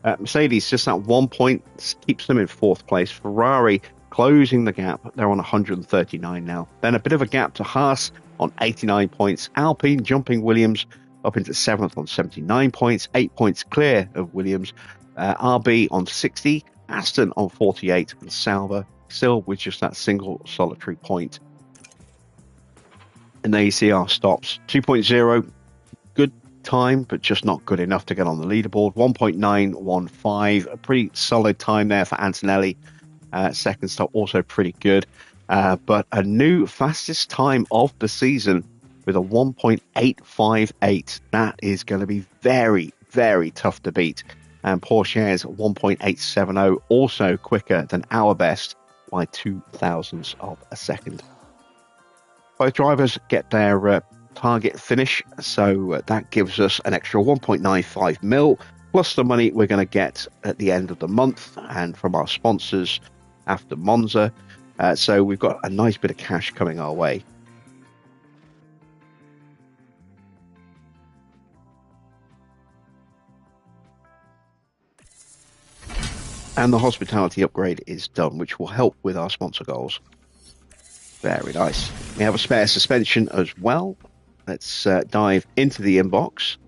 Mercedes, just that 1 point keeps them in 4th place. Ferrari closing the gap. They're on 139 now. Then a bit of a gap to Haas on 89 points. Alpine jumping Williams up into 7th on 79 points, 8 points clear of Williams. RB on 60, Aston on 48, and Sauber still with just that single solitary point. And there you see our stops. 2.0, good time, but just not good enough to get on the leaderboard. 1.915, a pretty solid time there for Antonelli. 2nd stop also pretty good. But a new fastest time of the season with a 1.858. That is going to be very, very tough to beat. And Pourchaire's 1.870, also quicker than our best by 0.02 of a second. Both drivers get their target finish, so that gives us an extra 1.95 mil, plus the money we're going to get at the end of the month and from our sponsors after Monza. So we've got a nice bit of cash coming our way. And the hospitality upgrade is done, which will help with our sponsor goals. Very nice. We have a spare suspension as well. Let's dive into the inbox.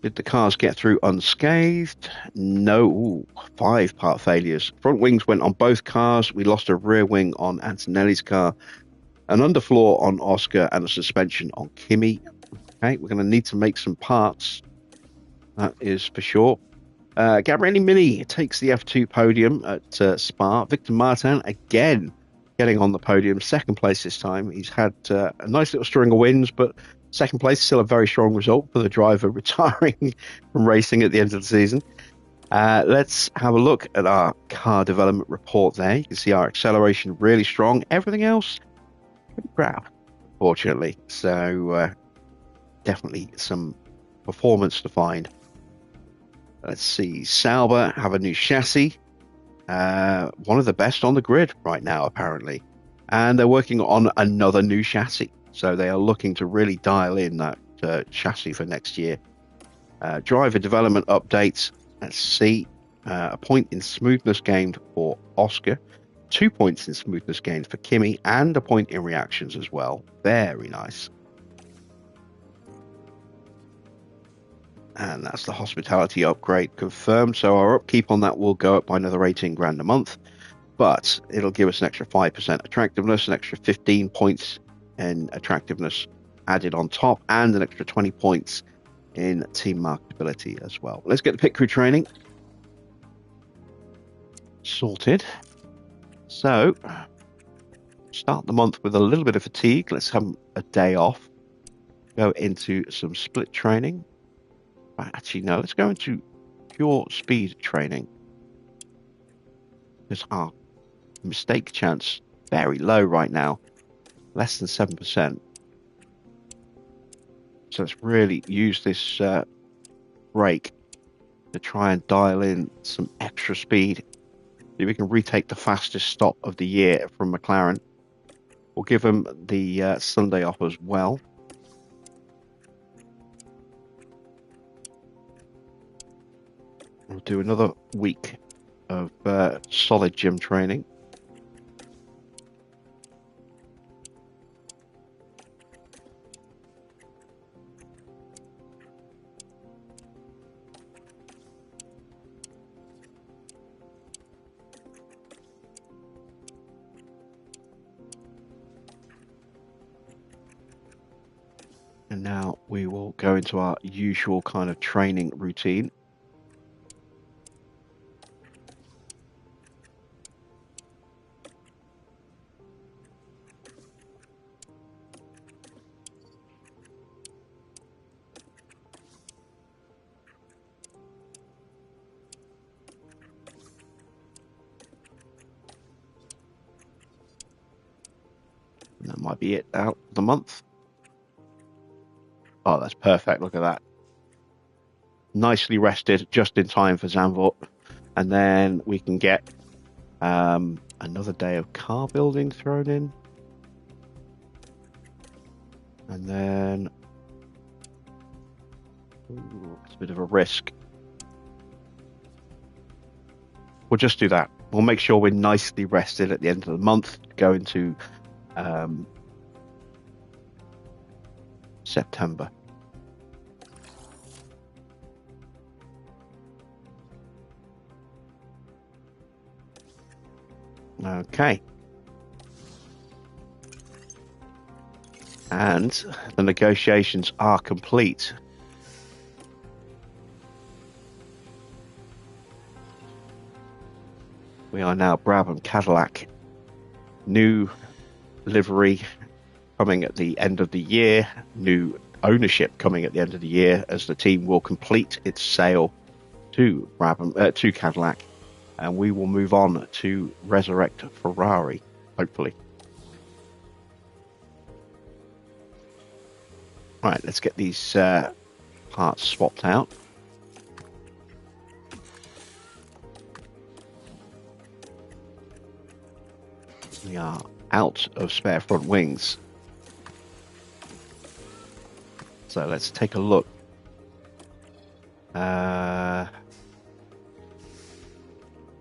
Did the cars get through unscathed? No. Ooh, 5 part failures. Front wings went on both cars. We lost a rear wing on Antonelli's car, an underfloor on Oscar, and a suspension on Kimi. Okay, we're going to need to make some parts. That is for sure. Gabriele Mini takes the F2 podium at Spa. Victor Martin again getting on the podium, second place this time. He's had a nice little string of wins, but second place still a very strong result for the driver retiring from racing at the end of the season. Let's have a look at our car development report there. You can see our acceleration really strong. Everything else, pretty crap, fortunately. So definitely some performance to find. Let's see. Sauber have a new chassis. One of the best on the grid right now, apparently. And they're working on another new chassis. So they are looking to really dial in that chassis for next year. Driver development updates. Let's see. A point in smoothness gained for Oscar. 2 points in smoothness gained for Kimi. And a point in reactions as well. Very nice. And that's the hospitality upgrade confirmed. So our upkeep on that will go up by another 18 grand a month. But it'll give us an extra 5% attractiveness, an extra 15 points in attractiveness added on top, and an extra 20 points in team marketability as well. Let's get the pit crew training sorted. So start the month with a little bit of fatigue. Let's have a day off. Go into some split training. Actually, no, let's go into pure speed training. Because our mistake chance very low right now, less than 7%. So let's really use this break to try and dial in some extra speed. See if we can retake the fastest stop of the year from McLaren. We'll give them the Sunday off as well. We'll do another week of solid gym training. And now we will go into our usual kind of training routine. And that might be it out for the month. Oh, that's perfect. Look at that. Nicely rested, just in time for Zandvoort. And then we can get another day of car building thrown in. And then... Ooh, it's a bit of a risk. We'll just do that. We'll make sure we're nicely rested at the end of the month. Go into September. Okay. And the negotiations are complete. We are now Brabham Cadillac. New livery coming at the end of the year. New ownership coming at the end of the year as the team will complete its sale to Brabham, to Cadillac. And we will move on to resurrect Ferrari, hopefully. Right, let's get these parts swapped out. We are out of spare front wings. So let's take a look. We're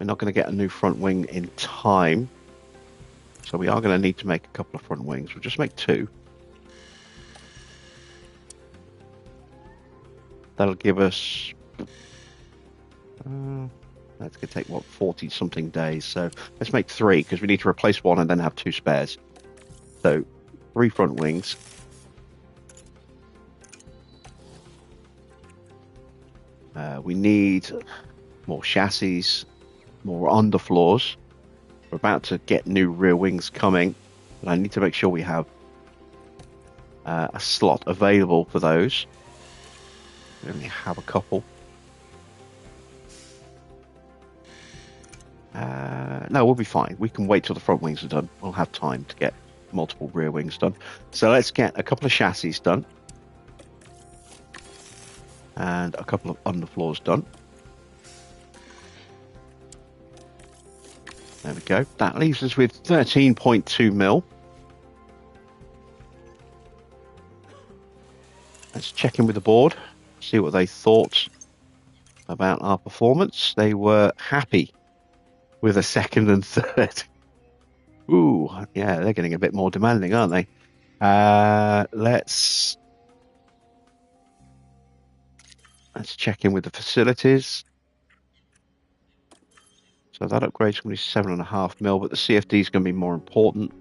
not going to get a new front wing in time. So we are going to need to make a couple of front wings. We'll just make two. That'll give us... that's going to take, what, 40-something days. So let's make three, because we need to replace one and then have two spares. So 3 front wings. We need more chassis, more underfloors. We're about to get new rear wings coming, but I need to make sure we have a slot available for those. We only have a couple. No, we'll be fine. We can wait till the front wings are done. We'll have time to get multiple rear wings done. So let's get a couple of chassis done. And a couple of underfloors done. There we go. That leaves us with 13.2 mil. Let's check in with the board, see what they thought about our performance. They were happy with a second and third. Ooh, yeah, they're getting a bit more demanding, aren't they? Let's check in with the facilities. So that upgrade's going to be 7.5 mil, but the CFD is going to be more important.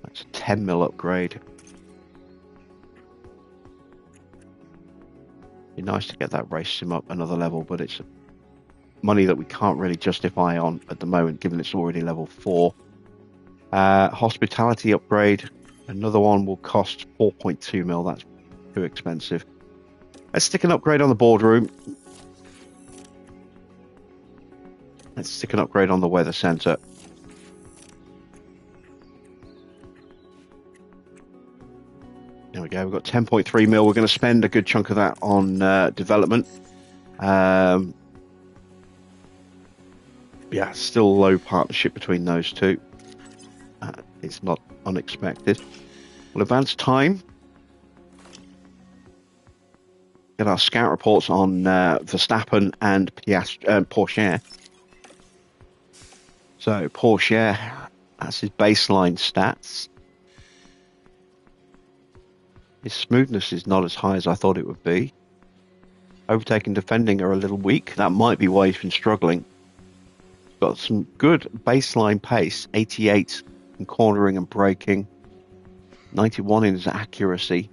That's a 10 mil upgrade. Be nice to get that race sim up another level, but it's money that we can't really justify on at the moment, given it's already level 4. Hospitality upgrade, another one will cost 4.2 mil. That's too expensive. Let's stick an upgrade on the boardroom. Let's stick an upgrade on the weather center. There we go. We've got 10.3 mil. We're going to spend a good chunk of that on development. Yeah, still low partnership between those two. It's not unexpected. We'll advance time. Get our scout reports on Verstappen and Porsche. So Porsche, that's his baseline stats. His smoothness is not as high as I thought it would be. Overtaking, defending are a little weak. That might be why he's been struggling. Got some good baseline pace, 88 in cornering and braking, 91 in his accuracy.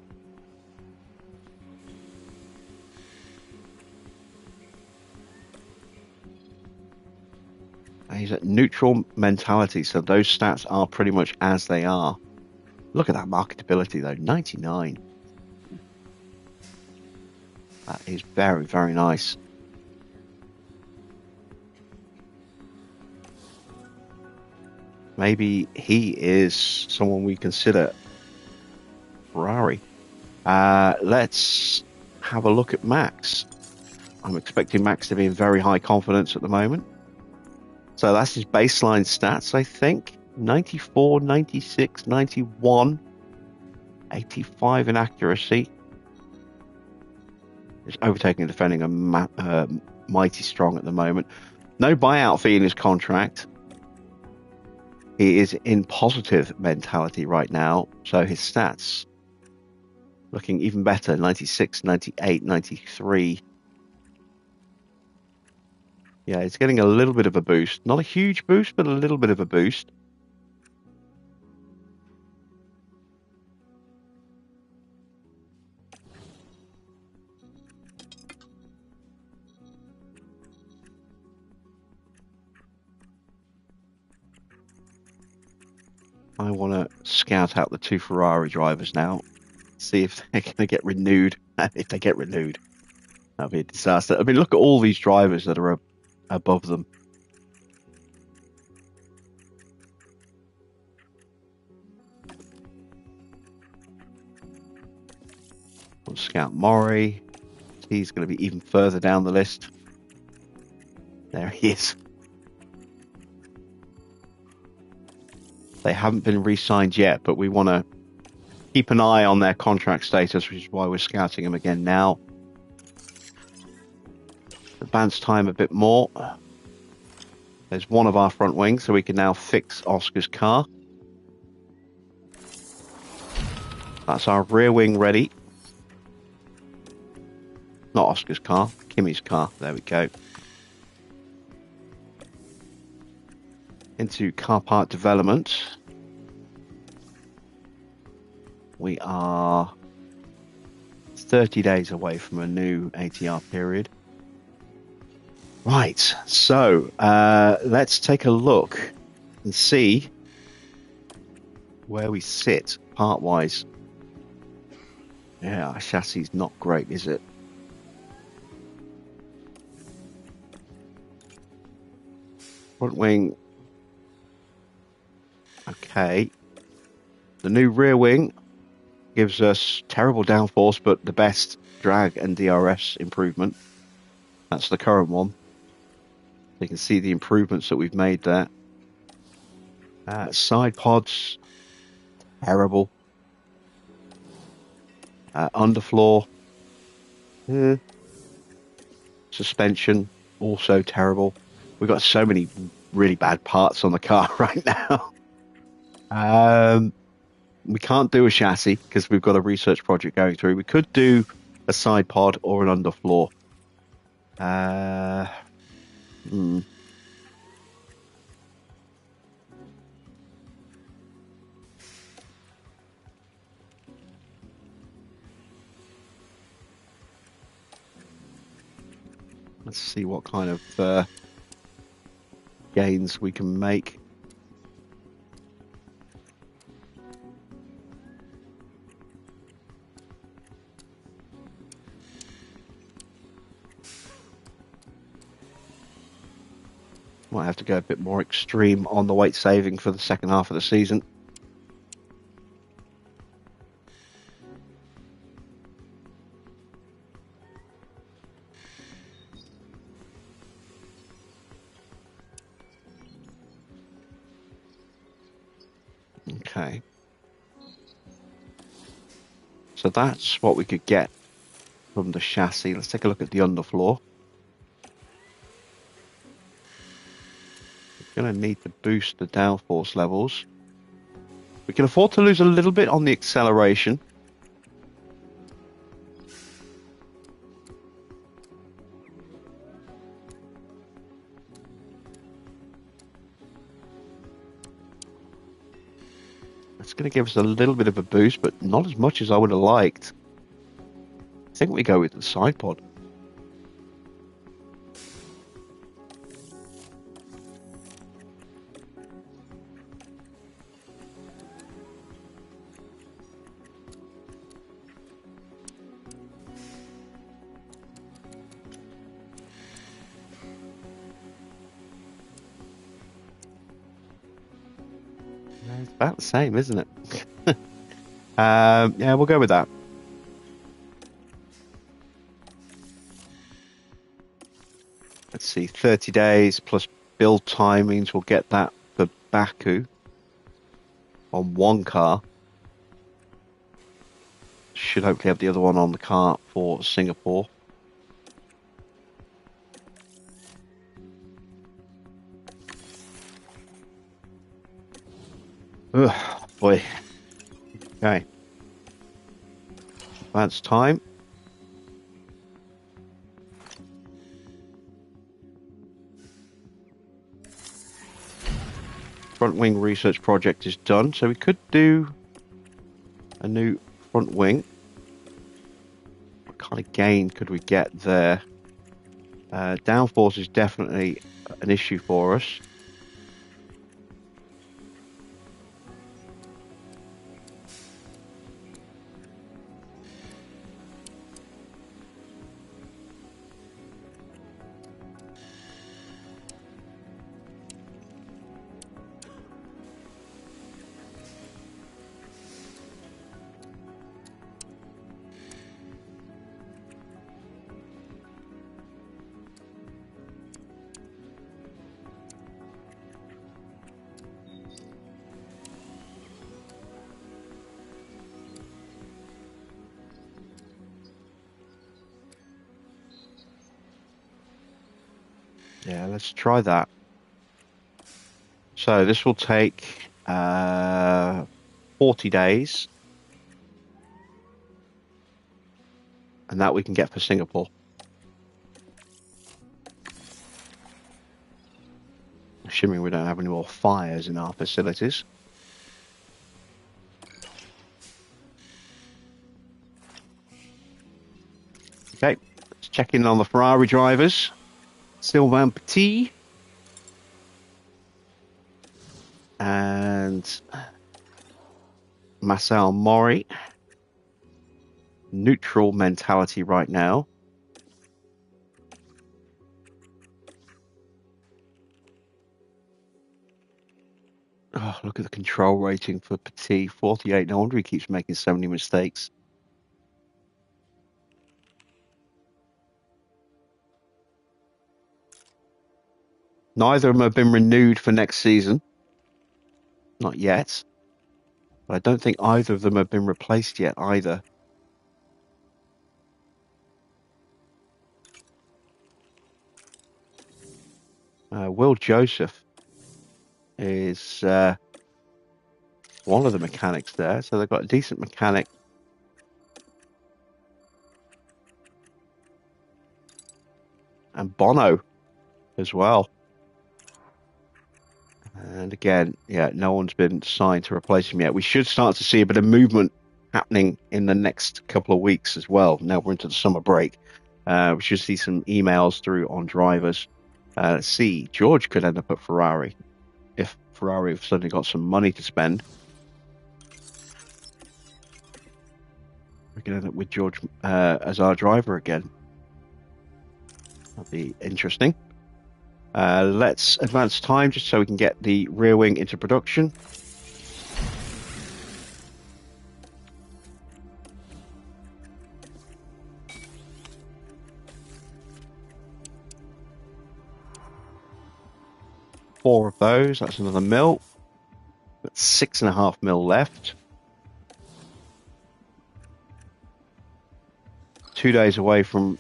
He's at neutral mentality, so those stats are pretty much as they are. Look at that marketability though, 99. That is very, very nice. Maybe he is someone we consider Ferrari. Let's have a look at Max. I'm expecting Max to be in very high confidence at the moment. So that's his baseline stats, I think. 94, 96, 91, 85 in accuracy. His overtaking and defending are mighty strong at the moment. No buyout fee in his contract. He is in positive mentality right now, so his stats looking even better. 96, 98, 93. Yeah, it's getting a little bit of a boost. Not a huge boost, but a little bit of a boost. I want to scout out the two Ferrari drivers now. See if they're going to get renewed. If they get renewed, that'll be a disaster. I mean, look at all these drivers that are above them. We'll scout Maury. He's going to be even further down the list. There he is. They haven't been re-signed yet, but we want to keep an eye on their contract status, which is why we're scouting them again now. Advance time a bit more. There's one of our front wings, so we can now fix Oscar's car. That's our rear wing ready. Not Oscar's car, Kimi's car. There we go. Into car part development. We are 30 days away from a new ATR period. Right, so let's take a look and see where we sit part-wise. Yeah, our chassis is not great, is it? Front wing. Okay. The new rear wing gives us terrible downforce, but the best drag and DRS improvement. That's the current one. You can see the improvements that we've made there. Side pods, terrible. Underfloor. Suspension, also terrible. We've got so many really bad parts on the car right now. We can't do a chassis because we've got a research project going through. We could do a side pod or an underfloor. Let's see what kind of gains we can make. Might have to go a bit more extreme on the weight saving for the second half of the season. Okay. So that's what we could get from the chassis. Let's take a look at the underfloor. We're going to need to boost the downforce levels. We can afford to lose a little bit on the acceleration. It's going to give us a little bit of a boost, but not as much as I would have liked. I think we go with the side pod. It's about the same, isn't it? Yeah, we'll go with that. Let's see, 30 days plus build time means we'll get that for Baku on one car. Should hopefully have the other one on the car for Singapore. Ugh, boy. Okay. Advance time. Front wing research project is done, so we could do a new front wing. What kind of gain could we get there? Downforce is definitely an issue for us. Yeah, let's try that. So this will take 40 days. And that we can get for Singapore. Assuming we don't have any more fires in our facilities. Okay, let's check in on the Ferrari drivers. Sylvain Petit. And Marcel Mori. Neutral mentality right now. Oh, look at the control rating for Petit, 48. No wonder he keeps making so many mistakes. Neither of them have been renewed for next season. Not yet. But I don't think either of them have been replaced yet either. Will Joseph is one of the mechanics there. So they've got a decent mechanic. And Bono as well. And again, yeah, no one's been signed to replace him yet. We should start to see a bit of movement happening in the next couple of weeks as well. Now we're into the summer break. We should see some emails through on drivers. Let's see, George could end up at Ferrari if Ferrari have suddenly got some money to spend. We can end up with George as our driver again. That'll be interesting. Let's advance time just so we can get the rear wing into production. Four of those, that's another mil. That's 6.5 mil left. 2 days away from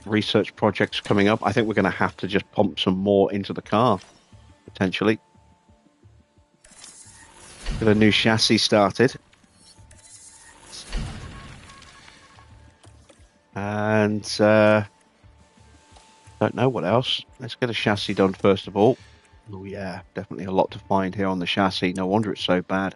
research projects coming up. I think we're going to have to just pump some more into the car, potentially. Get a new chassis started. And don't know what else. Let's get a chassis done first of all. Oh yeah, definitely a lot to find here on the chassis. No wonder it's so bad.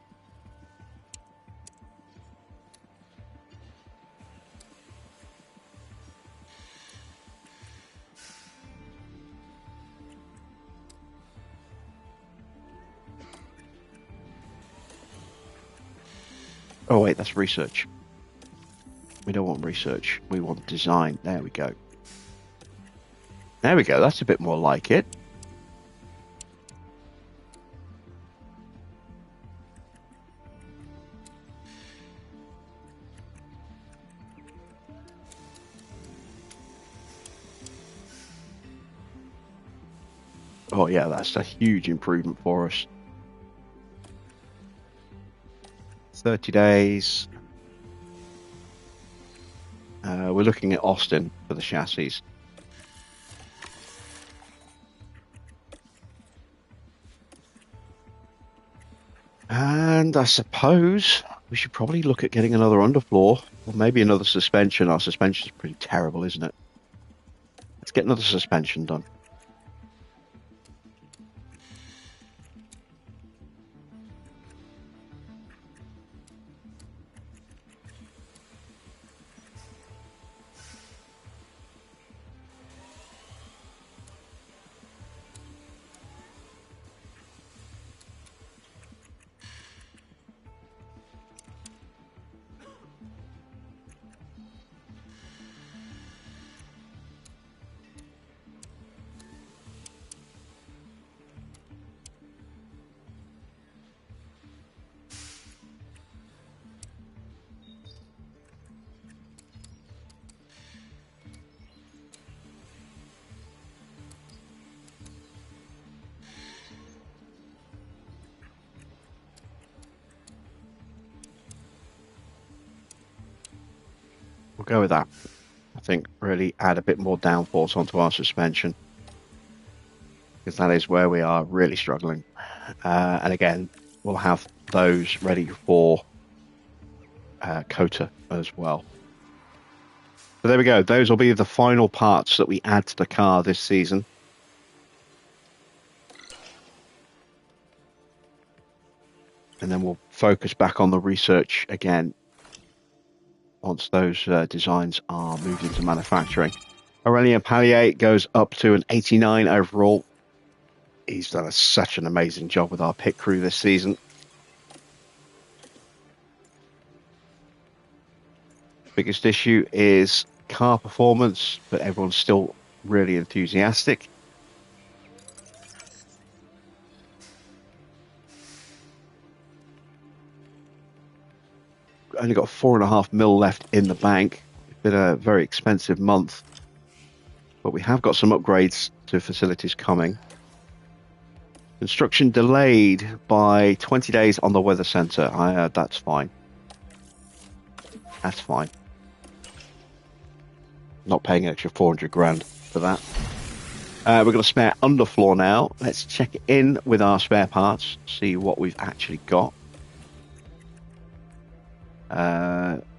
Oh wait, that's research. We don't want research. We want design. There we go. There we go. That's a bit more like it. Oh yeah, that's a huge improvement for us. 30 days. We're looking at Austin for the chassis. And I suppose we should probably look at getting another underfloor or maybe another suspension. Our suspension is pretty terrible, isn't it? Let's get another suspension done. We'll go with that. I think really add a bit more downforce onto our suspension, because that is where we are really struggling. And again, we'll have those ready for Kota as well. So there we go. Those will be the final parts that we add to the car this season. And then we'll focus back on the research again once those designs are moved into manufacturing. Aurelien Pallier goes up to an 89 overall. He's done such an amazing job with our pit crew this season. Biggest issue is car performance, but everyone's still really enthusiastic. Only got 4.5 mil left in the bank. It's been a very expensive month, but we have got some upgrades to facilities coming. Construction delayed by 20 days on the weather center. That's fine. That's fine. Not paying an extra 400 grand for that. We've got a spare underfloor now. Let's check in with our spare parts, see what we've actually got.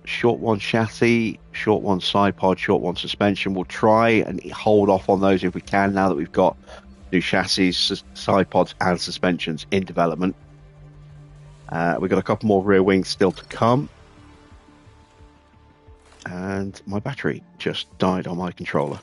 Short one chassis, short one side pod, short one suspension. We'll try and hold off on those if we can now that we've got new chassis, side pods and suspensions in development. We've got a couple more rear wings still to come. And my battery just died on my controller.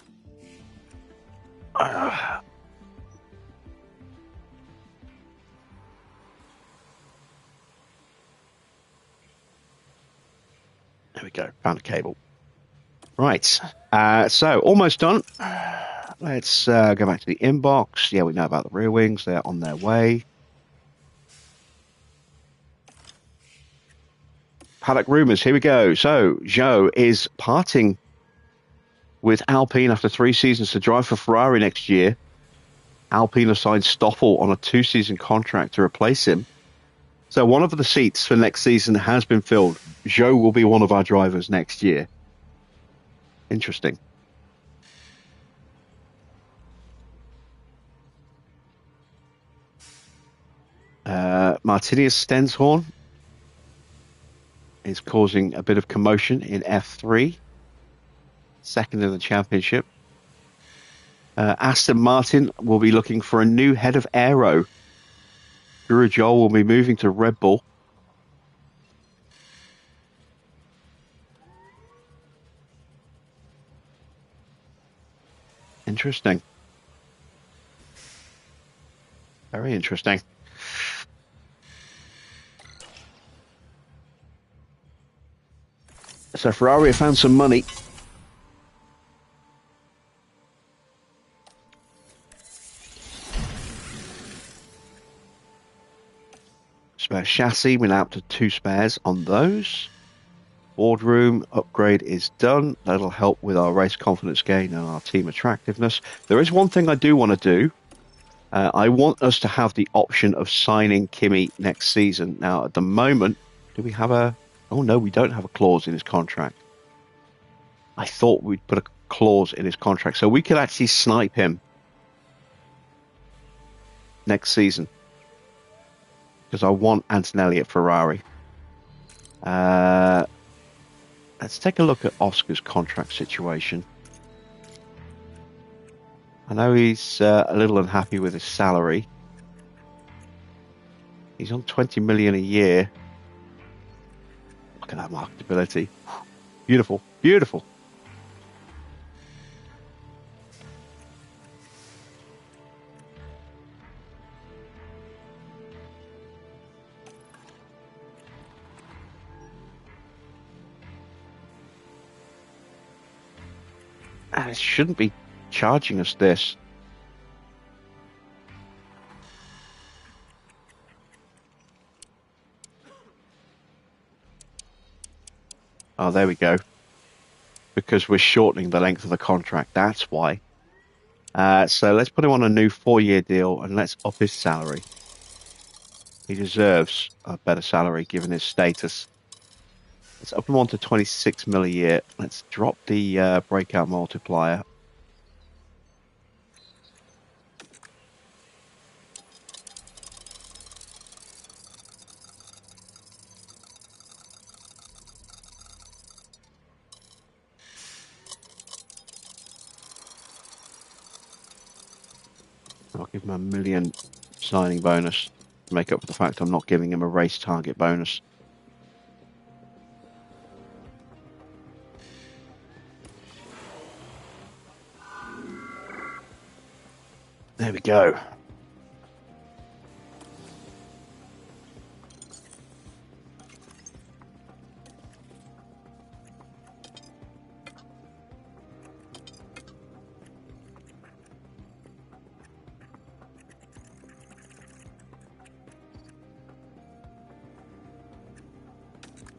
There we go, found a cable. Right, so almost done. Let's go back to the inbox. Yeah, we know about the rear wings, they're on their way. Paddock rumours, here we go. So, Joe is parting with Alpine after 3 seasons to drive for Ferrari next year. Alpine have signed Stoffel on a 2-season contract to replace him. So one of the seats for next season has been filled. Joe will be one of our drivers next year. Interesting. Martinius Stenshorn is causing a bit of commotion in F3. Second in the championship. Aston Martin will be looking for a new head of aero. Guru Joel will be moving to Red Bull. Interesting. Very interesting. So Ferrari found some money. Spare chassis, we're now up to 2 spares on those. Boardroom upgrade is done. That'll help with our race confidence gain and our team attractiveness. There is one thing I do want to do. I want us to have the option of signing Kimi next season. Now, at the moment, do we have a... Oh, no, we don't have a clause in his contract. I thought we'd put a clause in his contract. So we could actually snipe him next season. Because I want Antonelli at Ferrari. Let's take a look at Oscar's contract situation. I know he's a little unhappy with his salary. He's on 20 million a year. Look at that marketability. Beautiful, beautiful. And it shouldn't be charging us this. Oh, there we go. Because we're shortening the length of the contract. That's why. So let's put him on a new 4-year deal and let's up his salary. He deserves a better salary given his status. Let's up him on to 26 mil a year. Let's drop the breakout multiplier. I'll give him a 1 million signing bonus to make up for the fact I'm not giving him a race target bonus. There we go.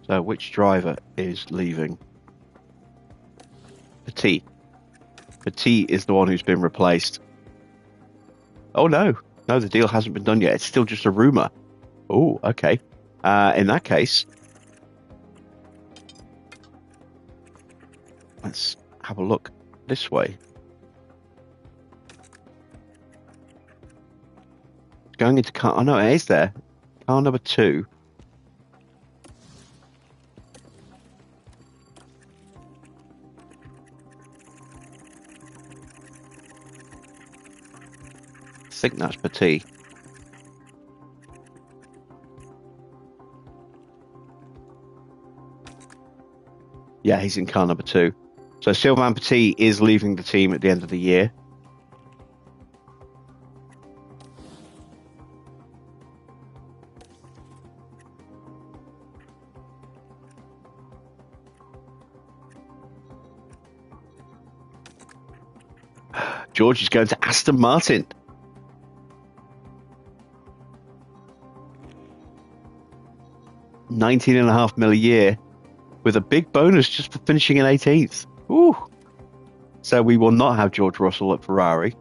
So, which driver is leaving? Petit. Petit is the one who's been replaced. Oh, no. No, the deal hasn't been done yet. It's still just a rumour. Oh, okay. In that case, let's have a look this way. Going into car... Oh, no, it is there. Car number 2. I think that's Petit. Yeah, he's in car number 2. So Sylvain Petit is leaving the team at the end of the year. George is going to Aston Martin. $19.5 million a year, with a big bonus just for finishing in 18th. Ooh. So we will not have George Russell at Ferrari.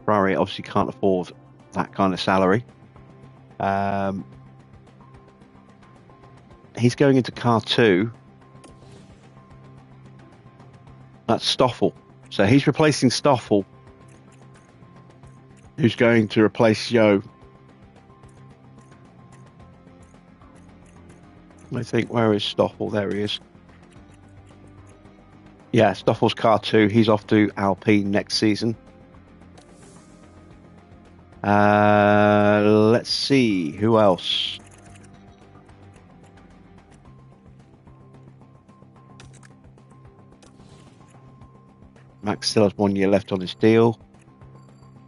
Ferrari obviously can't afford that kind of salary. He's going into car 2. That's Stoffel. So he's replacing Stoffel, who's going to replace Yo. I think, where is Stoffel? There he is. Yeah, Stoffel's car 2. He's off to Alpine next season. Let's see, who else? Max still has 1 year left on his deal.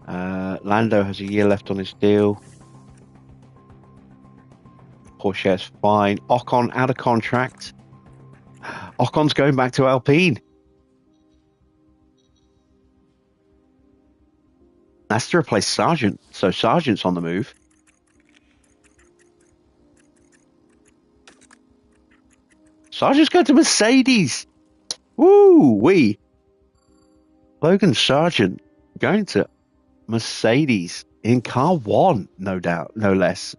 Lando has a year left on his deal. Porsche's fine. Ocon out of contract. Ocon's going back to Alpine. That's to replace Sargent. So Sargent's on the move. Sargent's going to Mercedes. Woo-wee. Logan Sargent going to Mercedes in car 1, no doubt, no less.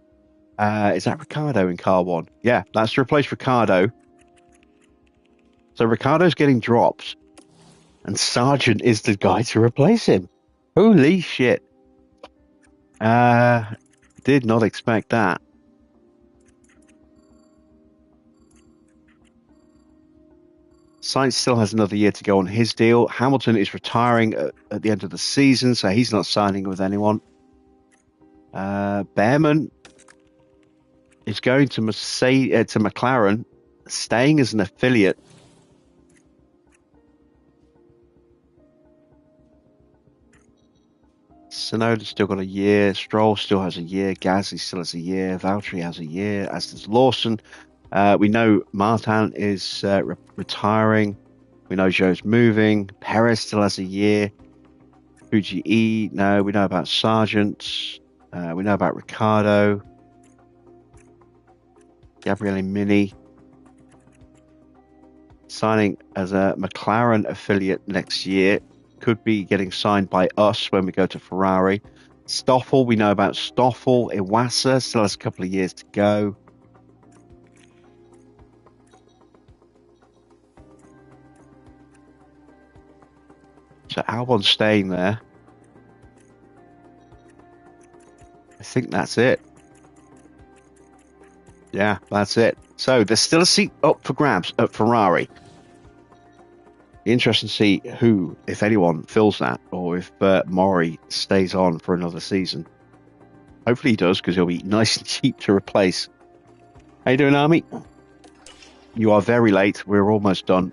Is that Ricciardo in car 1? Yeah, that's to replace Ricciardo. So Ricciardo's getting drops, and Sargent is the guy to replace him. Holy shit. Did not expect that. Sainz still has another year to go on his deal. Hamilton is retiring at the end of the season, so he's not signing with anyone. Behrman is going to McLaren, staying as an affiliate. Tsunoda's still got a year. Stroll still has a year. Gasly still has a year. Valtteri has a year, as does Lawson. We know Martin is retiring. We know Zhou's moving. Perez still has a year. Fuji, no. We know about Sargent. We know about Ricciardo. Gabriele Mini signing as a McLaren affiliate next year. Could be getting signed by us when we go to Ferrari. Stoffel, we know about Stoffel. Iwasa still has a couple of years to go. So Albon's staying there. I think that's it. Yeah, that's it. So there's still a seat up for grabs at Ferrari. Interesting to see who, if anyone, fills that, or if Mori stays on for another season. Hopefully he does, because he'll be nice and cheap to replace. How you doing, Army? You are very late. We're almost done.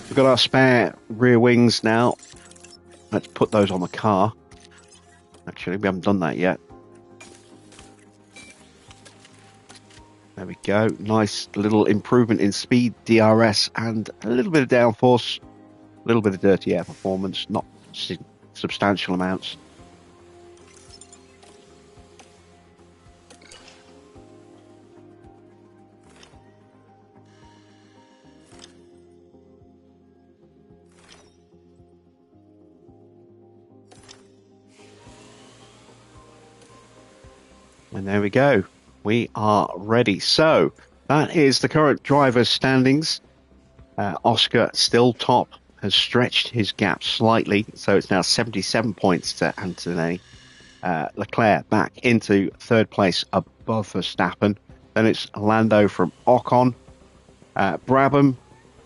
We've got our spare rear wings now. Let's put those on the car. Actually, we haven't done that yet. There we go. Nice little improvement in speed, DRS, and a little bit of downforce. A little bit of dirty air performance, not substantial amounts. And there we go. We are ready. So that is the current driver's standings. Oscar still top, has stretched his gap slightly, so it's now 77 points to Anthony. Leclerc back into third place above Verstappen. Then it's Lando from Ocon. Brabham,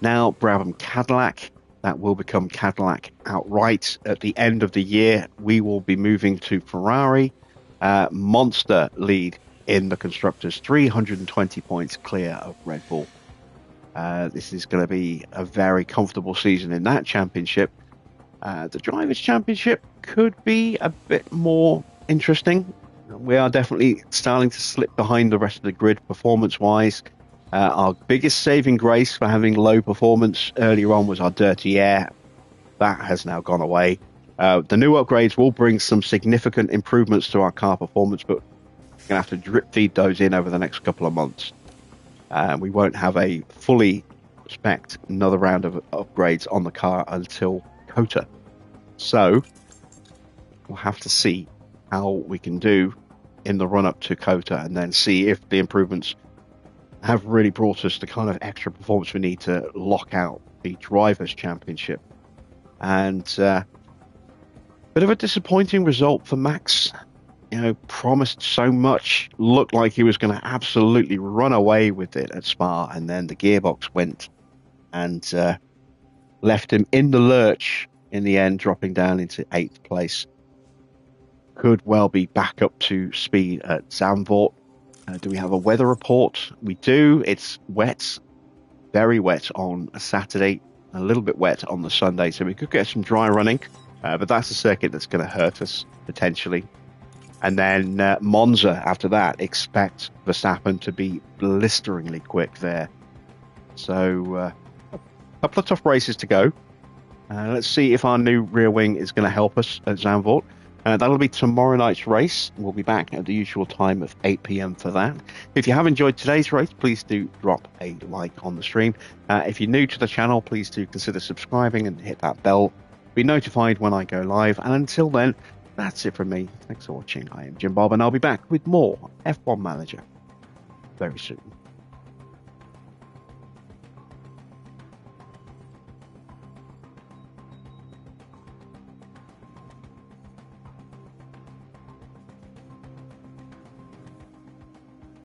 now Brabham Cadillac. That will become Cadillac outright. At the end of the year, we will be moving to Ferrari. Monster lead in the constructors, 320 points clear of Red Bull. This is going to be a very comfortable season in that championship. The Drivers' Championship could be a bit more interesting. We are definitely starting to slip behind the rest of the grid performance-wise. Our biggest saving grace for having low performance earlier on was our dirty air. That has now gone away. The new upgrades will bring some significant improvements to our car performance, but we're going to have to drip feed those in over the next couple of months. We won't have a fully spec'd another round of upgrades on the car until COTA. So we'll have to see how we can do in the run-up to COTA and then see if the improvements have really brought us the kind of extra performance we need to lock out the Drivers' Championship. And bit of a disappointing result for Max. You know, promised so much, looked like he was going to absolutely run away with it at Spa, and then the gearbox went and left him in the lurch in the end, dropping down into 8th place. Could well be back up to speed at Zandvoort. Do we have a weather report? We do. It's wet, very wet on a Saturday, a little bit wet on the Sunday, so we could get some dry running, but that's a circuit that's going to hurt us potentially. And then Monza after that, expect Verstappen to be blisteringly quick there. So a couple of tough races to go. Let's see if our new rear wing is going to help us at Zandvoort. That'll be tomorrow night's race. We'll be back at the usual time of 8 p.m. for that. If you have enjoyed today's race, please do drop a like on the stream. If you're new to the channel, please do consider subscribing and hit that bell. Be notified when I go live. And until then, that's it from me. Thanks for watching. I am Jim Bob, and I'll be back with more F1 Manager very soon.